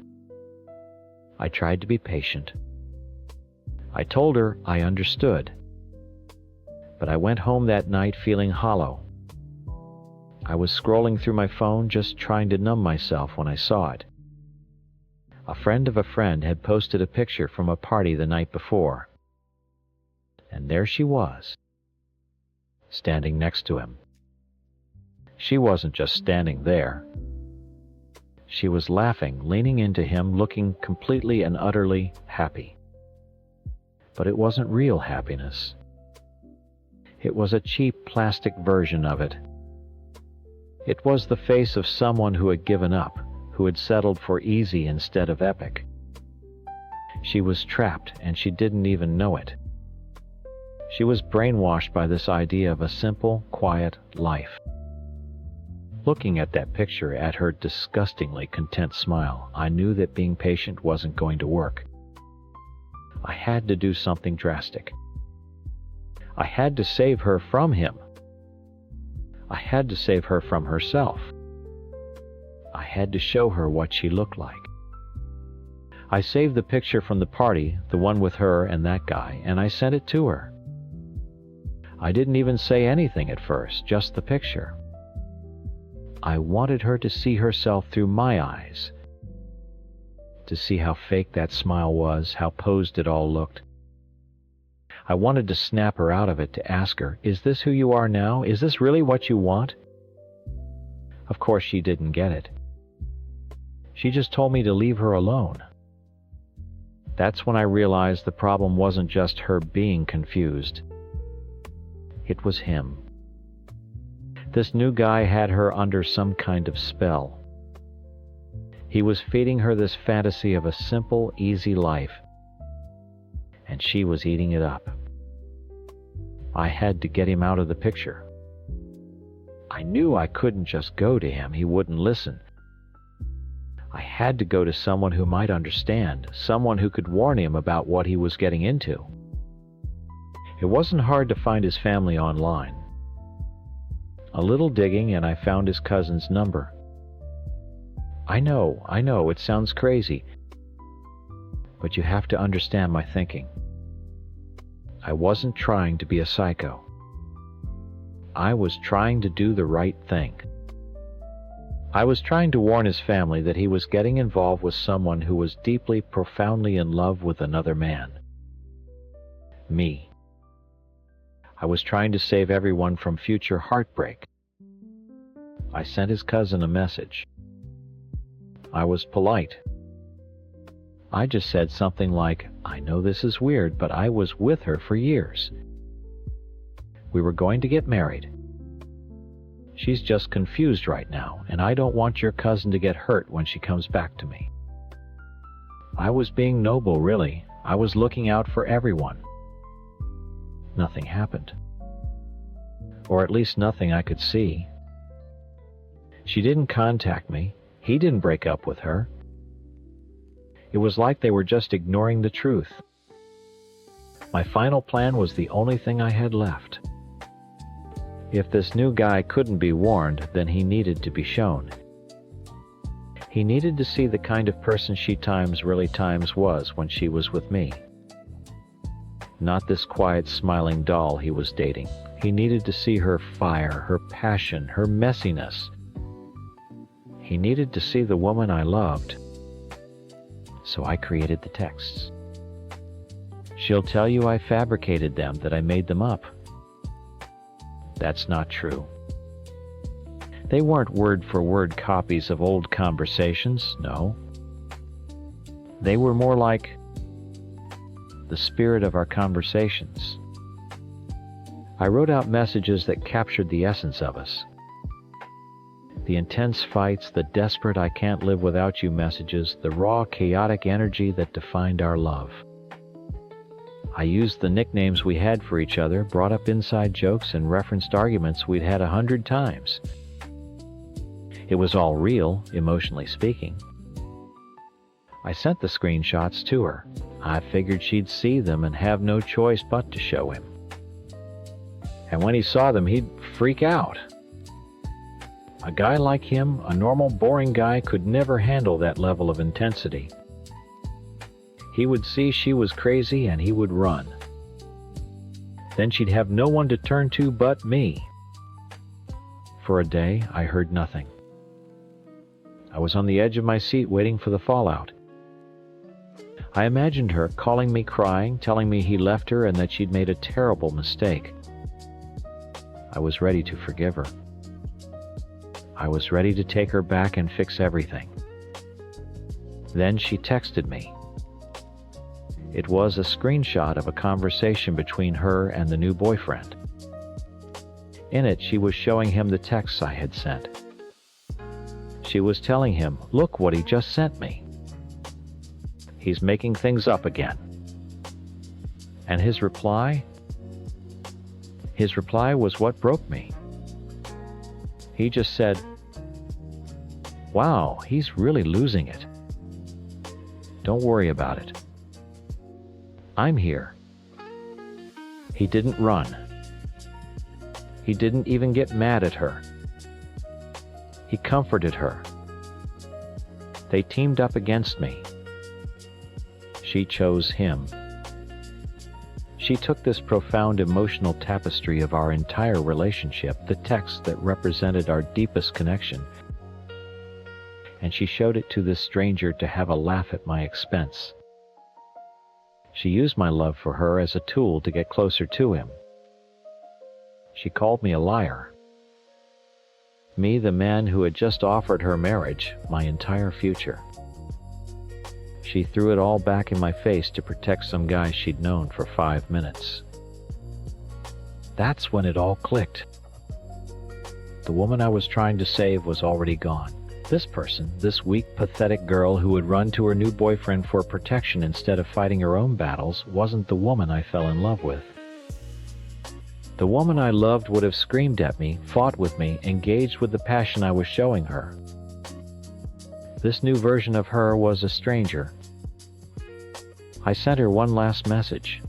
I tried to be patient. I told her I understood. But I went home that night feeling hollow. I was scrolling through my phone just trying to numb myself when I saw it. A friend of a friend had posted a picture from a party the night before. And there she was, standing next to him. She wasn't just standing there. She was laughing, leaning into him, looking completely and utterly happy. But it wasn't real happiness. It was a cheap plastic version of it. It was the face of someone who had given up, who had settled for easy instead of epic. She was trapped, and she didn't even know it. She was brainwashed by this idea of a simple, quiet life. Looking at that picture, at her disgustingly content smile, I knew that being patient wasn't going to work. I had to do something drastic. I had to save her from him. I had to save her from herself. I had to show her what she looked like. I saved the picture from the party, the one with her and that guy, and I sent it to her. I didn't even say anything at first, just the picture. I wanted her to see herself through my eyes, to see how fake that smile was, how posed it all looked. I wanted to snap her out of it, to ask her, "Is this who you are now? Is this really what you want?" Of course she didn't get it. She just told me to leave her alone. That's when I realized the problem wasn't just her being confused. It was him. This new guy had her under some kind of spell. He was feeding her this fantasy of a simple, easy life, and she was eating it up. I had to get him out of the picture. I knew I couldn't just go to him. He wouldn't listen. I had to go to someone who might understand, someone who could warn him about what he was getting into. It wasn't hard to find his family online. A little digging and I found his cousin's number. I know, it sounds crazy, but you have to understand my thinking. I wasn't trying to be a psycho. I was trying to do the right thing. I was trying to warn his family that he was getting involved with someone who was deeply, profoundly in love with another man. Me. I was trying to save everyone from future heartbreak. I sent his cousin a message. I was polite. I just said something like, I know this is weird, but I was with her for years. We were going to get married. She's just confused right now, and I don't want your cousin to get hurt when she comes back to me. I was being noble, really. I was looking out for everyone. Nothing happened. Or at least nothing I could see. She didn't contact me. He didn't break up with her. It was like they were just ignoring the truth. My final plan was the only thing I had left. If this new guy couldn't be warned, then he needed to be shown. He needed to see the kind of person she really was when she was with me. Not this quiet, smiling doll he was dating. He needed to see her fire, her passion, her messiness. He needed to see the woman I loved. So I created the texts. She'll tell you I fabricated them, that I made them up. That's not true. They weren't word-for-word copies of old conversations, no. They were more like the spirit of our conversations. I wrote out messages that captured the essence of us. The intense fights, the desperate I can't live without you messages, the raw, chaotic energy that defined our love. I used the nicknames we had for each other, brought up inside jokes, and referenced arguments we'd had 100 times. It was all real, emotionally speaking. I sent the screenshots to her. I figured she'd see them and have no choice but to show him. And when he saw them, he'd freak out. A guy like him, a normal, boring guy, could never handle that level of intensity. He would see she was crazy and he would run. Then she'd have no one to turn to but me. For a day, I heard nothing. I was on the edge of my seat waiting for the fallout. I imagined her calling me crying, telling me he left her and that she'd made a terrible mistake. I was ready to forgive her. I was ready to take her back and fix everything. Then she texted me. It was a screenshot of a conversation between her and the new boyfriend. In it, she was showing him the texts I had sent. She was telling him, "Look what he just sent me. He's making things up again." And his reply? His reply was what broke me. He just said, "Wow, he's really losing it. Don't worry about it. I'm here." He didn't run. He didn't even get mad at her. He comforted her. They teamed up against me. She chose him. She took this profound emotional tapestry of our entire relationship, the text that represented our deepest connection, and she showed it to this stranger to have a laugh at my expense. She used my love for her as a tool to get closer to him. She called me a liar. Me, the man who had just offered her marriage, my entire future. She threw it all back in my face to protect some guy she'd known for 5 minutes. That's when it all clicked. The woman I was trying to save was already gone. This person, this weak, pathetic girl who would run to her new boyfriend for protection instead of fighting her own battles, wasn't the woman I fell in love with. The woman I loved would have screamed at me, fought with me, engaged with the passion I was showing her. This new version of her was a stranger. I sent her one last message.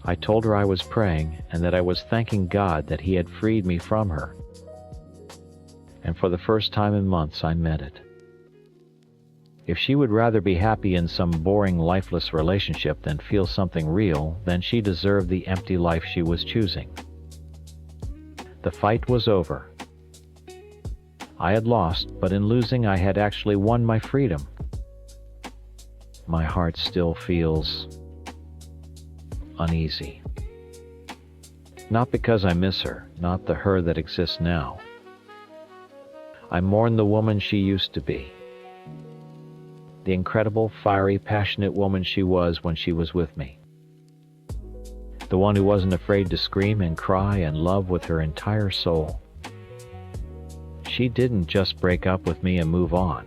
I told her I was praying and that I was thanking God that He had freed me from her. And for the first time in months, I meant it. If she would rather be happy in some boring, lifeless relationship than feel something real, then she deserved the empty life she was choosing. The fight was over. I had lost, but in losing I had actually won my freedom. My heart still feels uneasy. Not because I miss her, not the her that exists now. I mourn the woman she used to be. The incredible, fiery, passionate woman she was when she was with me. The one who wasn't afraid to scream and cry and love with her entire soul. She didn't just break up with me and move on.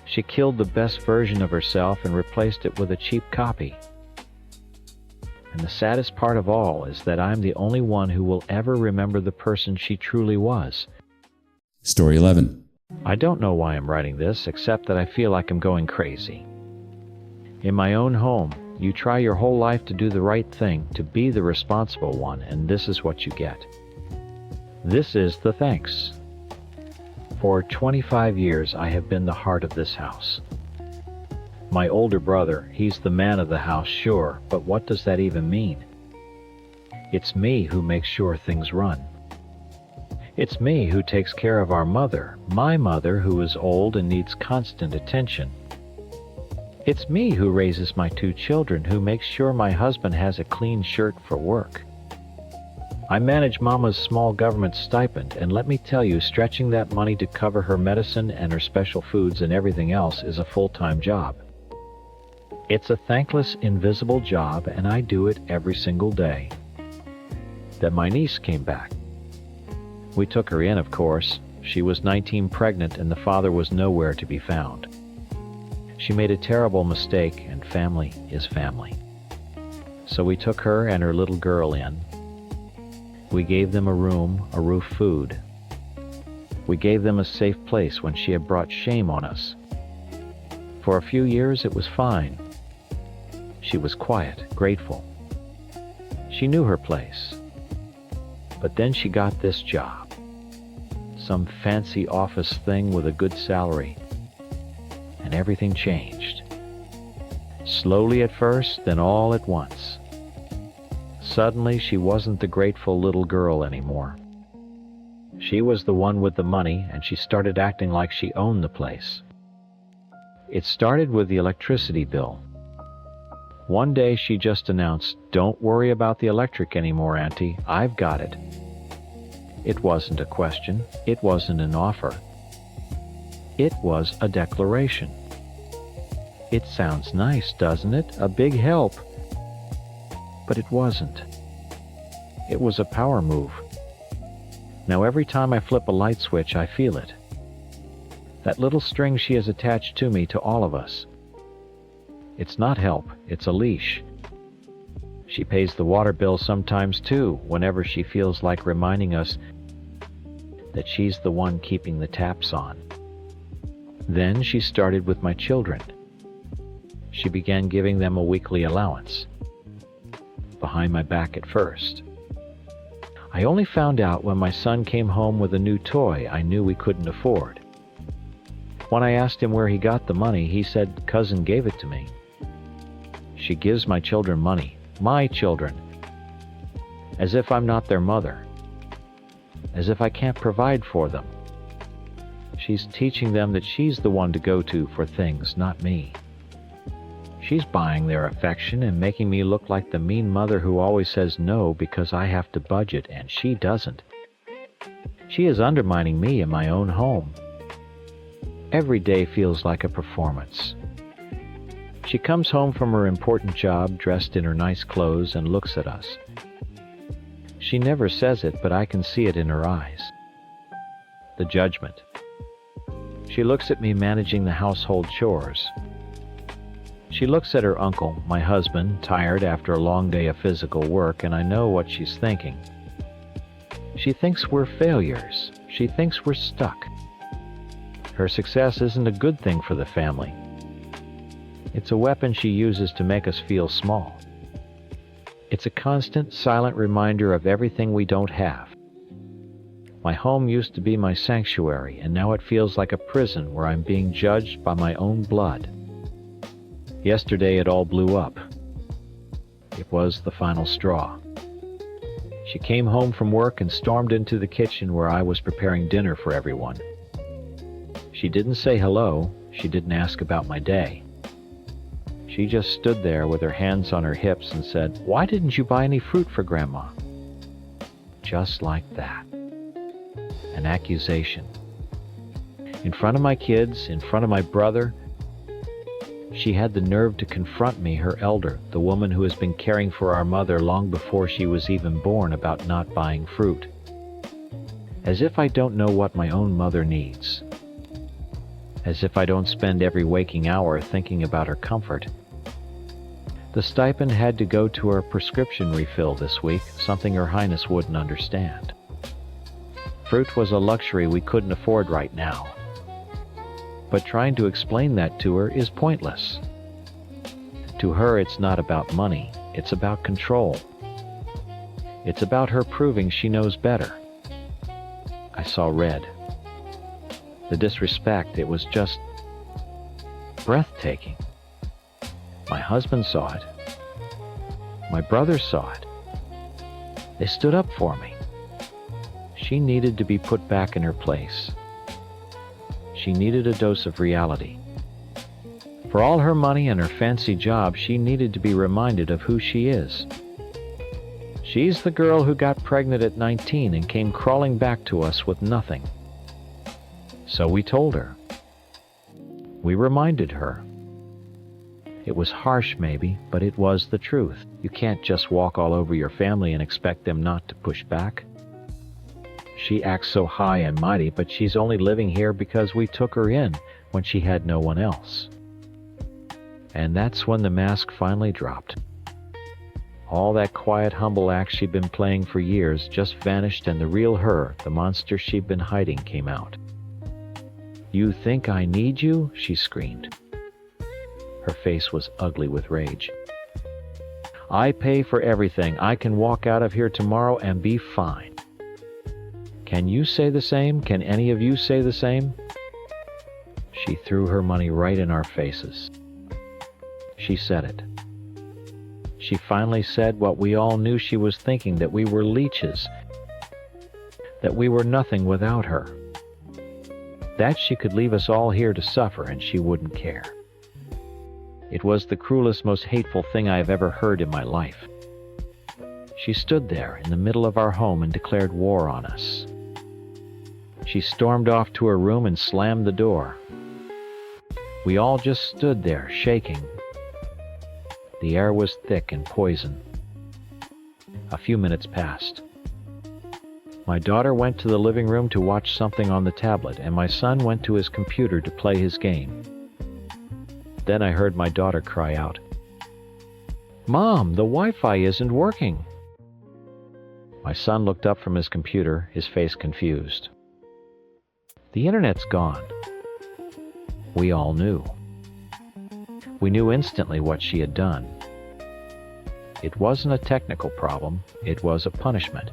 She killed the best version of herself and replaced it with a cheap copy. And the saddest part of all is that I'm the only one who will ever remember the person she truly was. Story 11. I don't know why I'm writing this, except that I feel like I'm going crazy. In my own home, you try your whole life to do the right thing, to be the responsible one, and this is what you get. This is the thanks. For 25 years, I have been the heart of this house. My older brother, he's the man of the house, sure, but what does that even mean? It's me who makes sure things run. It's me who takes care of our mother, my mother who is old and needs constant attention. It's me who raises my 2 children, who makes sure my husband has a clean shirt for work. I manage Mama's small government stipend, and let me tell you, stretching that money to cover her medicine and her special foods and everything else is a full-time job. It's a thankless, invisible job, and I do it every single day. Then my niece came back. We took her in, of course. She was 19 pregnant, and the father was nowhere to be found. She made a terrible mistake, and family is family. So we took her and her little girl in. We gave them a room, a roof, food. We gave them a safe place when she had brought shame on us. For a few years it was fine. She was quiet, grateful. She knew her place. But then she got this job. Some fancy office thing with a good salary. And everything changed. Slowly at first, then all at once. Suddenly, she wasn't the grateful little girl anymore. She was the one with the money, and she started acting like she owned the place. It started with the electricity bill. One day she just announced, "Don't worry about the electric anymore, Auntie, I've got it." It wasn't a question, it wasn't an offer. It was a declaration. It sounds nice, doesn't it? A big help. But it wasn't. It was a power move. Now every time I flip a light switch, I feel it. That little string she has attached to me, to all of us. It's not help, it's a leash. She pays the water bill sometimes too, whenever she feels like reminding us that she's the one keeping the taps on. Then she started with my children. She began giving them a weekly allowance. Behind my back at first. I only found out when my son came home with a new toy I knew we couldn't afford. When I asked him where he got the money, he said, "Cousin gave it to me." She gives my children money. My children. As if I'm not their mother. As if I can't provide for them. She's teaching them that she's the one to go to for things, not me. She's buying their affection and making me look like the mean mother who always says no because I have to budget and she doesn't. She is undermining me in my own home. Every day feels like a performance. She comes home from her important job dressed in her nice clothes and looks at us. She never says it, but I can see it in her eyes. The judgment. She looks at me managing the household chores. She looks at her uncle, my husband, tired after a long day of physical work, and I know what she's thinking. She thinks we're failures. She thinks we're stuck. Her success isn't a good thing for the family. It's a weapon she uses to make us feel small. It's a constant, silent reminder of everything we don't have. My home used to be my sanctuary, and now it feels like a prison where I'm being judged by my own blood. Yesterday it all blew up. It was the final straw. She came home from work and stormed into the kitchen where I was preparing dinner for everyone. She didn't say hello. She didn't ask about my day. She just stood there with her hands on her hips and said, "Why didn't you buy any fruit for Grandma?" Just like that. An accusation. In front of my kids, in front of my brother, she had the nerve to confront me, her elder, the woman who has been caring for our mother long before she was even born, about not buying fruit. As if I don't know what my own mother needs. As if I don't spend every waking hour thinking about her comfort. The stipend had to go to her prescription refill this week, something Her Highness wouldn't understand. Fruit was a luxury we couldn't afford right now. But trying to explain that to her is pointless. To her, it's not about money, it's about control. It's about her proving she knows better. I saw red. The disrespect, it was just breathtaking. My husband saw it. My brother saw it. They stood up for me. She needed to be put back in her place. She needed a dose of reality. For all her money and her fancy job, she needed to be reminded of who she is. She's the girl who got pregnant at 19 and came crawling back to us with nothing. So we told her. We reminded her. It was harsh maybe, but it was the truth. You can't just walk all over your family and expect them not to push back. She acts so high and mighty, but she's only living here because we took her in when she had no one else. And that's when the mask finally dropped. All that quiet, humble act she'd been playing for years just vanished, and the real her, the monster she'd been hiding, came out. "You think I need you?" she screamed. Her face was ugly with rage. "I pay for everything. I can walk out of here tomorrow and be fine. Can you say the same? Can any of you say the same?" She threw her money right in our faces. She said it. She finally said what we all knew she was thinking, that we were leeches, that we were nothing without her, that she could leave us all here to suffer and she wouldn't care. It was the cruelest, most hateful thing I have ever heard in my life. She stood there in the middle of our home and declared war on us. She stormed off to her room and slammed the door. We all just stood there, shaking. The air was thick and poison. A few minutes passed. My daughter went to the living room to watch something on the tablet, and my son went to his computer to play his game. Then I heard my daughter cry out, "Mom, the Wi-Fi isn't working." My son looked up from his computer, his face confused. "The internet's gone." We all knew. We knew instantly what she had done. It wasn't a technical problem, it was a punishment.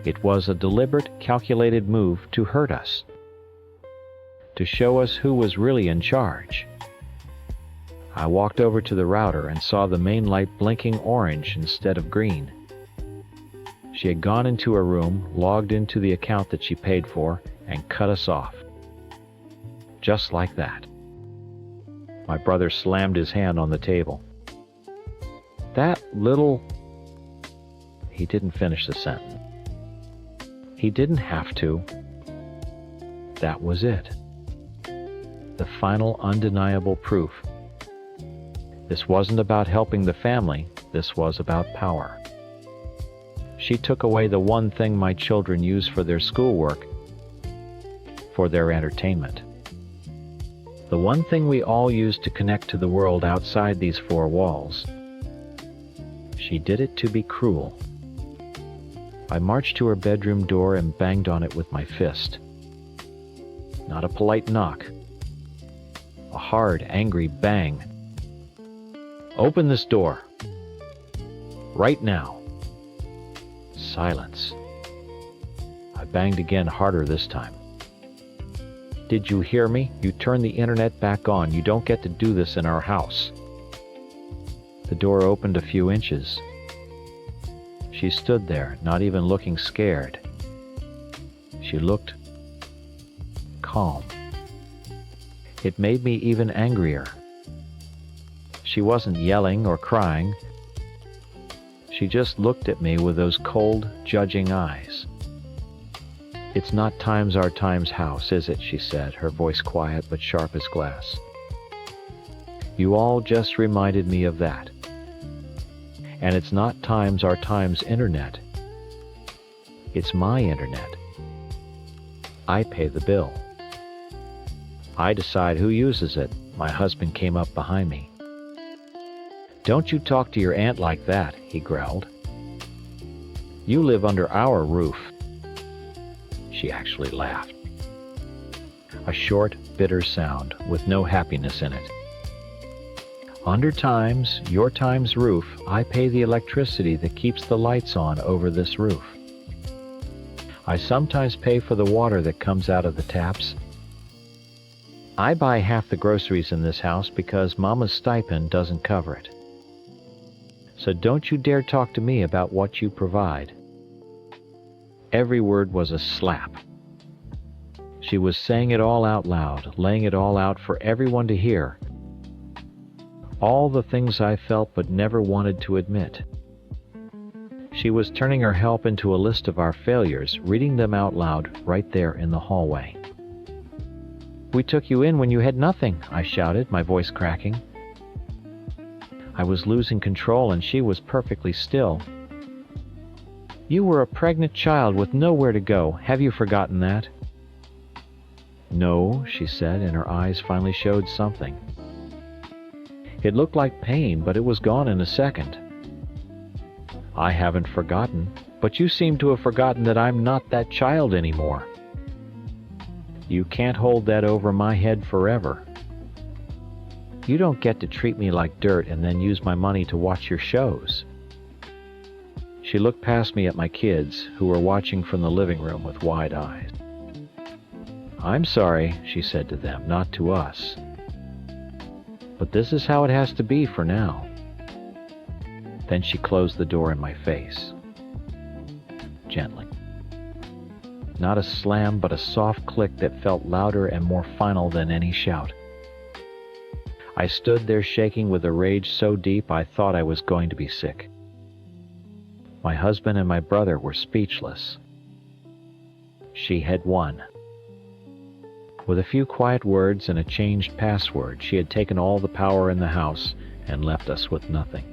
It was a deliberate, calculated move to hurt us, to show us who was really in charge. I walked over to the router and saw the main light blinking orange instead of green. She had gone into her room, logged into the account that she paid for, and cut us off. Just like that. My brother slammed his hand on the table. "That little..." He didn't finish the sentence. He didn't have to. That was it. The final, undeniable proof. This wasn't about helping the family, this was about power. She took away the one thing my children use for their schoolwork, for their entertainment. The one thing we all use to connect to the world outside these four walls. She did it to be cruel. I marched to her bedroom door and banged on it with my fist. Not a polite knock. A hard, angry bang. Open this door. Right now. Silence. I banged again, harder this time. Did you hear me? You turn the internet back on. You don't get to do this in our house. The door opened a few inches. She stood there, not even looking scared. She looked calm. It made me even angrier. She wasn't yelling or crying. She just looked at me with those cold, judging eyes. It's not Times Our Times house, is it? She said, her voice quiet but sharp as glass. You all just reminded me of that. And it's not Times Our Times internet. It's my internet. I pay the bill. I decide who uses it. My husband came up behind me. Don't you talk to your aunt like that, he growled. You live under our roof. She actually laughed. A short, bitter sound with no happiness in it. Under Times, your Times roof, I pay the electricity that keeps the lights on over this roof. I sometimes pay for the water that comes out of the taps. I buy half the groceries in this house because Mama's stipend doesn't cover it. So don't you dare talk to me about what you provide. Every word was a slap. She was saying it all out loud, laying it all out for everyone to hear. All the things I felt but never wanted to admit. She was turning her help into a list of our failures, reading them out loud right there in the hallway. We took you in when you had nothing, I shouted, my voice cracking. I was losing control and she was perfectly still. You were a pregnant child with nowhere to go. Have you forgotten that? No, she said, and her eyes finally showed something. It looked like pain, but it was gone in a second. I haven't forgotten, but you seem to have forgotten that I'm not that child anymore. You can't hold that over my head forever. You don't get to treat me like dirt and then use my money to watch your shows. She looked past me at my kids, who were watching from the living room with wide eyes. I'm sorry, she said to them, not to us. But this is how it has to be for now. Then she closed the door in my face. Gently. Not a slam, but a soft click that felt louder and more final than any shout. I stood there shaking with a rage so deep I thought I was going to be sick. My husband and my brother were speechless. She had won. With a few quiet words and a changed password, she had taken all the power in the house and left us with nothing.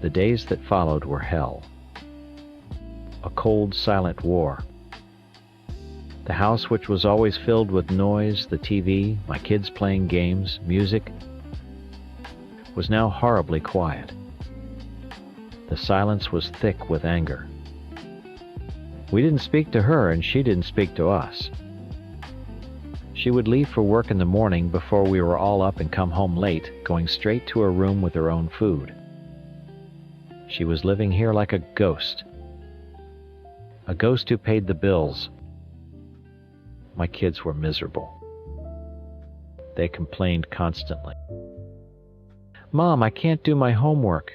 The days that followed were hell. A cold, silent war. The house, which was always filled with noise, the TV, my kids playing games, music, was now horribly quiet. The silence was thick with anger. We didn't speak to her, and she didn't speak to us. She would leave for work in the morning before we were all up and come home late, going straight to her room with her own food. She was living here like a ghost. A ghost who paid the bills. My kids were miserable. They complained constantly. Mom, I can't do my homework.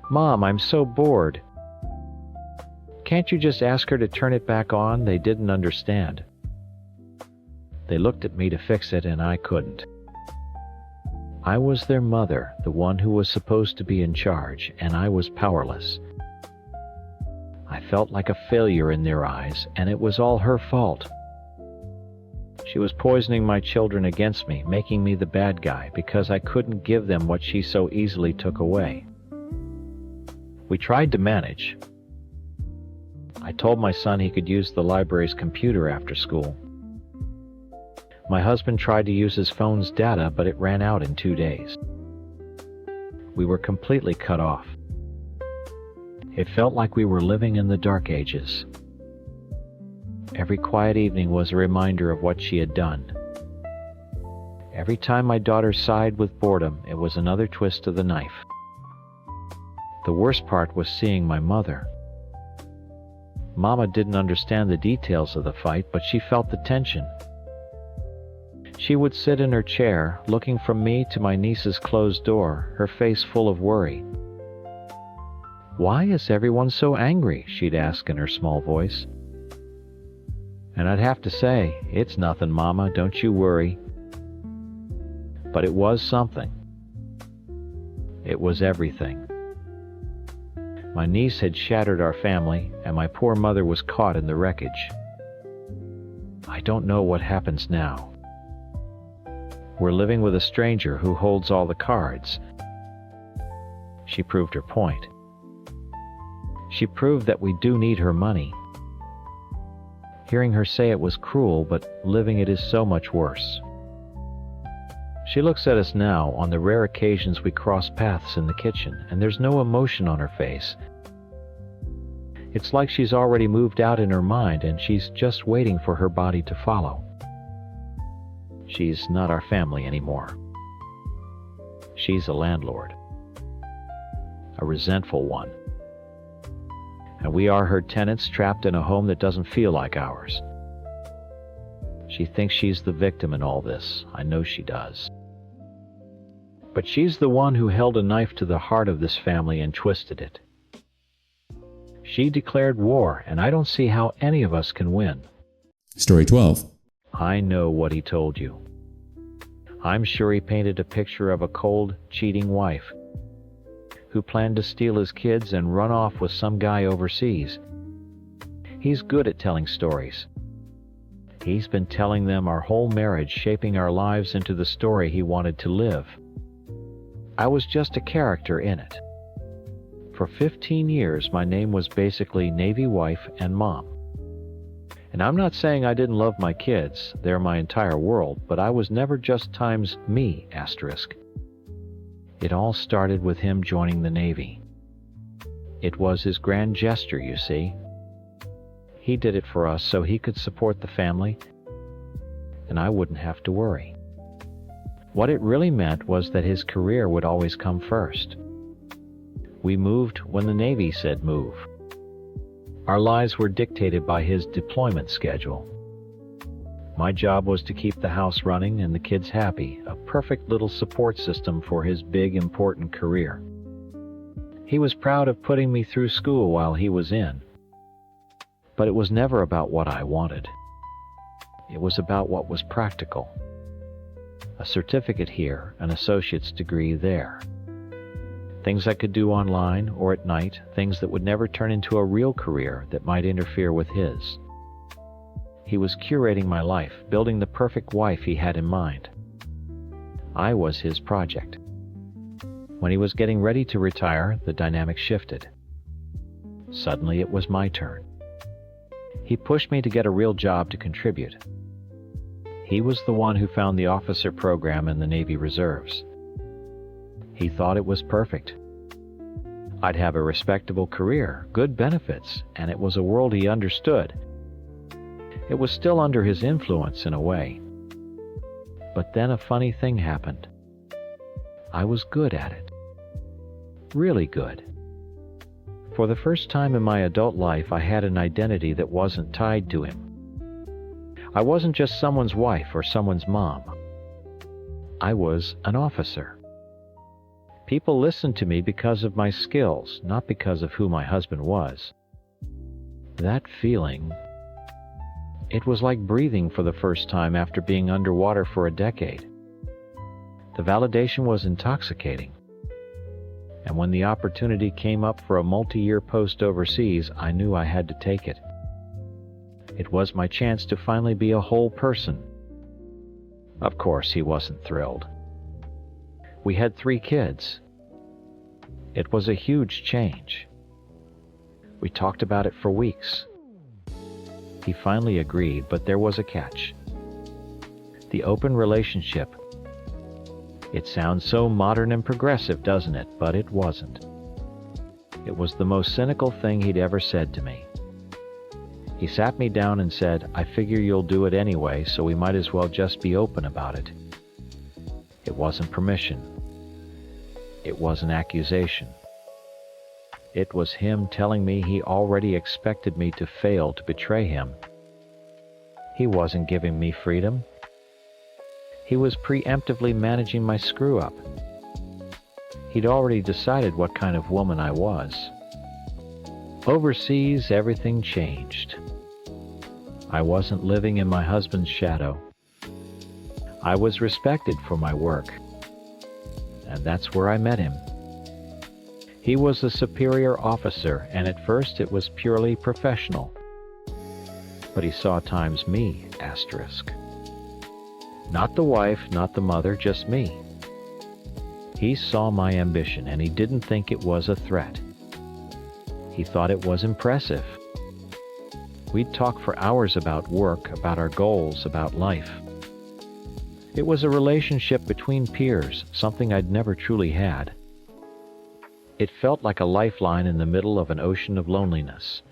Mom, I'm so bored. Can't you just ask her to turn it back on? They didn't understand. They looked at me to fix it, and I couldn't. I was their mother, the one who was supposed to be in charge, and I was powerless. I felt like a failure in their eyes, and it was all her fault. She was poisoning my children against me, making me the bad guy, because I couldn't give them what she so easily took away. We tried to manage. I told my son he could use the library's computer after school. My husband tried to use his phone's data, but it ran out in 2 days. We were completely cut off. It felt like we were living in the dark ages. Every quiet evening was a reminder of what she had done. Every time my daughter sighed with boredom, it was another twist of the knife. The worst part was seeing my mother. Mama didn't understand the details of the fight, but she felt the tension. She would sit in her chair, looking from me to my niece's closed door, her face full of worry. "Why is everyone so angry?" she'd ask in her small voice. And I'd have to say, "It's nothing, Mama, don't you worry." But it was something. It was everything. My niece had shattered our family, and my poor mother was caught in the wreckage. I don't know what happens now. We're living with a stranger who holds all the cards. She proved her point. She proved that we do need her money. Hearing her say it was cruel, but living it is so much worse. She looks at us now on the rare occasions we cross paths in the kitchen, and there's no emotion on her face. It's like she's already moved out in her mind and she's just waiting for her body to follow. She's not our family anymore. She's a landlord. A resentful one. And we are her tenants trapped in a home that doesn't feel like ours. She thinks she's the victim in all this. I know she does. But she's the one who held a knife to the heart of this family and twisted it. She declared war, and I don't see how any of us can win. Story 12. I know what he told you. I'm sure he painted a picture of a cold, cheating wife who planned to steal his kids and run off with some guy overseas. He's good at telling stories. He's been telling them our whole marriage, shaping our lives into the story he wanted to live. I was just a character in it. For 15 years, my name was basically Navy wife and mom. And I'm not saying I didn't love my kids, they're my entire world, but I was never just times me, asterisk. It all started with him joining the Navy. It was his grand gesture, you see. He did it for us so he could support the family, and I wouldn't have to worry. What it really meant was that his career would always come first. We moved when the Navy said move. Our lives were dictated by his deployment schedule. My job was to keep the house running and the kids happy, a perfect little support system for his big, important career. He was proud of putting me through school while he was in. But it was never about what I wanted. It was about what was practical. A certificate here, an associate's degree there. Things I could do online or at night, things that would never turn into a real career that might interfere with his. He was curating my life, building the perfect wife he had in mind. I was his project. When he was getting ready to retire, the dynamic shifted. Suddenly it was my turn. He pushed me to get a real job to contribute. He was the one who found the officer program in the Navy Reserves. He thought it was perfect. I'd have a respectable career, good benefits, and it was a world he understood. It was still under his influence in a way. But then a funny thing happened. I was good at it. Really good. For the first time in my adult life, I had an identity that wasn't tied to him. I wasn't just someone's wife or someone's mom. I was an officer. People listened to me because of my skills, not because of who my husband was. That feeling, it was like breathing for the first time after being underwater for a decade. The validation was intoxicating. And when the opportunity came up for a multi-year post overseas, I knew I had to take it. It was my chance to finally be a whole person. Of course, he wasn't thrilled. We had 3 kids. It was a huge change. We talked about it for weeks. He finally agreed, but there was a catch. the open relationship. It sounds so modern and progressive, doesn't it? But it wasn't. It was the most cynical thing he'd ever said to me. He sat me down and said, "I figure you'll do it anyway, so we might as well just be open about it." It wasn't permission. It was an accusation. It was him telling me he already expected me to fail to betray him. He wasn't giving me freedom. He was preemptively managing my screw-up. He'd already decided what kind of woman I was. Overseas, everything changed. I wasn't living in my husband's shadow. I was respected for my work. And that's where I met him. He was a superior officer, and at first it was purely professional. But he saw times me, asterisk. Not the wife, not the mother, just me. He saw my ambition, and he didn't think it was a threat. He thought it was impressive. We'd talk for hours about work, about our goals, about life. It was a relationship between peers, something I'd never truly had. It felt like a lifeline in the middle of an ocean of loneliness.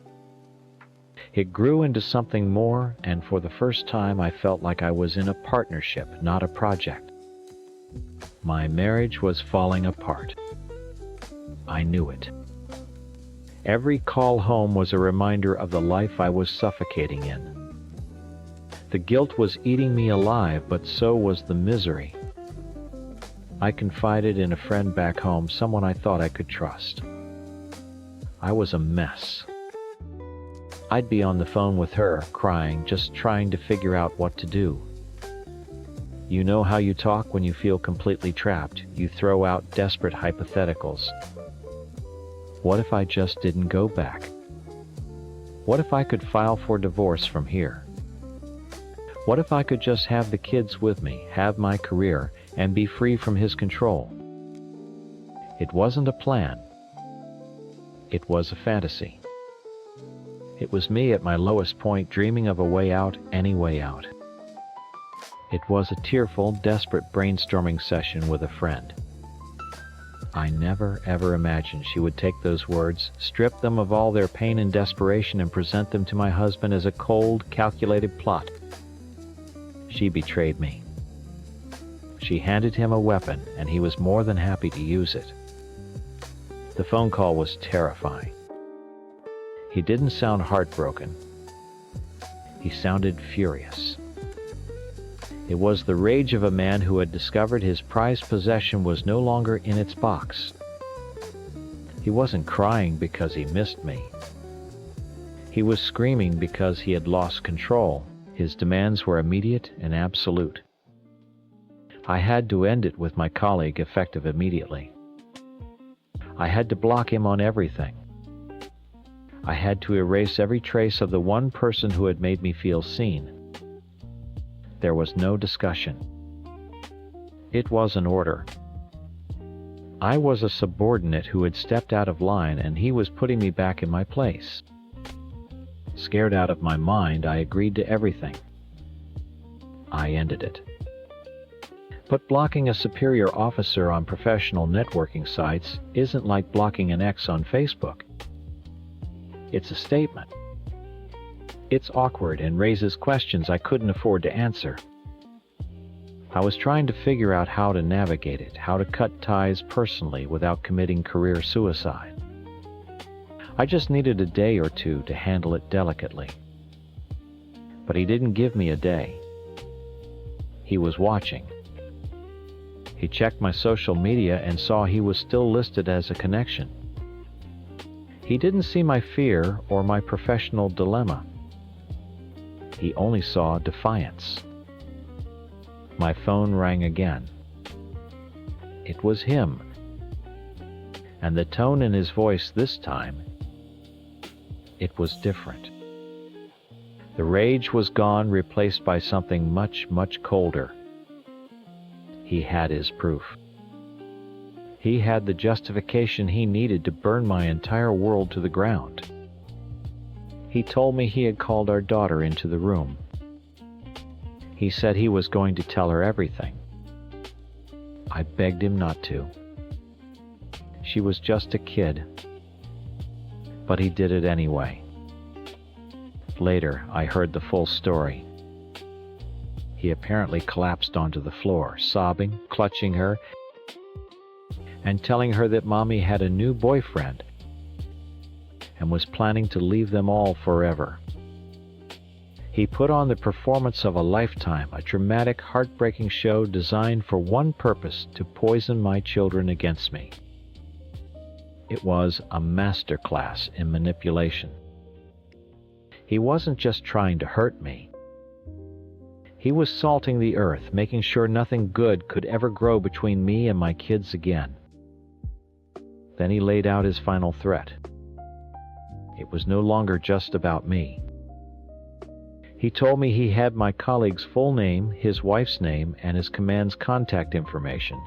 It grew into something more, and for the first time I felt like I was in a partnership, not a project. My marriage was falling apart. I knew it. Every call home was a reminder of the life I was suffocating in. The guilt was eating me alive, but so was the misery. I confided in a friend back home, someone I thought I could trust. I was a mess. I'd be on the phone with her, crying, just trying to figure out what to do. You know how you talk when you feel completely trapped. You throw out desperate hypotheticals. What if I just didn't go back? What if I could file for divorce from here? What if I could just have the kids with me, have my career, and be free from his control? It wasn't a plan. It was a fantasy. It was me at my lowest point, dreaming of a way out, any way out. It was a tearful, desperate brainstorming session with a friend. I never ever imagined she would take those words, strip them of all their pain and desperation, and present them to my husband as a cold, calculated plot. She betrayed me. She handed him a weapon, and he was more than happy to use it. The phone call was terrifying. He didn't sound heartbroken. He sounded furious. It was the rage of a man who had discovered his prized possession was no longer in its box. He wasn't crying because he missed me. He was screaming because he had lost control. His demands were immediate and absolute. I had to end it with my colleague, effective immediately. I had to block him on everything. I had to erase every trace of the one person who had made me feel seen. There was no discussion. It was an order. I was a subordinate who had stepped out of line, and he was putting me back in my place. Scared out of my mind, I agreed to everything. I ended it. But blocking a superior officer on professional networking sites isn't like blocking an ex on Facebook. It's a statement. It's awkward and raises questions I couldn't afford to answer. I was trying to figure out how to navigate it, how to cut ties personally without committing career suicide. I just needed a day or two to handle it delicately. But he didn't give me a day. He was watching. He checked my social media and saw he was still listed as a connection. He didn't see my fear or my professional dilemma. He only saw defiance. My phone rang again. It was him. And the tone in his voice this time, it was different. The rage was gone, replaced by something much, much colder. He had his proof. He had the justification he needed to burn my entire world to the ground. He told me he had called our daughter into the room. He said he was going to tell her everything. I begged him not to. She was just a kid. But he did it anyway. Later, I heard the full story. He apparently collapsed onto the floor, sobbing, clutching her, and telling her that Mommy had a new boyfriend and was planning to leave them all forever. He put on the performance of a lifetime, a dramatic, heartbreaking show designed for one purpose: to poison my children against me. It was a masterclass in manipulation. He wasn't just trying to hurt me. He was salting the earth, making sure nothing good could ever grow between me and my kids again. Then he laid out his final threat. It was no longer just about me. He told me he had my colleague's full name, his wife's name, and his command's contact information.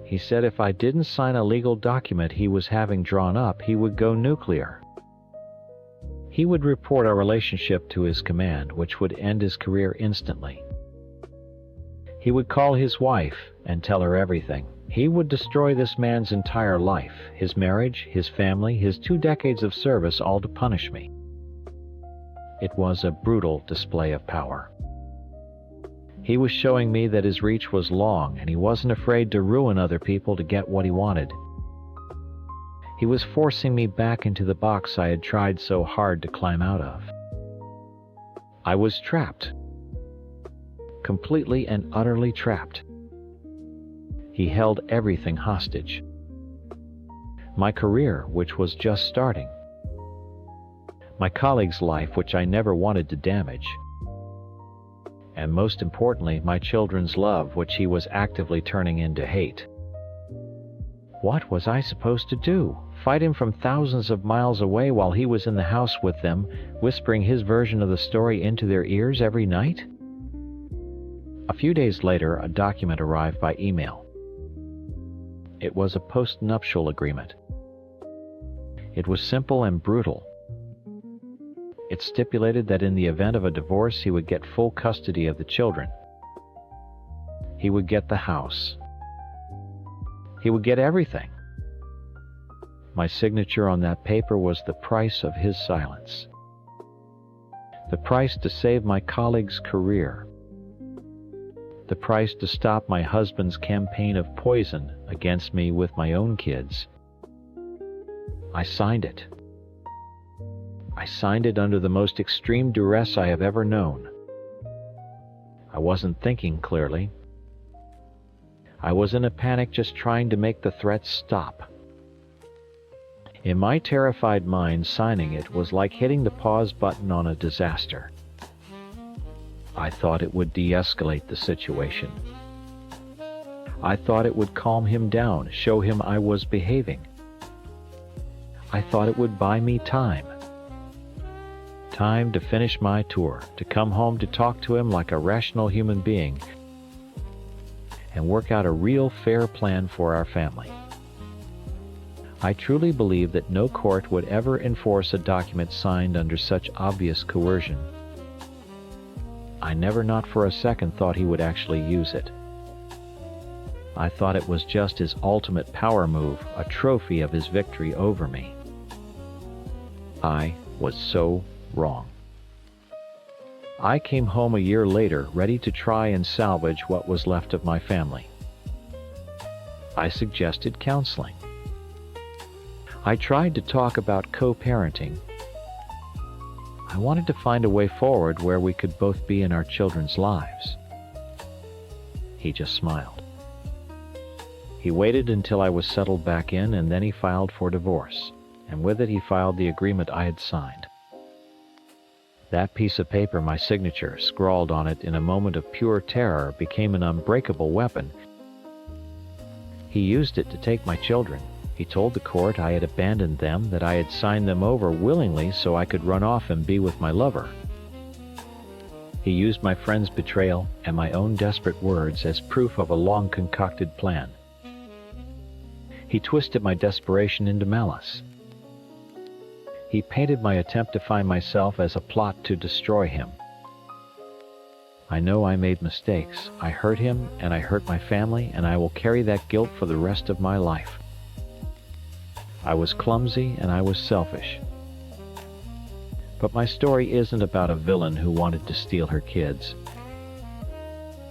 He said if I didn't sign a legal document he was having drawn up, he would go nuclear. He would report our relationship to his command, which would end his career instantly. He would call his wife and tell her everything. He would destroy this man's entire life, his marriage, his family, his 2 decades of service, all to punish me. It was a brutal display of power. He was showing me that his reach was long, and he wasn't afraid to ruin other people to get what he wanted. He was forcing me back into the box I had tried so hard to climb out of. I was trapped. Completely and utterly trapped. He held everything hostage. My career, which was just starting. My colleague's life, which I never wanted to damage. And most importantly, my children's love, which he was actively turning into hate. What was I supposed to do? Fight him from thousands of miles away while he was in the house with them, whispering his version of the story into their ears every night? A few days later, a document arrived by email. It was a post-nuptial agreement. It was simple and brutal. It stipulated that in the event of a divorce, he would get full custody of the children. He would get the house. He would get everything. My signature on that paper was the price of his silence. The price to save my colleague's career. The price to stop my husband's campaign of poison against me with my own kids. I signed it. I signed it under the most extreme duress I have ever known. I wasn't thinking clearly. I was in a panic, just trying to make the threats stop. In my terrified mind, signing it was like hitting the pause button on a disaster. I thought it would de-escalate the situation. I thought it would calm him down, show him I was behaving. I thought it would buy me time. Time to finish my tour, to come home to talk to him like a rational human being, and work out a real fair plan for our family. I truly believe that no court would ever enforce a document signed under such obvious coercion. I never, not for a second, thought he would actually use it. I thought it was just his ultimate power move, a trophy of his victory over me. I was so wrong. I came home a year later, ready to try and salvage what was left of my family. I suggested counseling. I tried to talk about co-parenting. I wanted to find a way forward where we could both be in our children's lives. He just smiled. He waited until I was settled back in, and then he filed for divorce, and with it he filed the agreement I had signed. That piece of paper, my signature, scrawled on it in a moment of pure terror, became an unbreakable weapon. He used it to take my children. He told the court I had abandoned them, that I had signed them over willingly so I could run off and be with my lover. He used my friend's betrayal and my own desperate words as proof of a long-concocted plan. He twisted my desperation into malice. He painted my attempt to find myself as a plot to destroy him. I know I made mistakes. I hurt him and I hurt my family, and I will carry that guilt for the rest of my life. I was clumsy and I was selfish. But my story isn't about a villain who wanted to steal her kids.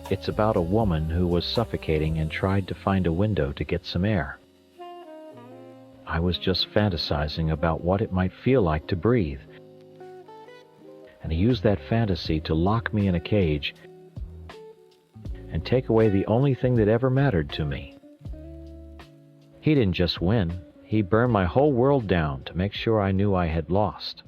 It's about a woman who was suffocating and tried to find a window to get some air. I was just fantasizing about what it might feel like to breathe. And he used that fantasy to lock me in a cage and take away the only thing that ever mattered to me. He didn't just win, he burned my whole world down to make sure I knew I had lost.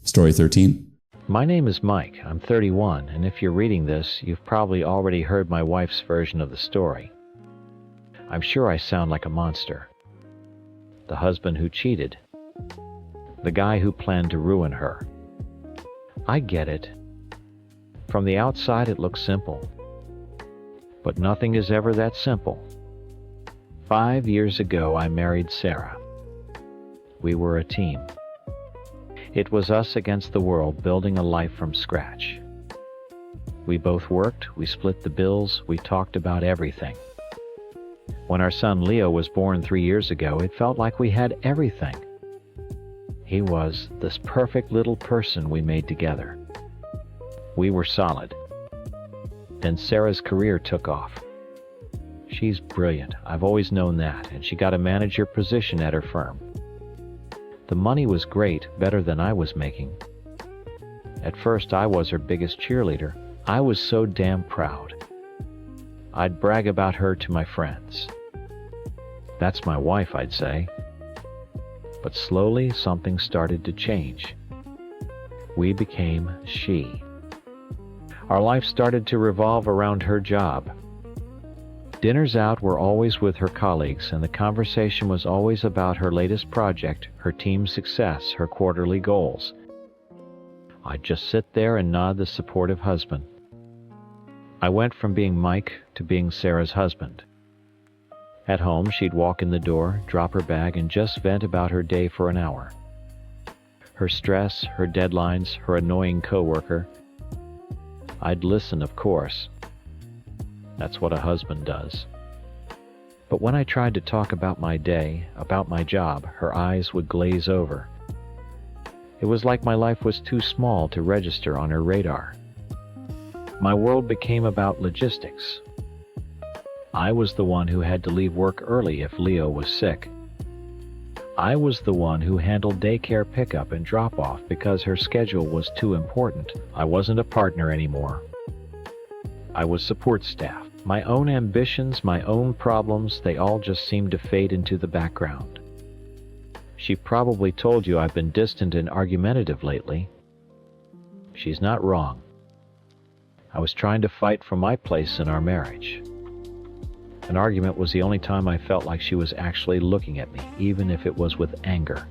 Story 13. My name is Mike. I'm 31, and if you're reading this, you've probably already heard my wife's version of the story. I'm sure I sound like a monster. The husband who cheated. The guy who planned to ruin her. I get it. From the outside it looks simple. But nothing is ever that simple. 5 years ago I married Sarah. We were a team. It was us against the world, building a life from scratch. We both worked, we split the bills, we talked about everything. When our son Leo was born 3 years ago, it felt like we had everything. He was this perfect little person we made together. We were solid. Then Sarah's career took off. She's brilliant, I've always known that, and she got a manager position at her firm. The money was great, better than I was making. At first I was her biggest cheerleader. I was so damn proud. I'd brag about her to my friends. That's my wife, I'd say. But slowly something started to change. We became she. Our life started to revolve around her job. Dinners out were always with her colleagues, and the conversation was always about her latest project, her team's success, her quarterly goals. I'd just sit there and nod the supportive husband. I went from being Mike to being Sarah's husband. At home, she'd walk in the door, drop her bag, and just vent about her day for an hour. Her stress, her deadlines, her annoying coworker. I'd listen, of course. That's what a husband does. But when I tried to talk about my day, about my job, her eyes would glaze over. It was like my life was too small to register on her radar. My world became about logistics. I was the one who had to leave work early if Leo was sick. I was the one who handled daycare pickup and drop-off because her schedule was too important. I wasn't a partner anymore. I was support staff. My own ambitions, my own problems, they all just seemed to fade into the background. She probably told you I've been distant and argumentative lately. She's not wrong. I was trying to fight for my place in our marriage. An argument was the only time I felt like she was actually looking at me, even if it was with anger.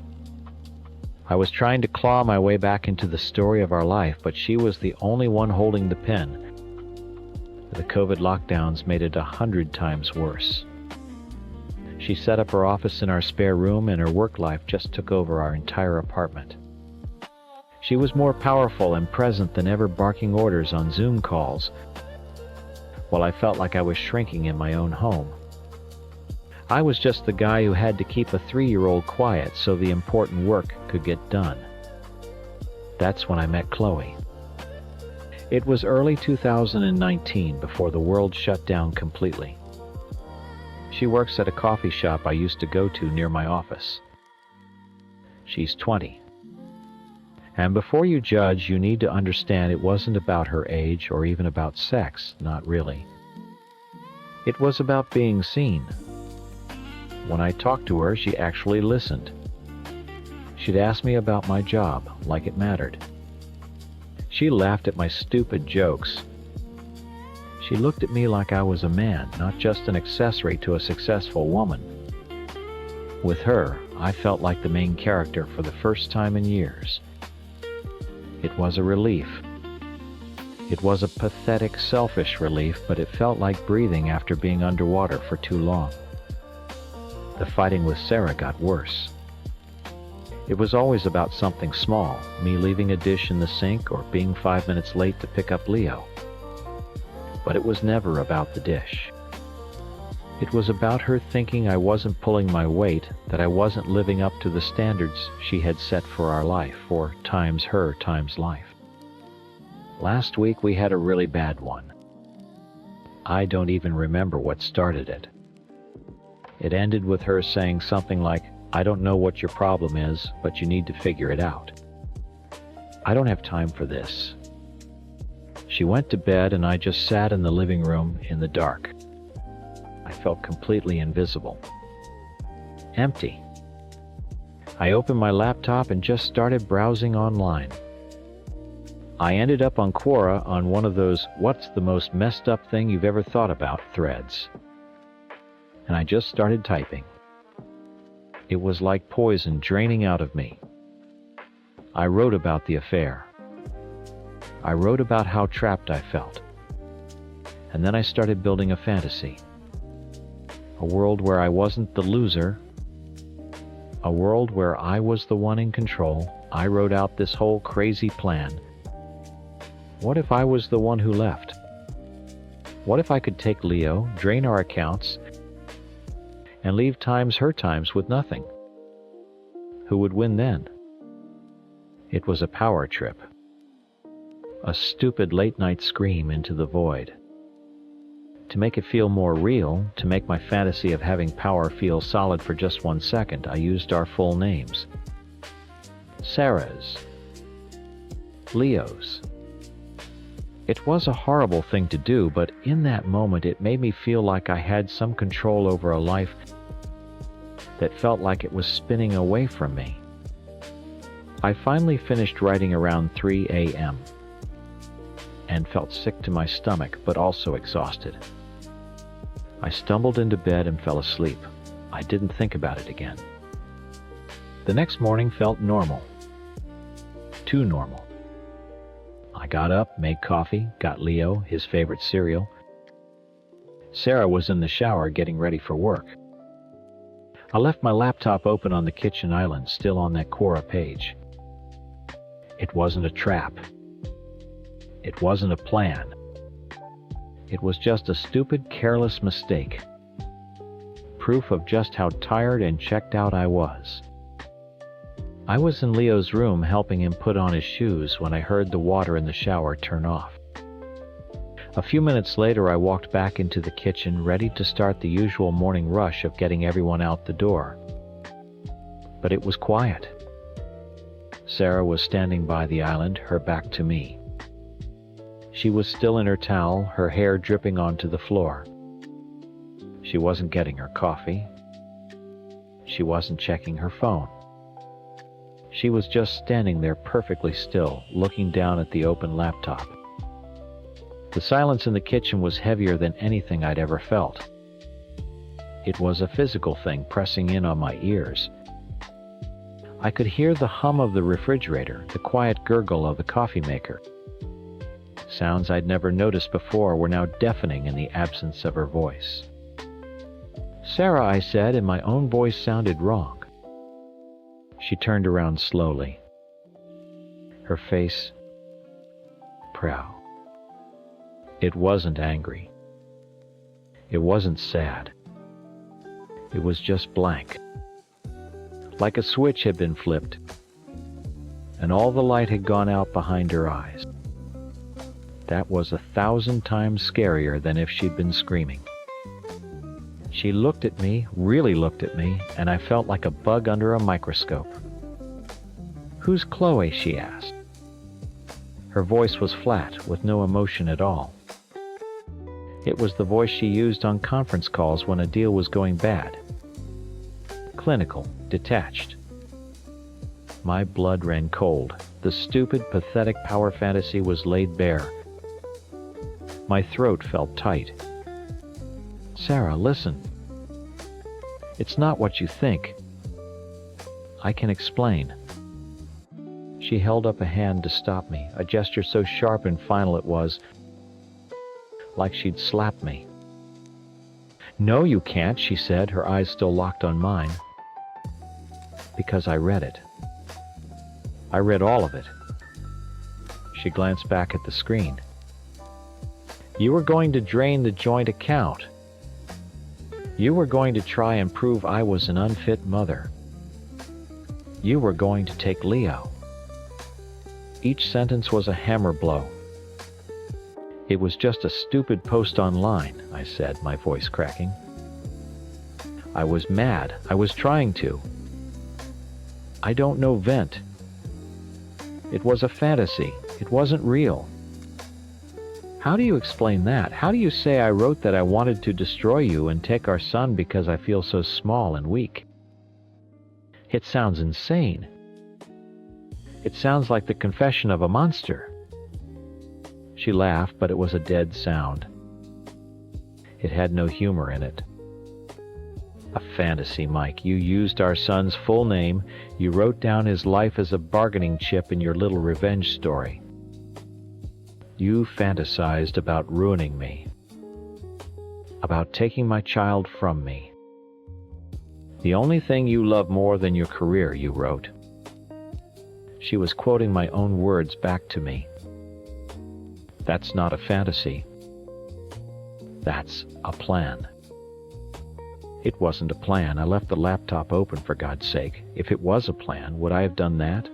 I was trying to claw my way back into the story of our life, but she was the only one holding the pen. The COVID lockdowns made it 100 times worse. She set up her office in our spare room, and her work life just took over our entire apartment. She was more powerful and present than ever, barking orders on Zoom calls, while I felt like I was shrinking in my own home. I was just the guy who had to keep a 3-year-old quiet so the important work could get done. That's when I met Chloe. It was early 2019, before the world shut down completely. She works at a coffee shop I used to go to near my office. She's 20. And before you judge, you need to understand it wasn't about her age or even about sex, not really. It was about being seen. When I talked to her, she actually listened. She'd ask me about my job, like it mattered. She laughed at my stupid jokes. She looked at me like I was a man, not just an accessory to a successful woman. With her, I felt like the main character for the first time in years. It was a relief. It was a pathetic, selfish relief, but it felt like breathing after being underwater for too long. The fighting with Sarah got worse. It was always about something small, me leaving a dish in the sink or being 5 minutes late to pick up Leo. But it was never about the dish. It was about her thinking I wasn't pulling my weight, that I wasn't living up to the standards she had set for our life, or times her times life. Last week we had a really bad one. I don't even remember what started it. It ended with her saying something like, "I don't know what your problem is, but you need to figure it out. I don't have time for this." She went to bed and I just sat in the living room in the dark. I felt completely invisible. Empty. I opened my laptop and just started browsing online. I ended up on Quora on one of those "what's the most messed up thing you've ever thought about" threads. And I just started typing. It was like poison draining out of me. I wrote about the affair. I wrote about how trapped I felt. And then I started building a fantasy. A world where I wasn't the loser. A world where I was the one in control. I wrote out this whole crazy plan. What if I was the one who left? What if I could take Leo, drain our accounts, and leave times her times with nothing? Who would win then? It was a power trip. A stupid late-night scream into the void. To make it feel more real, to make my fantasy of having power feel solid for just 1 second, I used our full names. Sarah's. Leo's. It was a horrible thing to do, but in that moment it made me feel like I had some control over a life that felt like it was spinning away from me. I finally finished writing around 3 a.m. and felt sick to my stomach, but also exhausted. I stumbled into bed and fell asleep. I didn't think about it again. The next morning felt normal. Too normal. I got up, made coffee, got Leo his favorite cereal. Sarah was in the shower getting ready for work. I left my laptop open on the kitchen island, still on that Quora page. It wasn't a trap. It wasn't a plan. It was just a stupid, careless mistake. Proof of just how tired and checked out I was. I was in Leo's room helping him put on his shoes when I heard the water in the shower turn off. A few minutes later, I walked back into the kitchen, ready to start the usual morning rush of getting everyone out the door. But it was quiet. Sarah was standing by the island, her back to me. She was still in her towel, her hair dripping onto the floor. She wasn't getting her coffee. She wasn't checking her phone. She was just standing there perfectly still, looking down at the open laptop. The silence in the kitchen was heavier than anything I'd ever felt. It was a physical thing pressing in on my ears. I could hear the hum of the refrigerator, the quiet gurgle of the coffee maker. Sounds I'd never noticed before were now deafening in the absence of her voice. "Sarah," I said, and my own voice sounded wrong. She turned around slowly. Her face proud. It wasn't angry. It wasn't sad. It was just blank. Like a switch had been flipped, and all the light had gone out behind her eyes. That was 1,000 times scarier than if she'd been screaming. She looked at me, really looked at me, and I felt like a bug under a microscope. "Who's Chloe?" she asked. Her voice was flat, with no emotion at all. It was the voice she used on conference calls when a deal was going bad. Clinical, detached. My blood ran cold. The stupid, pathetic power fantasy was laid bare. My throat felt tight. "Sarah, listen. It's not what you think. I can explain." She held up a hand to stop me, a gesture so sharp and final it was like she'd slapped me. "No, you can't," she said, her eyes still locked on mine. "Because I read it. I read all of it." She glanced back at the screen. You were going to drain the joint account. You were going to try and prove I was an unfit mother. You were going to take Leo. Each sentence was a hammer blow. It was just a stupid post online, I said, my voice cracking. I was mad. I was trying to. I don't know vent. It was a fantasy. It wasn't real. How do you explain that? How do you say I wrote that I wanted to destroy you and take our son because I feel so small and weak? It sounds insane. It sounds like the confession of a monster. She laughed, but it was a dead sound. It had no humor in it. A fantasy, Mike. You used our son's full name. You wrote down his life as a bargaining chip in your little revenge story. You fantasized about ruining me. About taking my child from me. The only thing you love more than your career, you wrote. She was quoting my own words back to me. That's not a fantasy. That's a plan. It wasn't a plan. I left the laptop open, for God's sake. If it was a plan, would I have done that?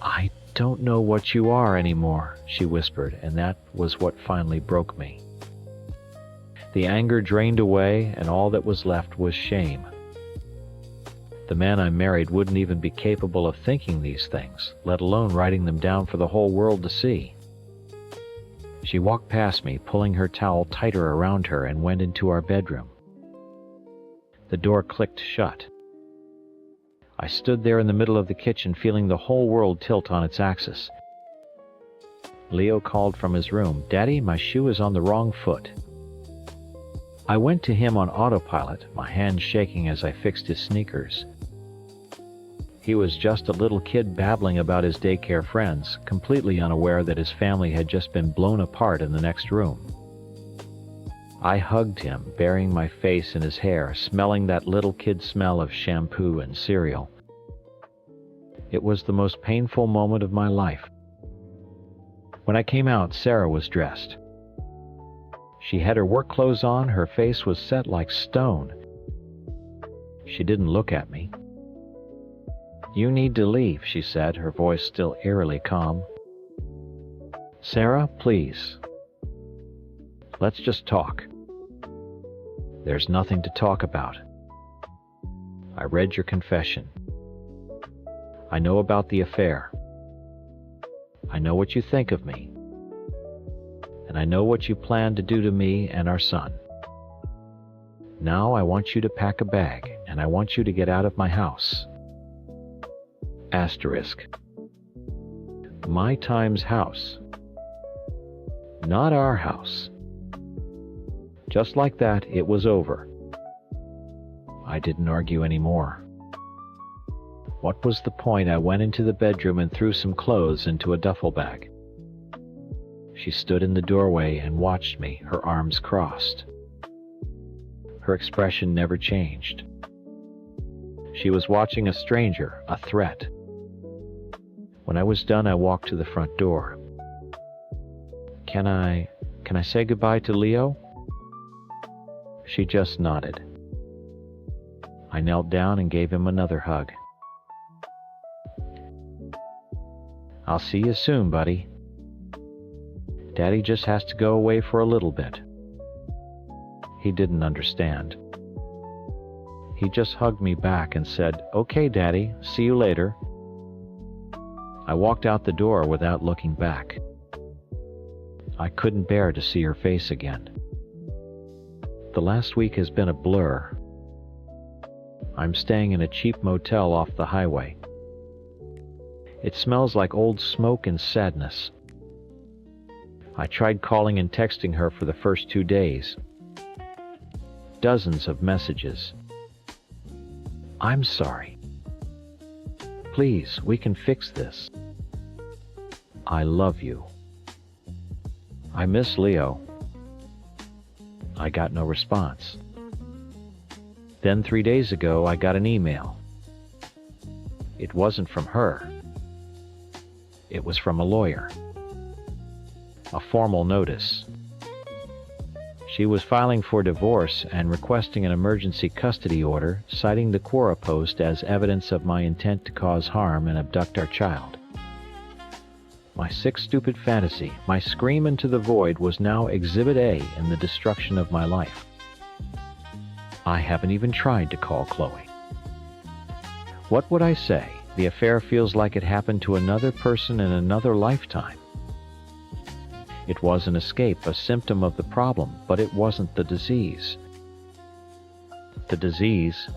I don't know what you are anymore, she whispered, and that was what finally broke me. The anger drained away, and all that was left was shame. The man I married wouldn't even be capable of thinking these things, let alone writing them down for the whole world to see. She walked past me, pulling her towel tighter around her, and went into our bedroom. The door clicked shut. I stood there in the middle of the kitchen, feeling the whole world tilt on its axis. Leo called from his room, "Daddy, my shoe is on the wrong foot." I went to him on autopilot, my hands shaking as I fixed his sneakers. He was just a little kid babbling about his daycare friends, completely unaware that his family had just been blown apart in the next room. I hugged him, burying my face in his hair, smelling that little kid smell of shampoo and cereal. It was the most painful moment of my life. When I came out, Sarah was dressed. She had her work clothes on, her face was set like stone. She didn't look at me. "You need to leave," she said, her voice still eerily calm. "Sarah, please. Let's just talk." "There's nothing to talk about. I read your confession. I know about the affair. I know what you think of me. And I know what you plan to do to me and our son. Now I want you to pack a bag, and I want you to get out of my house. Asterisk. My time's house. Not our house." Just like that, it was over. I didn't argue anymore. What was the point? I went into the bedroom and threw some clothes into a duffel bag. She stood in the doorway and watched me, her arms crossed. Her expression never changed. She was watching a stranger, a threat. When I was done, I walked to the front door. Can I say goodbye to Leo?" She just nodded. I knelt down and gave him another hug. "I'll see you soon, buddy. Daddy just has to go away for a little bit." He didn't understand. He just hugged me back and said, "Okay, Daddy, see you later." I walked out the door without looking back. I couldn't bear to see her face again. The last week has been a blur. I'm staying in a cheap motel off the highway. It smells like old smoke and sadness. I tried calling and texting her for the first 2 days. Dozens of messages. "I'm sorry. Please, we can fix this. I love you. I miss Leo." I got no response. Then 3 days ago, I got an email. It wasn't from her. It was from a lawyer. a formal notice. She was filing for divorce and requesting an emergency custody order, citing the Quora post as evidence of my intent to cause harm and abduct our child. My sick, stupid fantasy, my scream into the void, was now Exhibit A in the destruction of my life. I haven't even tried to call Chloe. What would I say? The affair feels like it happened to another person in another lifetime. It was an escape, a symptom of the problem, but it wasn't the disease. The disease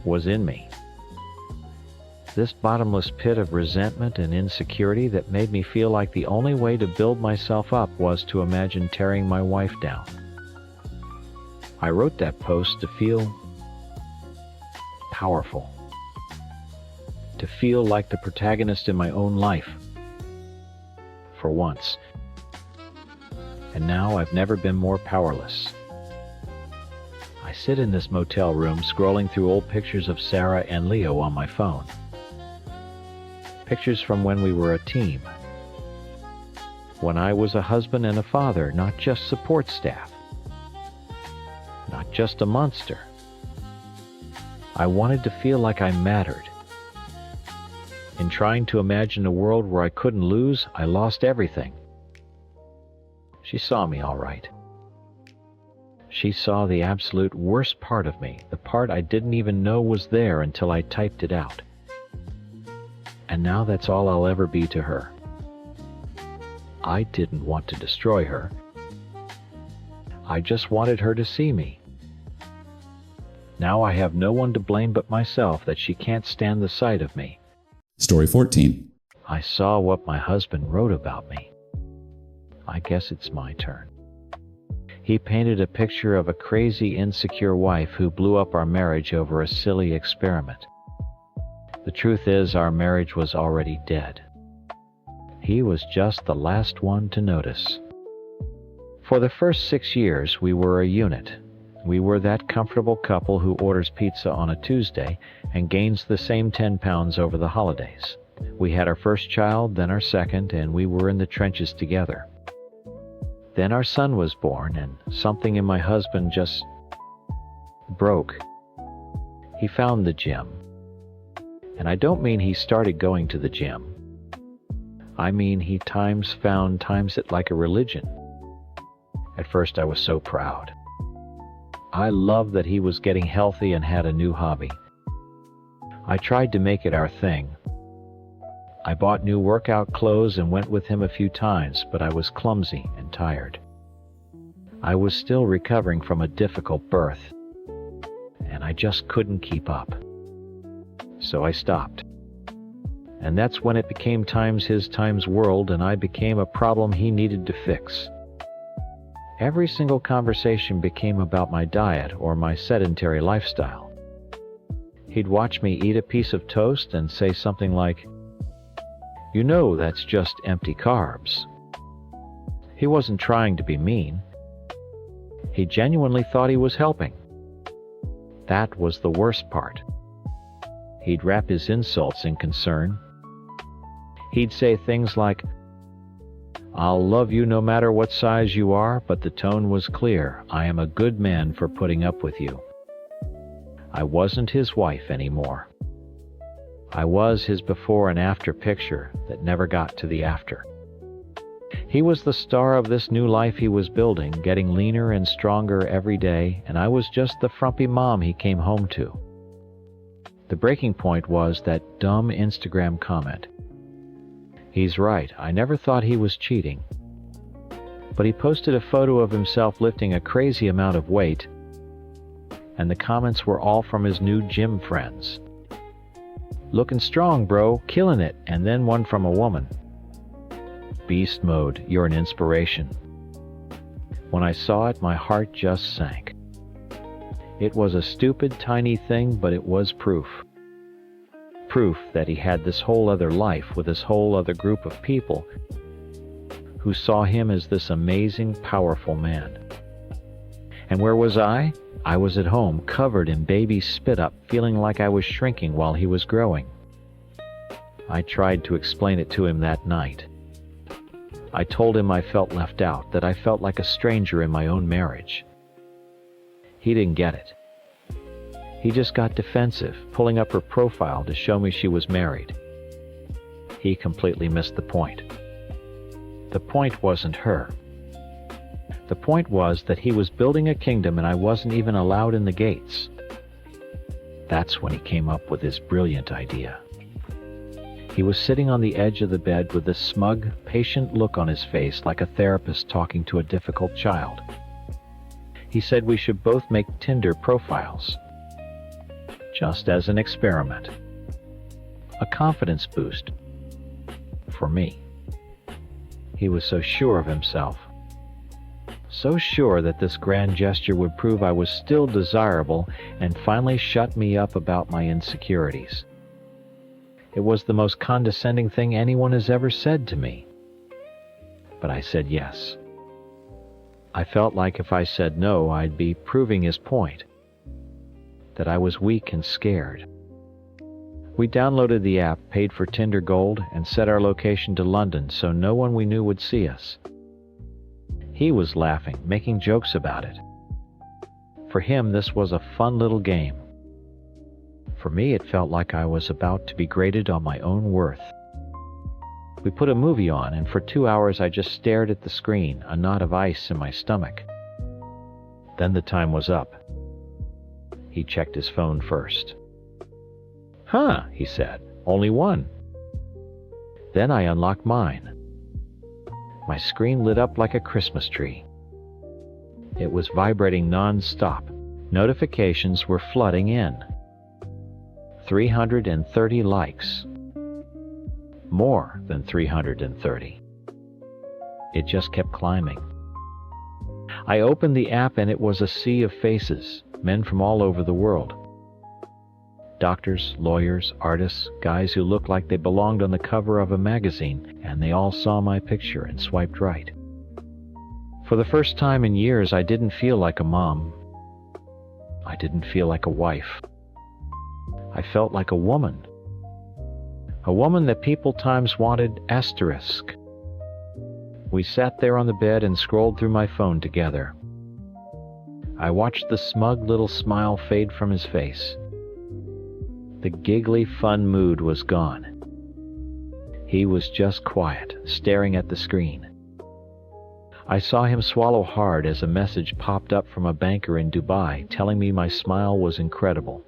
was in me. This bottomless pit of resentment and insecurity that made me feel like the only way to build myself up was to imagine tearing my wife down. I wrote that post to feel powerful, to feel like the protagonist in my own life. For once. And now I've never been more powerless. I sit in this motel room scrolling through old pictures of Sarah and Leo on my phone. Pictures from when we were a team. When I was a husband and a father, not just support staff. Not just a monster. I wanted to feel like I mattered. In trying to imagine a world where I couldn't lose, I lost everything. She saw me all right. She saw the absolute worst part of me, the part I didn't even know was there until I typed it out. And now that's all I'll ever be to her. I didn't want to destroy her. I just wanted her to see me. Now I have no one to blame but myself that she can't stand the sight of me. Story 14. I saw what my husband wrote about me. I guess it's my turn. He painted a picture of a crazy, insecure wife who blew up our marriage over a silly experiment. The truth is, our marriage was already dead. He was just the last one to notice. For the first 6 years, we were a unit. We were that comfortable couple who orders pizza on a Tuesday and gains the same 10 pounds over the holidays. We had our first child, then our second, and we were in the trenches together. Then our son was born, and something in my husband just broke. He found the gym. And I don't mean he started going to the gym. I mean he times it like a religion. At first I was so proud. I loved that he was getting healthy and had a new hobby. I tried to make it our thing. I bought new workout clothes and went with him a few times, but I was clumsy and tired. I was still recovering from a difficult birth, and I just couldn't keep up. So I stopped. And that's when it became times his times world, and I became a problem he needed to fix. Every single conversation became about my diet or my sedentary lifestyle. He'd watch me eat a piece of toast and say something like, "You know that's just empty carbs." He wasn't trying to be mean. He genuinely thought he was helping. That was the worst part. He'd wrap his insults in concern. He'd say things like, "I'll love you no matter what size you are," but the tone was clear. I am a good man for putting up with you. I wasn't his wife anymore. I was his before and after picture that never got to the after. He was the star of this new life he was building, getting leaner and stronger every day, and I was just the frumpy mom he came home to. The breaking point was that dumb Instagram comment. He's right, I never thought he was cheating. But he posted a photo of himself lifting a crazy amount of weight, and the comments were all from his new gym friends. "Looking strong, bro, killing it," and then one from a woman. "Beast mode, you're an inspiration." When I saw it, my heart just sank. It was a stupid, tiny thing, but it was proof. Proof that he had this whole other life with this whole other group of people who saw him as this amazing, powerful man. And where was I? I was at home, covered in baby spit-up, feeling like I was shrinking while he was growing. I tried to explain it to him that night. I told him I felt left out, that I felt like a stranger in my own marriage. He didn't get it. He just got defensive, pulling up her profile to show me she was married. He completely missed the point. The point wasn't her. The point was that he was building a kingdom and I wasn't even allowed in the gates. That's when he came up with his brilliant idea. He was sitting on the edge of the bed with a smug, patient look on his face like a therapist talking to a difficult child. He said we should both make Tinder profiles. Just as an experiment. A confidence boost. For me. He was so sure of himself. So sure that this grand gesture would prove I was still desirable and finally shut me up about my insecurities. It was the most condescending thing anyone has ever said to me. But I said yes. I felt like if I said no, I'd be proving his point. That I was weak and scared. We downloaded the app, paid for Tinder Gold, and set our location to London so no one we knew would see us. He was laughing, making jokes about it. For him, this was a fun little game. For me, it felt like I was about to be graded on my own worth. We put a movie on, and for 2 hours I just stared at the screen, a knot of ice in my stomach. Then the time was up. He checked his phone first. "Huh," he said, "only one." Then I unlocked mine. My screen lit up like a Christmas tree. It was vibrating non-stop. Notifications were flooding in. 330 likes. More than 330. It just kept climbing. I opened the app and it was a sea of faces, men from all over the world. Doctors, lawyers, artists, guys who looked like they belonged on the cover of a magazine, and they all saw my picture and swiped right. For the first time in years, I didn't feel like a mom. I didn't feel like a wife. I felt like a woman. A woman that people times wanted asterisk. We sat there on the bed and scrolled through my phone together. I watched the smug little smile fade from his face. The giggly fun mood was gone. He was just quiet, staring at the screen. I saw him swallow hard as a message popped up from a banker in Dubai telling me my smile was incredible.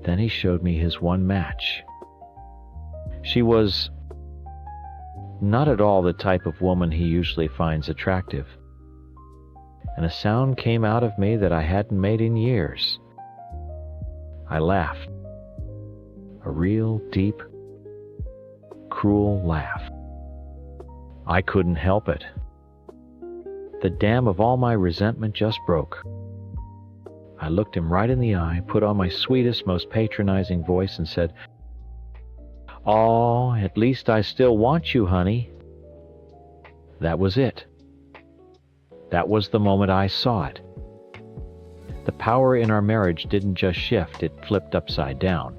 Then he showed me his one match. She was not at all the type of woman he usually finds attractive. And a sound came out of me that I hadn't made in years. I laughed. A real, deep, cruel laugh. I couldn't help it. The dam of all my resentment just broke. I looked him right in the eye, put on my sweetest, most patronizing voice, and said, "Aw, at least I still want you, honey." That was it. That was the moment I saw it. The power in our marriage didn't just shift, it flipped upside down.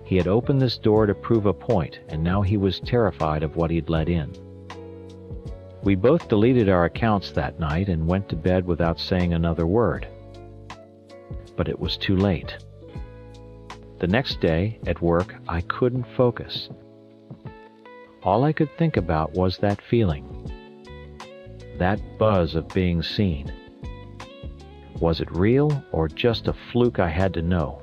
He had opened this door to prove a point, and now he was terrified of what he'd let in. We both deleted our accounts that night and went to bed without saying another word. But it was too late. The next day, at work, I couldn't focus. All I could think about was that feeling. That buzz of being seen. Was it real or just a fluke I had to know?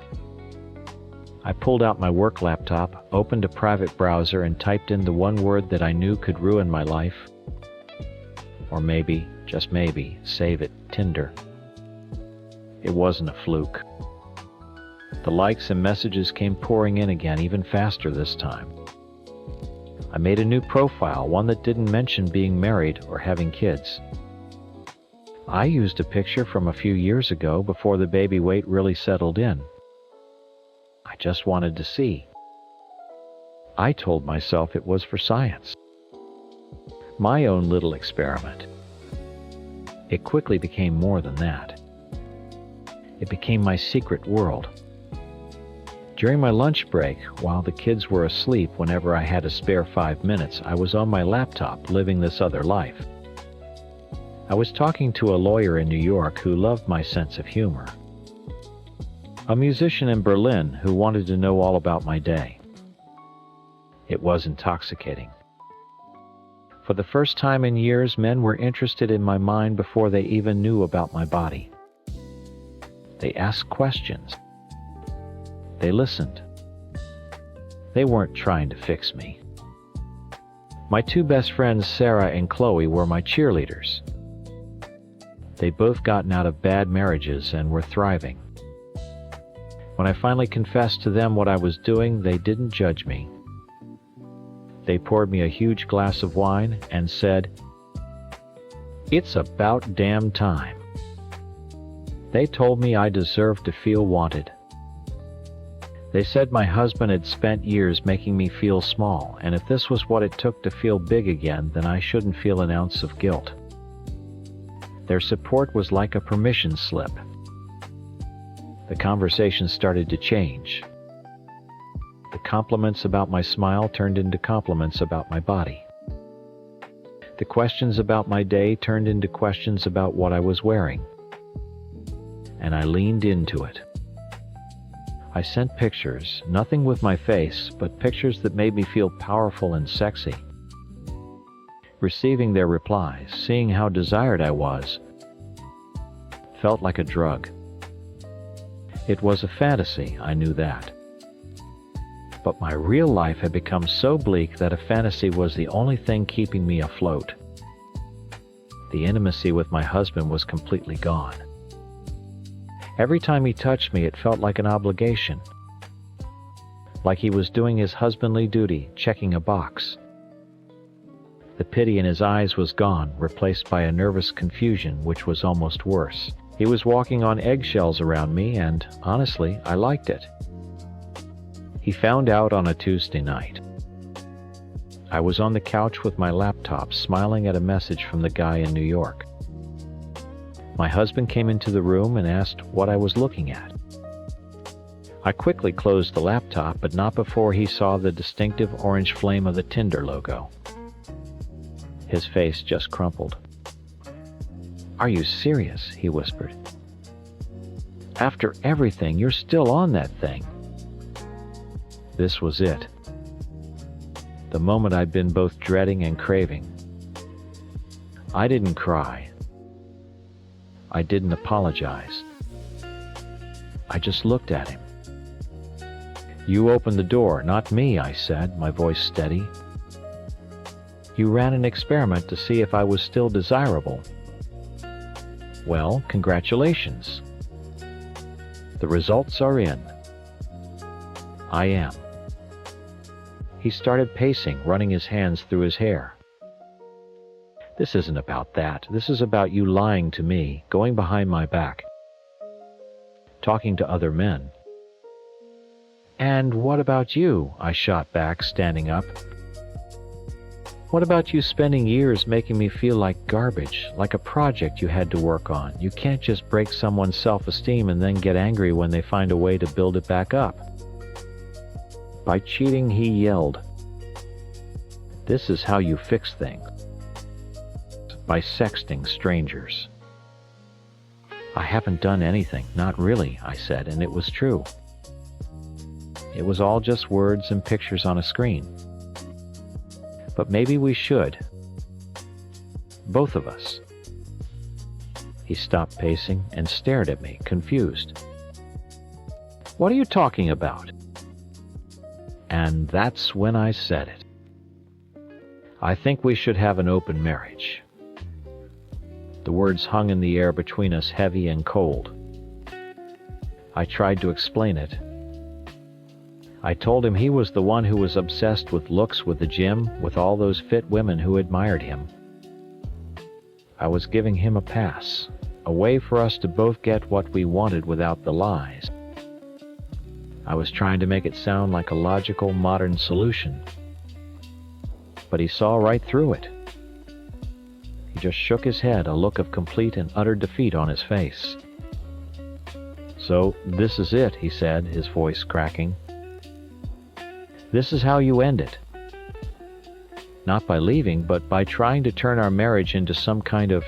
I pulled out my work laptop, opened a private browser, and typed in the one word that I knew could ruin my life. Or maybe, just maybe, save it, Tinder. It wasn't a fluke. The likes and messages came pouring in again, even faster this time. I made a new profile, one that didn't mention being married or having kids. I used a picture from a few years ago before the baby weight really settled in. I just wanted to see. I told myself it was for science. My own little experiment. It quickly became more than that. It became my secret world. During my lunch break, while the kids were asleep, whenever I had a spare 5 minutes, I was on my laptop living this other life. I was talking to a lawyer in New York who loved my sense of humor. A musician in Berlin who wanted to know all about my day. It was intoxicating. For the first time in years, men were interested in my mind before they even knew about my body. They asked questions. They listened. They weren't trying to fix me. My two best friends, Sarah and Chloe, were my cheerleaders. They'd both gotten out of bad marriages and were thriving. When I finally confessed to them what I was doing, they didn't judge me. They poured me a huge glass of wine and said, "It's about damn time." They told me I deserved to feel wanted. They said my husband had spent years making me feel small, and if this was what it took to feel big again, then I shouldn't feel an ounce of guilt. Their support was like a permission slip. The conversation started to change. The compliments about my smile turned into compliments about my body. The questions about my day turned into questions about what I was wearing. And I leaned into it. I sent pictures, nothing with my face, but pictures that made me feel powerful and sexy. Receiving their replies, seeing how desired I was, felt like a drug. It was a fantasy, I knew that. But my real life had become so bleak that a fantasy was the only thing keeping me afloat. The intimacy with my husband was completely gone. Every time he touched me, it felt like an obligation. Like he was doing his husbandly duty, checking a box. The pity in his eyes was gone, replaced by a nervous confusion, which was almost worse. He was walking on eggshells around me, and honestly, I liked it. He found out on a Tuesday night. I was on the couch with my laptop, smiling at a message from the guy in New York. My husband came into the room and asked what I was looking at. I quickly closed the laptop, but not before he saw the distinctive orange flame of the Tinder logo. His face just crumpled. "Are you serious?" he whispered. "After everything, you're still on that thing." This was it. The moment I'd been both dreading and craving. I didn't cry. I didn't apologize. I just looked at him. "You opened the door, not me," I said, my voice steady. "You ran an experiment to see if I was still desirable. Well, congratulations. The results are in. I am." He started pacing, running his hands through his hair. "This isn't about that. This is about you lying to me, going behind my back, talking to other men." "And what about you?" I shot back, standing up. "What about you spending years making me feel like garbage, like a project you had to work on? You can't just break someone's self-esteem and then get angry when they find a way to build it back up." By cheating, he yelled. "This is how you fix things. By sexting strangers." "I haven't done anything, not really," I said, and it was true. It was all just words and pictures on a screen. But maybe we should. Both of us. He stopped pacing and stared at me, confused. "What are you talking about?" And that's when I said it. "I think we should have an open marriage." The words hung in the air between us, heavy and cold. I tried to explain it. I told him he was the one who was obsessed with looks, with the gym, with all those fit women who admired him. I was giving him a pass, a way for us to both get what we wanted without the lies. I was trying to make it sound like a logical, modern solution. But he saw right through it. He just shook his head, a look of complete and utter defeat on his face. "So, this is it," he said, his voice cracking. This is how you end it. Not by leaving, but by trying to turn our marriage into some kind of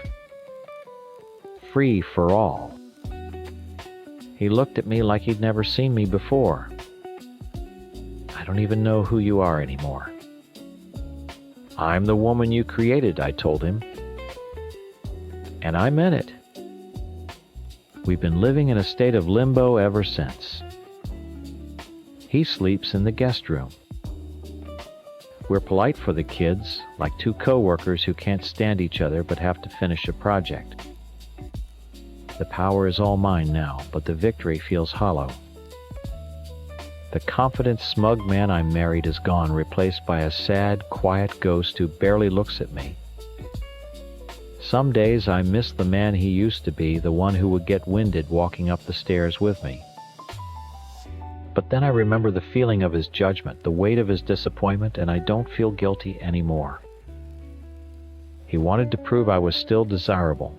free-for-all. He looked at me like he'd never seen me before. I don't even know who you are anymore. I'm the woman you created, I told him. And I meant it. We've been living in a state of limbo ever since. He sleeps in the guest room. We're polite for the kids, like two coworkers who can't stand each other but have to finish a project. The power is all mine now, but the victory feels hollow. The confident, smug man I married is gone, replaced by a sad, quiet ghost who barely looks at me. Some days I miss the man he used to be, the one who would get winded walking up the stairs with me. But then I remember the feeling of his judgment, the weight of his disappointment, and I don't feel guilty anymore. He wanted to prove I was still desirable.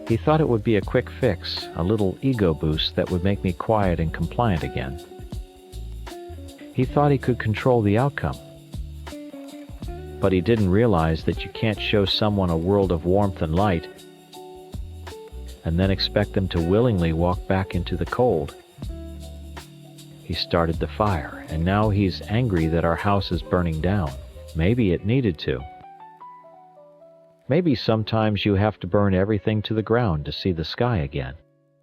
He thought it would be a quick fix, a little ego boost that would make me quiet and compliant again. He thought he could control the outcome. But he didn't realize that you can't show someone a world of warmth and light and then expect them to willingly walk back into the cold. He started the fire, and now he's angry that our house is burning down. Maybe it needed to. Maybe sometimes you have to burn everything to the ground to see the sky again.